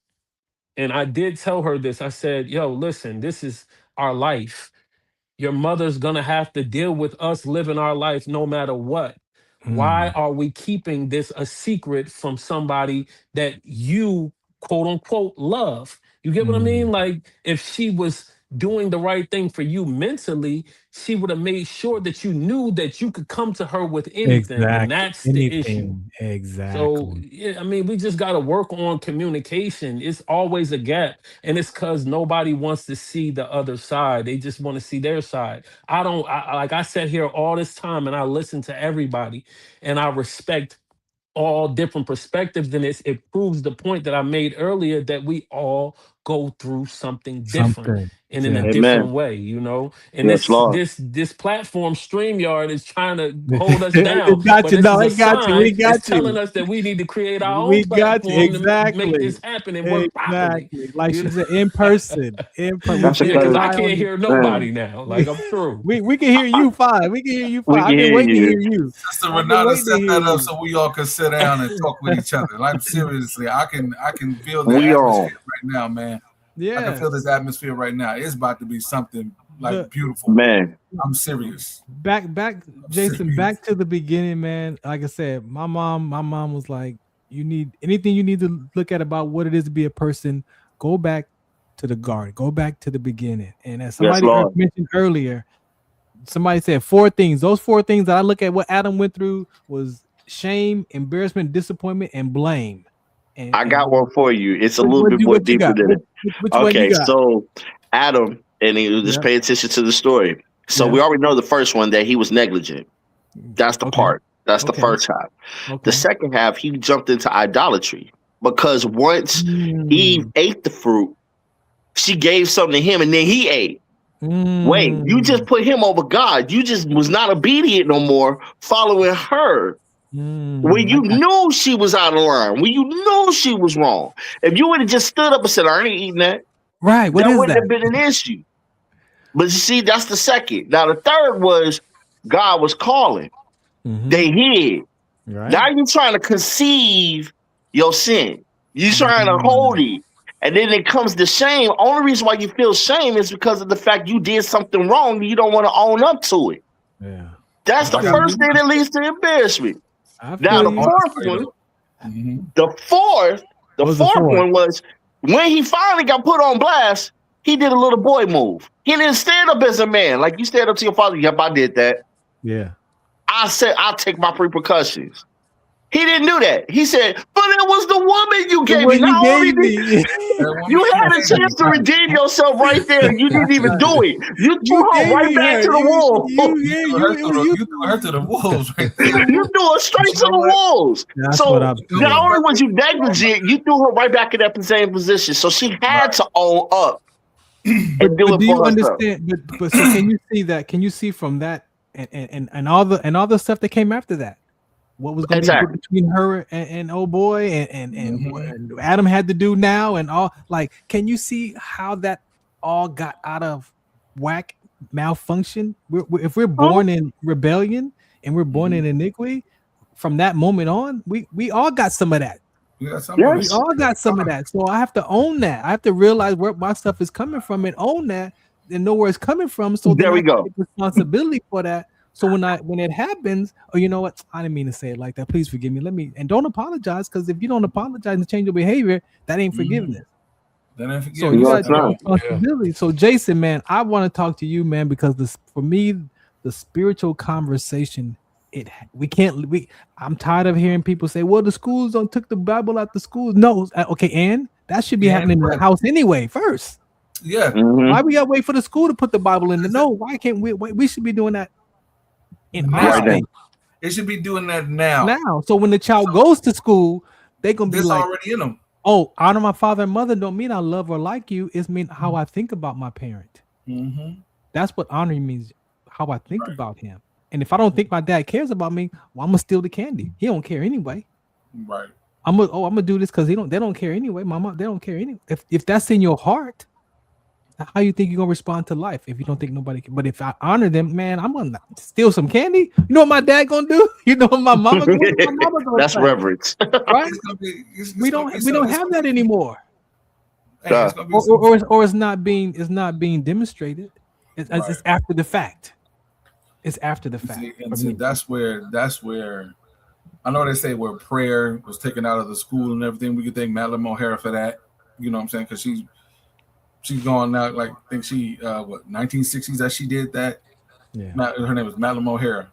and I did tell her this, I said, yo, listen, this is our life. Your mother's gonna have to deal with us living our life no matter what. Why are we keeping this a secret from somebody that you, quote unquote, love? You get what I mean? Like, if she was doing the right thing for you mentally, she would have made sure that you knew that you could come to her with anything. And that's the issue. So, yeah, I mean, we just got to work on communication. It's always a gap. And it's because nobody wants to see the other side. They just want to see their side. Like I sat here all this time and I listen to everybody and I respect all different perspectives. And it proves the point that I made earlier, that we all go through something different and in a different way, you know. And this platform StreamYard is trying to hold us down. But this is a sign. It's telling us that we need to create our own platform to make this happen and work properly. Like she said, in person. Because I can't hear nobody now. Like, I'm through. We can hear you fine. We can hear you fine. I've been waiting to hear you. Sister Renata set that up so we all can sit down and talk with each other. Like, seriously, I can feel the atmosphere right now, man. Yeah, I can feel this atmosphere right now. It's about to be something like beautiful, man. I'm serious. Back, Jason. Back to the beginning, man. Like I said, my mom was like, "You need anything you need to look at about what it is to be a person. Go back to the garden. Go back to the beginning." And as somebody mentioned earlier, somebody said 4 things. Those 4 things that I look at what Adam went through was shame, embarrassment, disappointment, and blame. And I got one for you. It's a little bit more deeper than it. Okay, so Adam, and you just pay attention to the story. So we already know the first one, that he was negligent. That's the part. That's the first half. The second half, he jumped into idolatry, because once Eve ate the fruit, she gave something to him and then he ate. Wait, you just put him over God. You just was not obedient no more, following her. When you knew she was out of line, when you knew she was wrong. If you would have just stood up and said, I ain't eating that, right, that wouldn't have been an issue. But you see, that's the second. Now, the third was God was calling. They hid. Now you're trying to conceive your sin. You trying to hold it. And then it comes to shame. Only reason why you feel shame is because of the fact you did something wrong and you don't want to own up to it. Yeah. That's the first thing that leads to embarrassment. Now the fourth one, the fourth one was when he finally got put on blast, he did a little boy move. He didn't stand up as a man. Like you stand up to your father. Yep, I did that. Yeah. I said, I'll take my repercussions. He didn't do that. He said, but it was the woman you gave me. Not only did you had a chance to redeem yourself right there. You didn't even do it. You threw her right back to the wolves. You threw her to the wolves right there. You threw her straight to the wolves. So not only was you negligent, you threw her right back in that same position. So she had to own up and do it do you for herself. understand? But so can you see that? Can you see from that and all the stuff that came after that? What was going to be between her and old boy and Adam had to do now and all, like, can you see how that all got out of whack, malfunction? If we're born in rebellion and we're born in iniquity, from that moment on, we all got some of that. We all got some of that. So I have to own that. I have to realize where my stuff is coming from and own that and know where it's coming from. So there we go. Take responsibility for that. So when it happens, oh, you know what? I didn't mean to say it like that. Please forgive me. And don't apologize, because if you don't apologize and change your behavior, that ain't forgiveness. That ain't forgiveness. So you got responsibility. Yeah. So Jason, man, I want to talk to you, man, because for me, the spiritual conversation, I'm tired of hearing people say, well, the schools took the Bible out the schools. No, okay, and that should be happening in the house anyway first. Yeah. Why we gotta wait for the school to put the Bible in? No, why can't we? We should be doing that. They should be doing that now. Now, so when the child goes to school, they're gonna be like, already in them. Oh, honor my father and mother don't mean I love or like you. It's mean how I think about my parent. That's what honoring means. How I think about him. And if I don't think my dad cares about me, well, I'm gonna steal the candy. He don't care anyway. Right. I'm gonna do this because they don't care anyway. Mama, they don't care anyway. If that's in your heart, how you think you're gonna respond to life if you don't think nobody can? But if I honor them, man, I'm gonna steal some candy. You know what my dad gonna do? You know what my mama gonna do? My mama gonna That's reverence. Right? We don't have that anymore. Or it's not being demonstrated. It's after the fact. It's after the fact. See, that's where I know they say where prayer was taken out of the school and everything. We could thank Madeline O'Hara for that. You know what I'm saying? Because she's gone now, like, I think she 1960s that she did that. Yeah. Her name was Madeline O'Hara.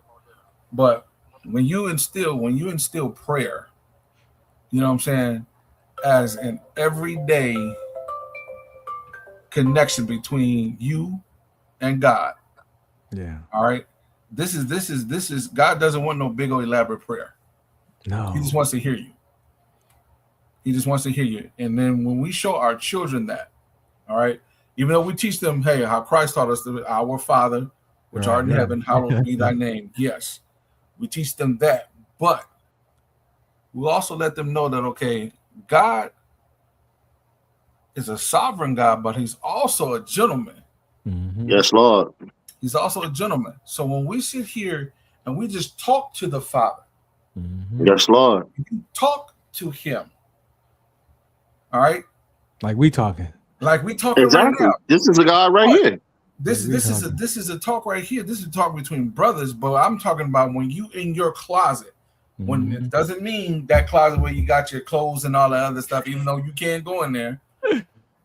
But when you instill prayer, you know what I'm saying, as an everyday connection between you and God. Yeah. All right. This is God doesn't want no big old elaborate prayer. No. He just wants to hear you. He just wants to hear you. And then when we show our children that, all right, even though we teach them, hey, how Christ taught us, our Father, which art in heaven, hallowed be thy name. Yes, we teach them that, but we'll also let them know that, okay, God is a sovereign God, but he's also a gentleman. Yes, Lord. He's also a gentleman. So when we sit here and we just talk to the Father, yes, Lord, you talk to him. All right, like we talking. Exactly. Right now. This is a God right here. This is a talk right here. This is a talk between brothers. But I'm talking about when you in your closet. When it doesn't mean that closet where you got your clothes and all that other stuff, even though you can't go in there.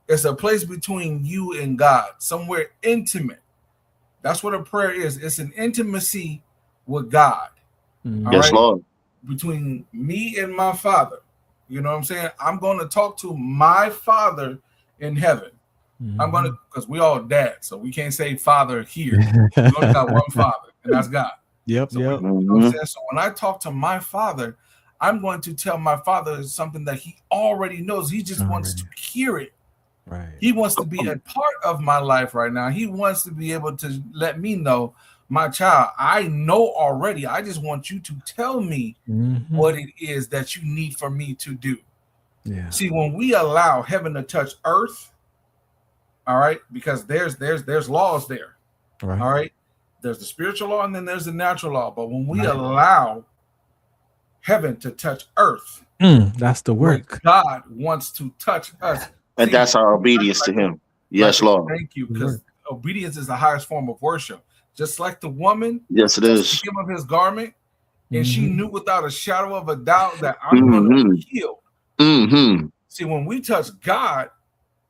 It's a place between you and God, somewhere intimate. That's what a prayer is. It's an intimacy with God. Yes, Lord. Between me and my Father. You know what I'm saying? I'm going to talk to my Father in heaven. I'm going to, because we all dad, so we can't say Father here. We only got one Father, and that's God. Yep. You know what I'm saying? So when I talk to my Father, I'm going to tell my Father something that he already knows. He just wants to hear it. Right. He wants to be a part of my life right now. He wants to be able to let me know, my child, I know already. I just want you to tell me what it is that you need for me to do. Yeah. See, when we allow heaven to touch earth, all right, because there's laws there. Right. All right. There's the spiritual law and then there's the natural law. But when we allow heaven to touch earth. That's the work. God wants to touch us. And that's our obedience to him. Yes, Lord. Thank you, because obedience is the highest form of worship. Just like the woman, yes, it is. The hem of his garment, and she knew without a shadow of a doubt that I'm going to be healed. See, when we touch God,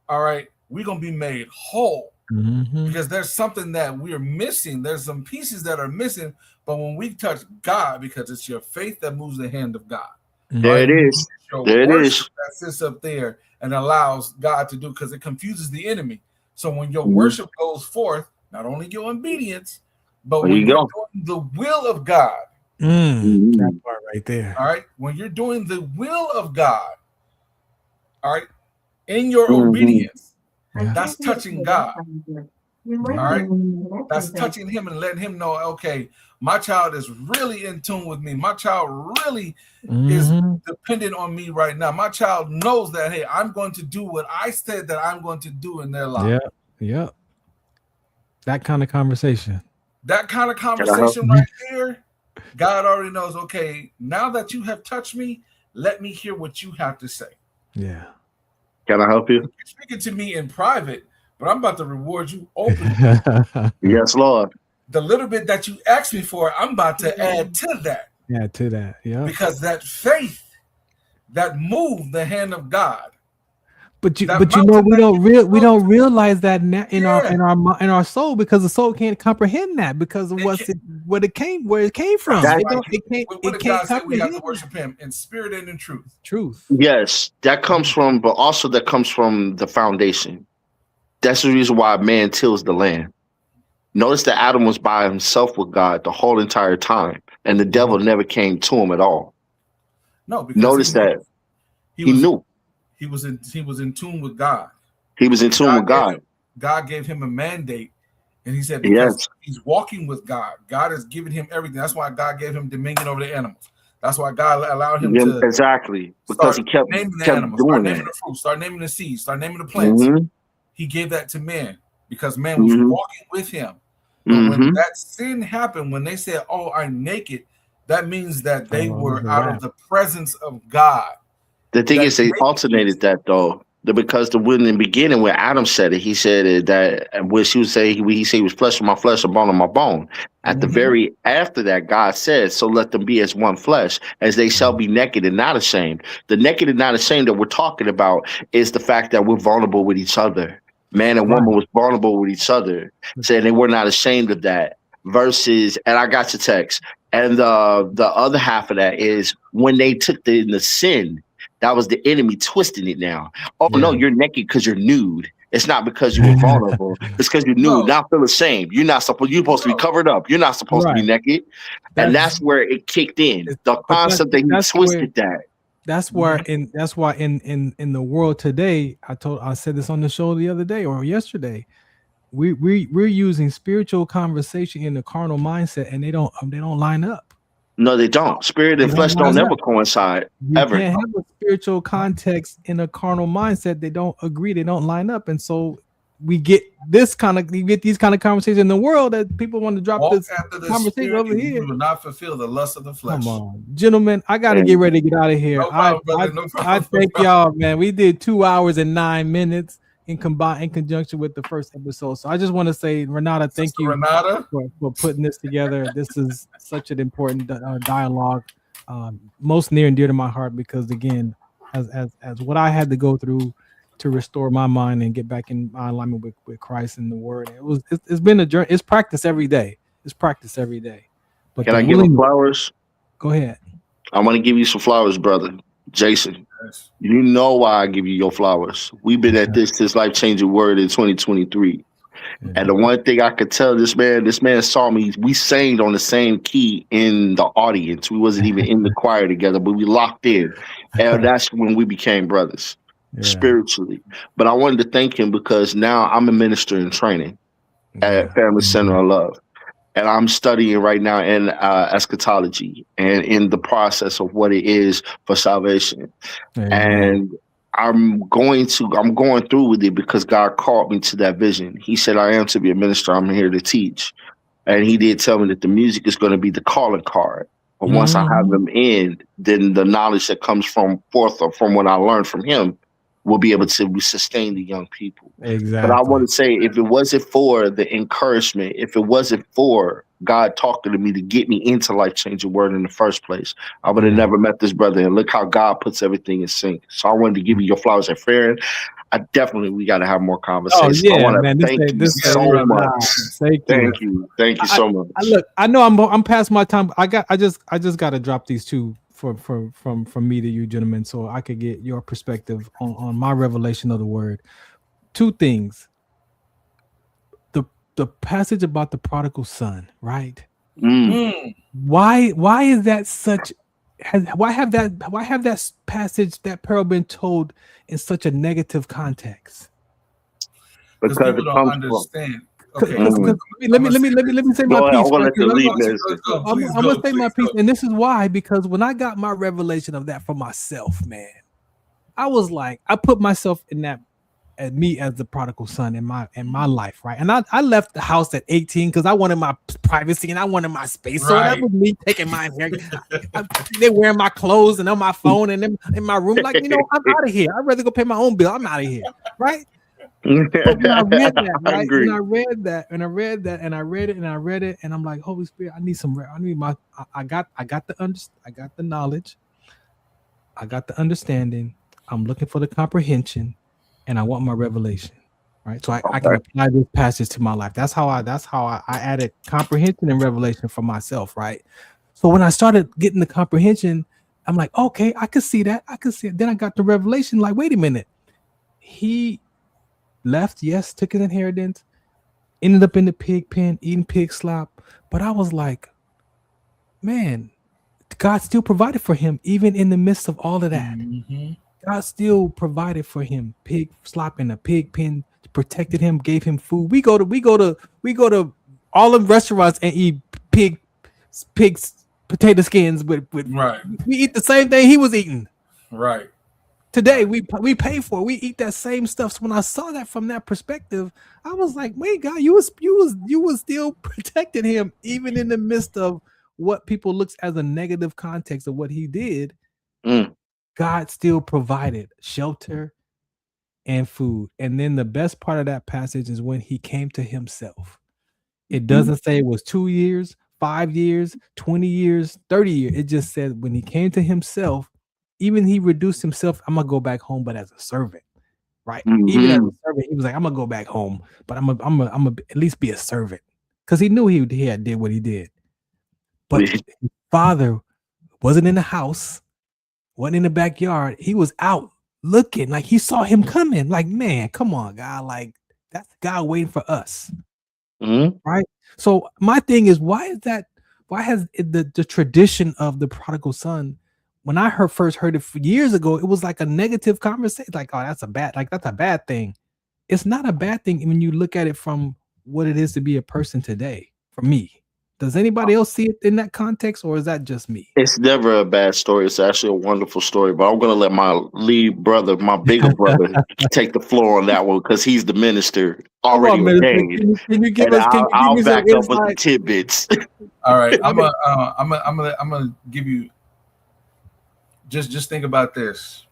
all right, we're going to be made whole. Because there's something that we are missing. There's some pieces that are missing. But when we touch God, because it's your faith that moves the hand of God. There it is. There it is. That sits up there and allows God to do, because it confuses the enemy. So when your worship goes forth, not only your obedience, but when you're doing the will of God. That part right there. All right. When you're doing the will of God, all right, in your obedience, that's touching God. All right. That's touching him and letting him know, okay, my child is really in tune with me. My child really is dependent on me right now. My child knows that, hey, I'm going to do what I said that I'm going to do in their life. Yeah. That kind of conversation. That kind of conversation right there, God already knows, okay, now that you have touched me, let me hear what you have to say. Yeah. Can I help you? You're speaking to me in private, but I'm about to reward you openly. Yes, Lord. The little bit that you asked me for, I'm about to add to that. Yeah, to that. Yeah. Because that faith that moved the hand of God. But you know, we don't realize that in our soul, because the soul can't comprehend that because of where it came from. What did God say? We have to worship him in spirit and in truth. Yes, that comes from, but also that comes from the foundation. That's the reason why man tills the land. Notice that Adam was by himself with God the whole entire time, and the devil never came to him at all. No, because notice that he knew. He was in tune with God. He was in tune with God. God gave him a mandate, and he said, because he's walking with God, God has given him everything. That's why God gave him dominion over the animals. That's why God allowed him to because he kept naming the animals, start naming the fruit, start naming the seeds, start naming the plants. He gave that to man because man was walking with him. But when that sin happened, when they said, "Oh, I'm naked," that means that they were out of the presence of God. The thing is, they alternated that though, because in the beginning when Adam said it, he said that, which he would say, he said he was flesh of my flesh and bone of my bone. At the very after that, God said, "So let them be as one flesh, as they shall be naked and not ashamed." The naked and not ashamed that we're talking about is the fact that we're vulnerable with each other. Man and woman was vulnerable with each other, saying they were not ashamed of that. Versus, and I got your text. And the other half of that is when they took the sin. That was the enemy twisting it now. Oh, no, you're naked because you're nude. It's not because you were vulnerable. It's because you're nude. Now feel ashamed. You're supposed to be covered up. You're not supposed to be naked. And that's where it kicked in. The concept that he twisted that. That's why in the world today, I said this on the show the other day or yesterday. We're using spiritual conversation in the carnal mindset, and they don't line up. No, they don't. Spirit and flesh don't never coincide. Ever. You can't have a spiritual context in a carnal mindset. They don't agree. They don't line up, and so we get these kind of conversations in the world that people want to drop this conversation over here. You will not fulfill the lust of the flesh. Come on, gentlemen, I got to get ready to get out of here. No problem, I thank y'all, man. We did 2 hours and 9 minutes in conjunction with the first episode. So I just want to say, Renata, thank you for putting this together. This is such an important dialogue, most near and dear to my heart, because again, as what I had to go through to restore my mind and get back in alignment with Christ and the Word, it's been a journey. It's practice every day. But can I give you flowers? Go ahead. I want to give you some flowers, brother. Jason, you know why I give you your flowers. We've been at this life-changing word in 2023. And the one thing I could tell this man saw me, we sang on the same key in the audience. We wasn't even in the choir together, but we locked in. And that's when we became brothers spiritually. But I wanted to thank him because now I'm a minister in training at Family Center of Love. And I'm studying right now in eschatology and in the process of what it is for salvation. And I'm going through with it because God called me to that vision. He said, I am to be a minister. I'm here to teach. And he did tell me that the music is going to be the calling card But once I have them in, then the knowledge that comes from forth or from what I learned from him will be able to sustain the young people. Exactly. But I want to say, if it wasn't for the encouragement, if it wasn't for God talking to me to get me into Life Changing Word in the first place, I would have never met this brother. And look how God puts everything in sync. So I wanted to give you your flowers at Farron. We got to have more conversations. I want to thank you so much. Thank you so much. Look, I know I'm past my time. I just got to drop these two from me to you, gentlemen, so I could get your perspective on my revelation of the word. Two things. The passage about the prodigal son, right? Why is that such? Why have that passage, that parable, been told in such a negative context? Because people don't understand. Okay. Let me say my piece. I'm gonna say my piece, and this is why. Because when I got my revelation of that for myself, man, I was like, I put myself in that, as me as the prodigal son in my life, right? And I left the house at 18 because I wanted my privacy and I wanted my space. So that was me taking my hair. They're wearing my clothes and on my phone and in my room. Like, I'm out of here. I'd rather go pay my own bill. I'm out of here, right? But when I read that, right? And I read that, and I read that, and I read it, and I read it, and I'm like, Holy Spirit, I got the knowledge, I got the understanding. I'm looking for the comprehension, and I want my revelation, right? So I can apply this passage to my life. That's how I added comprehension and revelation for myself, right? So when I started getting the comprehension, I'm like, okay, I could see that. Then I got the revelation. Like, wait a minute, he left, yes, took his inheritance, ended up in the pig pen, eating pig slop. But I was like, man, God still provided for him, even in the midst of all of that. God still provided for him. Pig slop in a pig pen, protected him, gave him food. We go to all the restaurants and eat pigs potato skins with right. We eat the same thing he was eating. Right. Today we pay for it. We eat that same stuff. So when I saw that from that perspective, I was like, wait, God, you was still protecting him even in the midst of what people looks as a negative context of what he did. God still provided shelter and food. And then the best part of that passage is when he came to himself. It doesn't say it was 2 years, 5 years, 20 years, 30 years. It just said when he came to himself, even he reduced himself. I'm gonna go back home, but as a servant, right? Even as a servant, he was like, I'm gonna go back home, but I'm gonna at least be a servant, because he knew he had did what he did. But his father wasn't in the house, wasn't in the backyard. He was out looking, like he saw him coming. Like, man, come on, God, like that's God waiting for us, right? So my thing is, why has the tradition of the prodigal son? When I first heard it years ago, it was like a negative conversation. Like, oh, that's a bad thing. It's not a bad thing when you look at it from what it is to be a person today. For me, does anybody else see it in that context, or is that just me? It's never a bad story. It's actually a wonderful story. But I'm going to let my lead brother, my bigger brother, take the floor on that one, because he's the minister already ordained. Can you give us? I'll back up with the tidbits. All right, I'm gonna give you. Just think about this.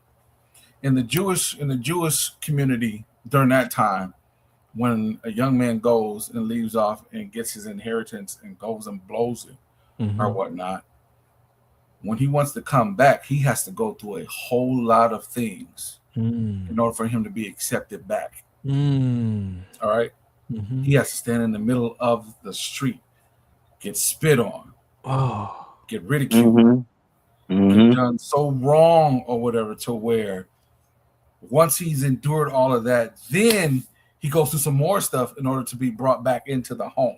In the Jewish community during that time, when a young man goes and leaves off and gets his inheritance and goes and blows it or whatnot, when he wants to come back, he has to go through a whole lot of things in order for him to be accepted back. All right. He has to stand in the middle of the street, get spit on, get ridiculed, get done so wrong or whatever, to where once he's endured all of that, then he goes through some more stuff in order to be brought back into the home.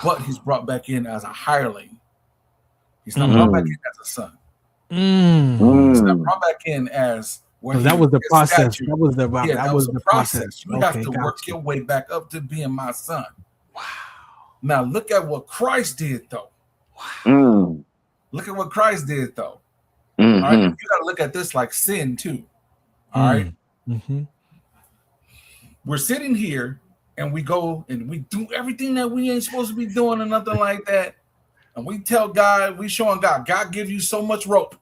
But he's brought back in as a hireling. He's not brought back in as a son. He's not brought back in as that was the process. That was the process. You have to work your way back up to being my son. Wow. Now look at what Christ did, though. Wow. Look at what Christ did, though. All right, you got to look at this like sin too. All right. We're sitting here and we go and we do everything that we ain't supposed to be doing or nothing like that. And we tell God, we showing God, God gives you so much rope.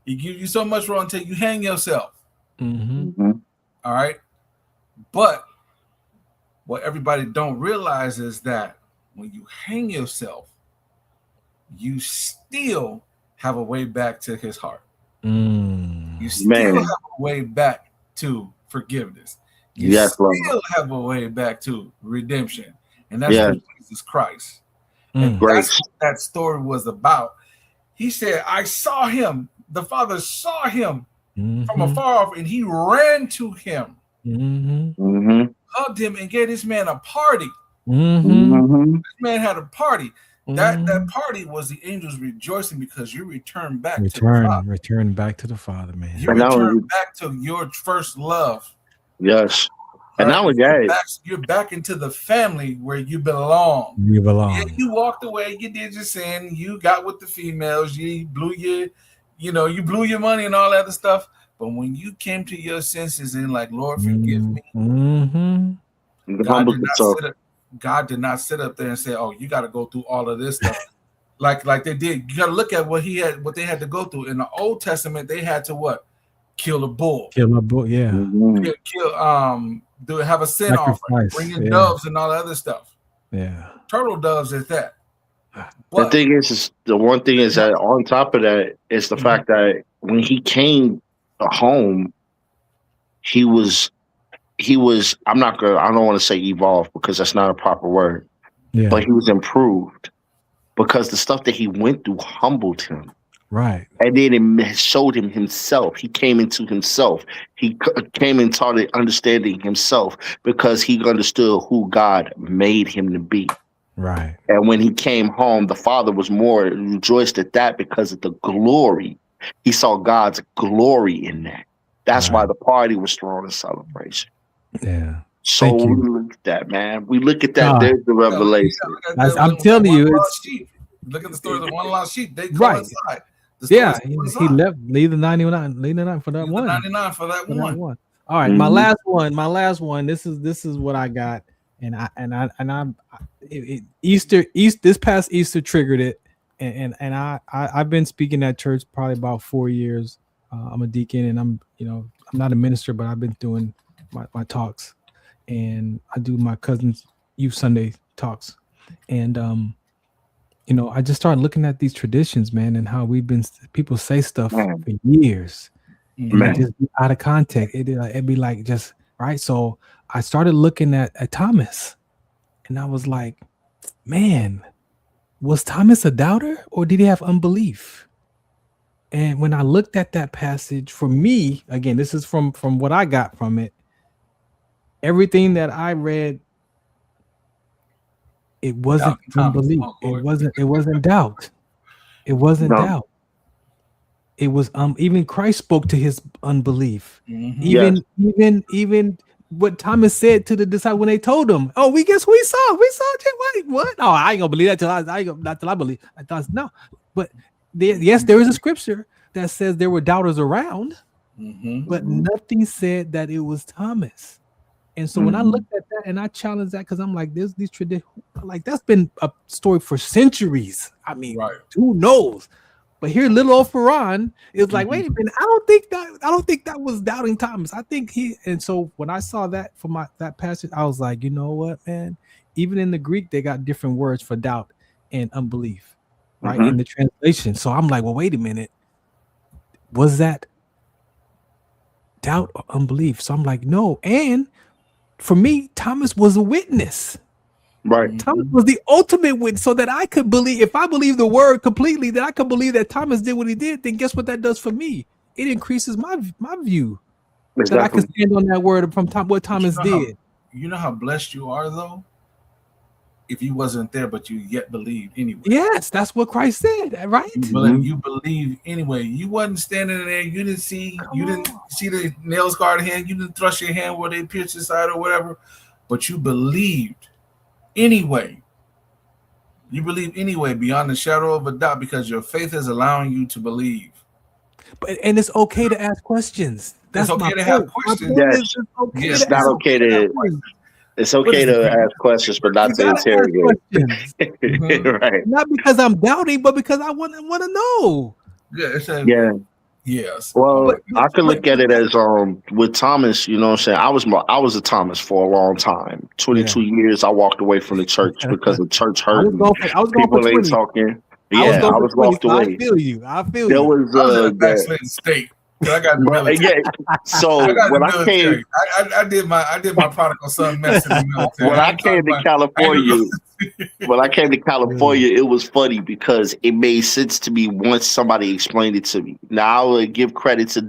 He gives you so much rope until you hang yourself. Mm-hmm. All right. But what everybody don't realize is that when you hang yourself, you still have a way back to his heart. You still have a way back to forgiveness. You still have a way back to redemption. And that's through Jesus Christ. And that's what that story was about. He said, I saw him. The Father saw him from afar off, and he ran to him, hugged him, and gave this man a party. This man had a party. That party was the angels rejoicing because you returned back to the Father. Return back to the Father, man. You return back to your first love. Yes. And not only that, you're back into the family where you belong. You belong. Yeah, you walked away, you did your sin, you got with the females, you blew you blew your money and all that other stuff. But when you came to your senses and like, Lord, forgive me, God did not sit up there and say, oh, you got to go through all of this stuff. like they did. You got to look at what they had to go through. In the Old Testament, they had to what? Kill a bull. Kill a bull, yeah. Have a sin offering, bring in doves and all that other stuff. Yeah. Turtle doves at that. But the thing is the one thing is that on top of that is the fact that when he came home, he was I don't want to say evolved because that's not a proper word. Yeah. But he was improved because the stuff that he went through humbled him. Right. And then it showed him himself. He came into himself. He came and started understanding himself because he understood who God made him to be. Right. And when he came home, the Father was more rejoiced at that because of the glory. He saw God's glory in that. That's why the party was thrown in celebration. Yeah. So we look at that, man. We look at that. There's the revelation. I'm telling you, look at the story of the one lost sheep. They coincide. Yeah, he left. Leave the 99 for that one. 99 for that one. All right, my last one. This is what I got, this past Easter triggered it, and I've been speaking at church probably about 4 years. I'm a deacon, and I'm not a minister, but I've been doing my talks, and I do my cousin's Youth Sunday talks, and I just started looking at these traditions, man, and how people say stuff for years, and it just be out of context. It'd be like just right. So I started looking at Thomas, and I was like, man, was Thomas a doubter or did he have unbelief? And when I looked at that passage, for me, again, this is from what I got from it. Everything that I read, it wasn't unbelief. It wasn't doubt. It wasn't doubt. It was even Christ spoke to his unbelief. Even what Thomas said to the disciples when they told him, "Oh, we saw what? Oh, I ain't gonna believe that till I believe." I thought no, but there is a scripture that says there were doubters around, but nothing said that it was Thomas. And so when I looked at that and I challenged that, because I'm like, there's these traditions, like that's been a story for centuries. I mean, who knows? But here, little old Farron is like, wait a minute, I don't think that was doubting Thomas. I think and so when I saw that from that passage, I was like, you know what, man? Even in the Greek, they got different words for doubt and unbelief, right? In the translation. So I'm like, well, wait a minute. Was that doubt or unbelief? So I'm like, no. And for me, Thomas was a witness. Right. Thomas was the ultimate witness, so that I could believe, if I believe the word completely, that I could believe that Thomas did what he did, then guess what that does for me? It increases my view. Exactly. That I can stand on that word from what Thomas did. You know how blessed you are, though? If you wasn't there, but you yet believed anyway. Yes, that's what Christ said, right? You believe anyway. You wasn't standing there. You didn't see the nail scarred hand. You didn't thrust your hand where they pierced your side or whatever. But you believed anyway. You believe anyway, beyond the shadow of a doubt, because your faith is allowing you to believe. And it's okay to ask questions. That's it's okay to have questions. It's not okay to. It's okay to ask questions, but not to interrogate. Right. Not because I'm doubting, but because I want to know. Yeah. Yes. Well, I could look at it as with Thomas, you know what I'm saying? I was a Thomas for a long time. 22 years I walked away from the church because the church hurt me. People ain't talking. Yeah, I was walked away. I feel you. There was a backslidden state. I got the military. So when I came, I did my prodigal son mess in the military. When I came to California, it was funny because it made sense to me once somebody explained it to me. Now I would give credit to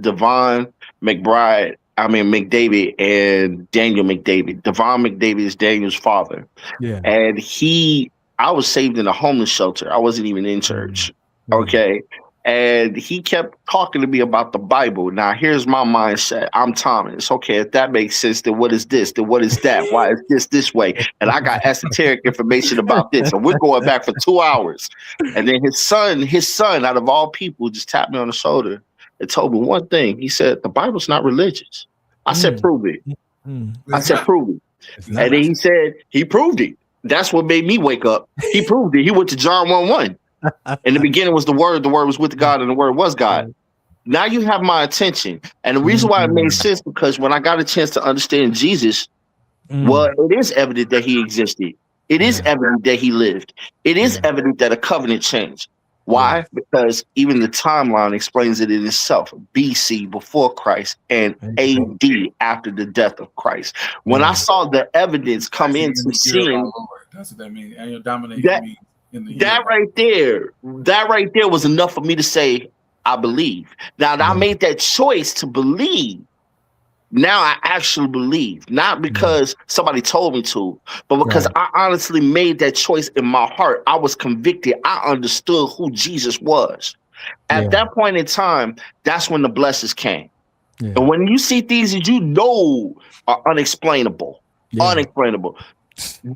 McDavid and Daniel McDavid. Devon McDavid is Daniel's father. Yeah. And I was saved in a homeless shelter. I wasn't even in church. Okay. And he kept talking to me about the Bible. Now, here's my mindset. I'm Thomas. Okay, if that makes sense, then what is this? Then what is that? Why is this way? And I got esoteric information about this. And we're going back for 2 hours. And then his son, out of all people, just tapped me on the shoulder and told me one thing. He said, the Bible's not religious. I said, prove it. I said, prove it. And then he said, he proved it. That's what made me wake up. He proved it. He went to John 1:1. In the beginning was the Word was with God, and the Word was God. Now you have my attention. And the reason why it made sense, because when I got a chance to understand Jesus, well, it is evident that he existed. It is evident that he lived. It is evident that a covenant changed. Why? Because even the timeline explains it in itself. BC, before Christ, and AD, after the death of Christ. When I saw the evidence come into seeing, that's what that means. And you're dominating me. That right there was enough for me to say, I believe. Now that I made that choice to believe, now I actually believe. Not because somebody told me to, but because I honestly made that choice in my heart. I was convicted. I understood who Jesus was. At that point in time, that's when the blessings came. And when you see things that you know are unexplainable, then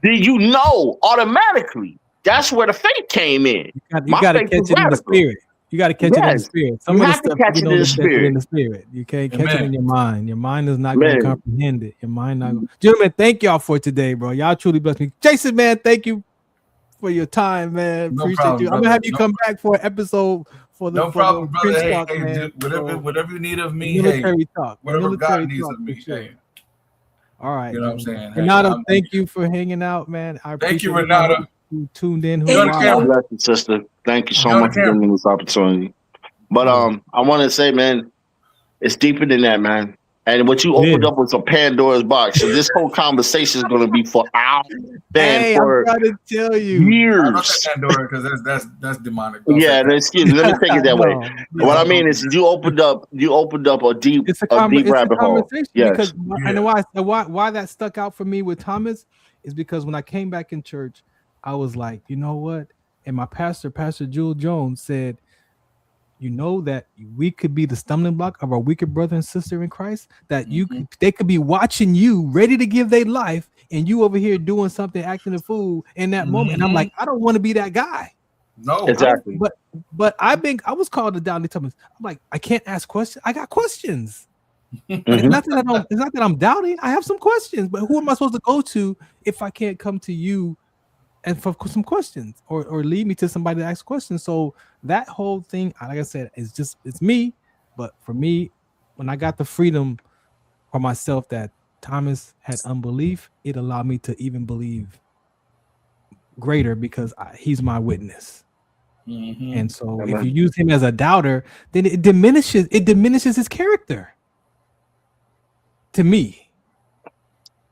you know automatically. That's where the faith came in. You got to catch it in the spirit. You got to catch it in the spirit. You have to catch it in the spirit. You can't catch it in your mind. Your mind is not going to comprehend it. Your mind not. Gentlemen, thank y'all for today, bro. Y'all truly blessed me. Jason, man, thank you for your time, man. Appreciate you. I'm gonna have you come back for an episode for the problem, brother. Hey, talk, man. Whatever you need of me, military talk. Whatever God needs of me. Sure. All right. You know what I'm saying? Renata, thank you for hanging out, man. Thank you, Renata. Who tuned in? God bless you, sister. Thank you so much for giving me this opportunity. But I want to say, man, it's deeper than that, man. And what you opened up was a Pandora's box. So this whole conversation is going to be for hours. Hey, I'm trying to tell you. Years. I'm not Pandora because that's demonic. Excuse me. Let me take it that way. What I mean is, you opened up a deep rabbit hole. Because and why that stuck out for me with Thomas is because when I came back in church, I was like, you know what? And my Pastor Jewel Jones said, you know that we could be the stumbling block of our weaker brother and sister in Christ, that they could be watching you ready to give their life and you over here doing something, acting a fool in that moment. And I'm like, I don't want to be that guy. No, exactly. But I was called to down the Thomas. I'm like, I can't ask questions. I got questions. It's not that I'm doubting. I have some questions, but who am I supposed to go to if I can't come to you and for some questions or lead me to somebody to ask questions? So that whole thing, like I said, it's me. But for me, when I got the freedom for myself that Thomas had unbelief, it allowed me to even believe greater because he's my witness. And so if you use him as a doubter, then it diminishes his character to me.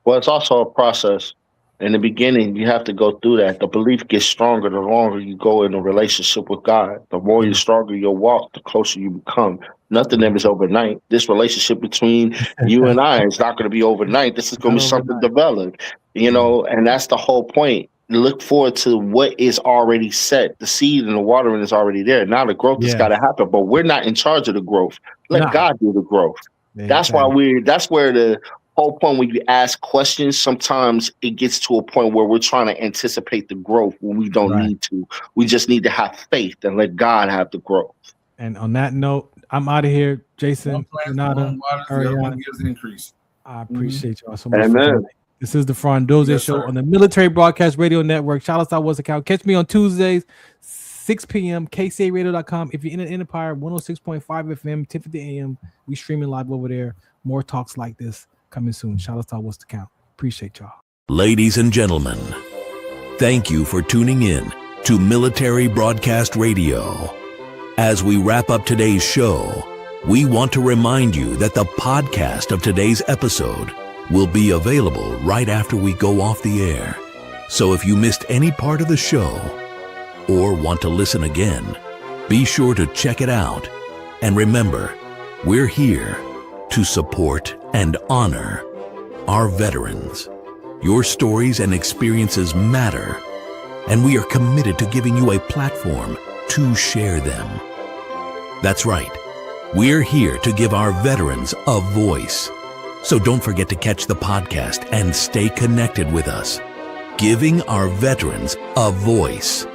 Well, it's also a process. In the beginning, you have to go through that. The belief gets stronger the longer you go in a relationship with God. The more you stronger your walk, the closer you become. Nothing ever is overnight. This relationship between you and I is not going to be overnight. This is going to be something developed, and that's the whole point. Look forward to what is already set. The seed and the watering is already there. Now the growth has got to happen, but we're not in charge of the growth. Let God do the growth. That's where the whole point when you ask questions, sometimes it gets to a point where we're trying to anticipate the growth when we don't need to. We just need to have faith and let God have the growth. And on that note, I'm out of here. Jason, Renata, one gives the increase. I appreciate y'all so much. Amen. This is the Farron Dozier Show on the Military Broadcast Radio Network. Shout out Southwest account. Catch me on Tuesdays, 6 p.m. KCARadio.com. If you're in an Empire, 106.5 FM, 10:50 a.m. We streaming live over there. More talks like this coming soon. Shout out Southwest account. Appreciate y'all. Ladies and gentlemen, thank you for tuning in to Military Broadcast Radio. As we wrap up today's show, we want to remind you that the podcast of today's episode will be available right after we go off the air. So if you missed any part of the show or want to listen again, be sure to check it out. And remember, we're here to support and honor our veterans. Your stories and experiences matter, and we are committed to giving you a platform to share them. That's right. We're here to give our veterans a voice. So don't forget to catch the podcast and stay connected with us. Giving our veterans a voice.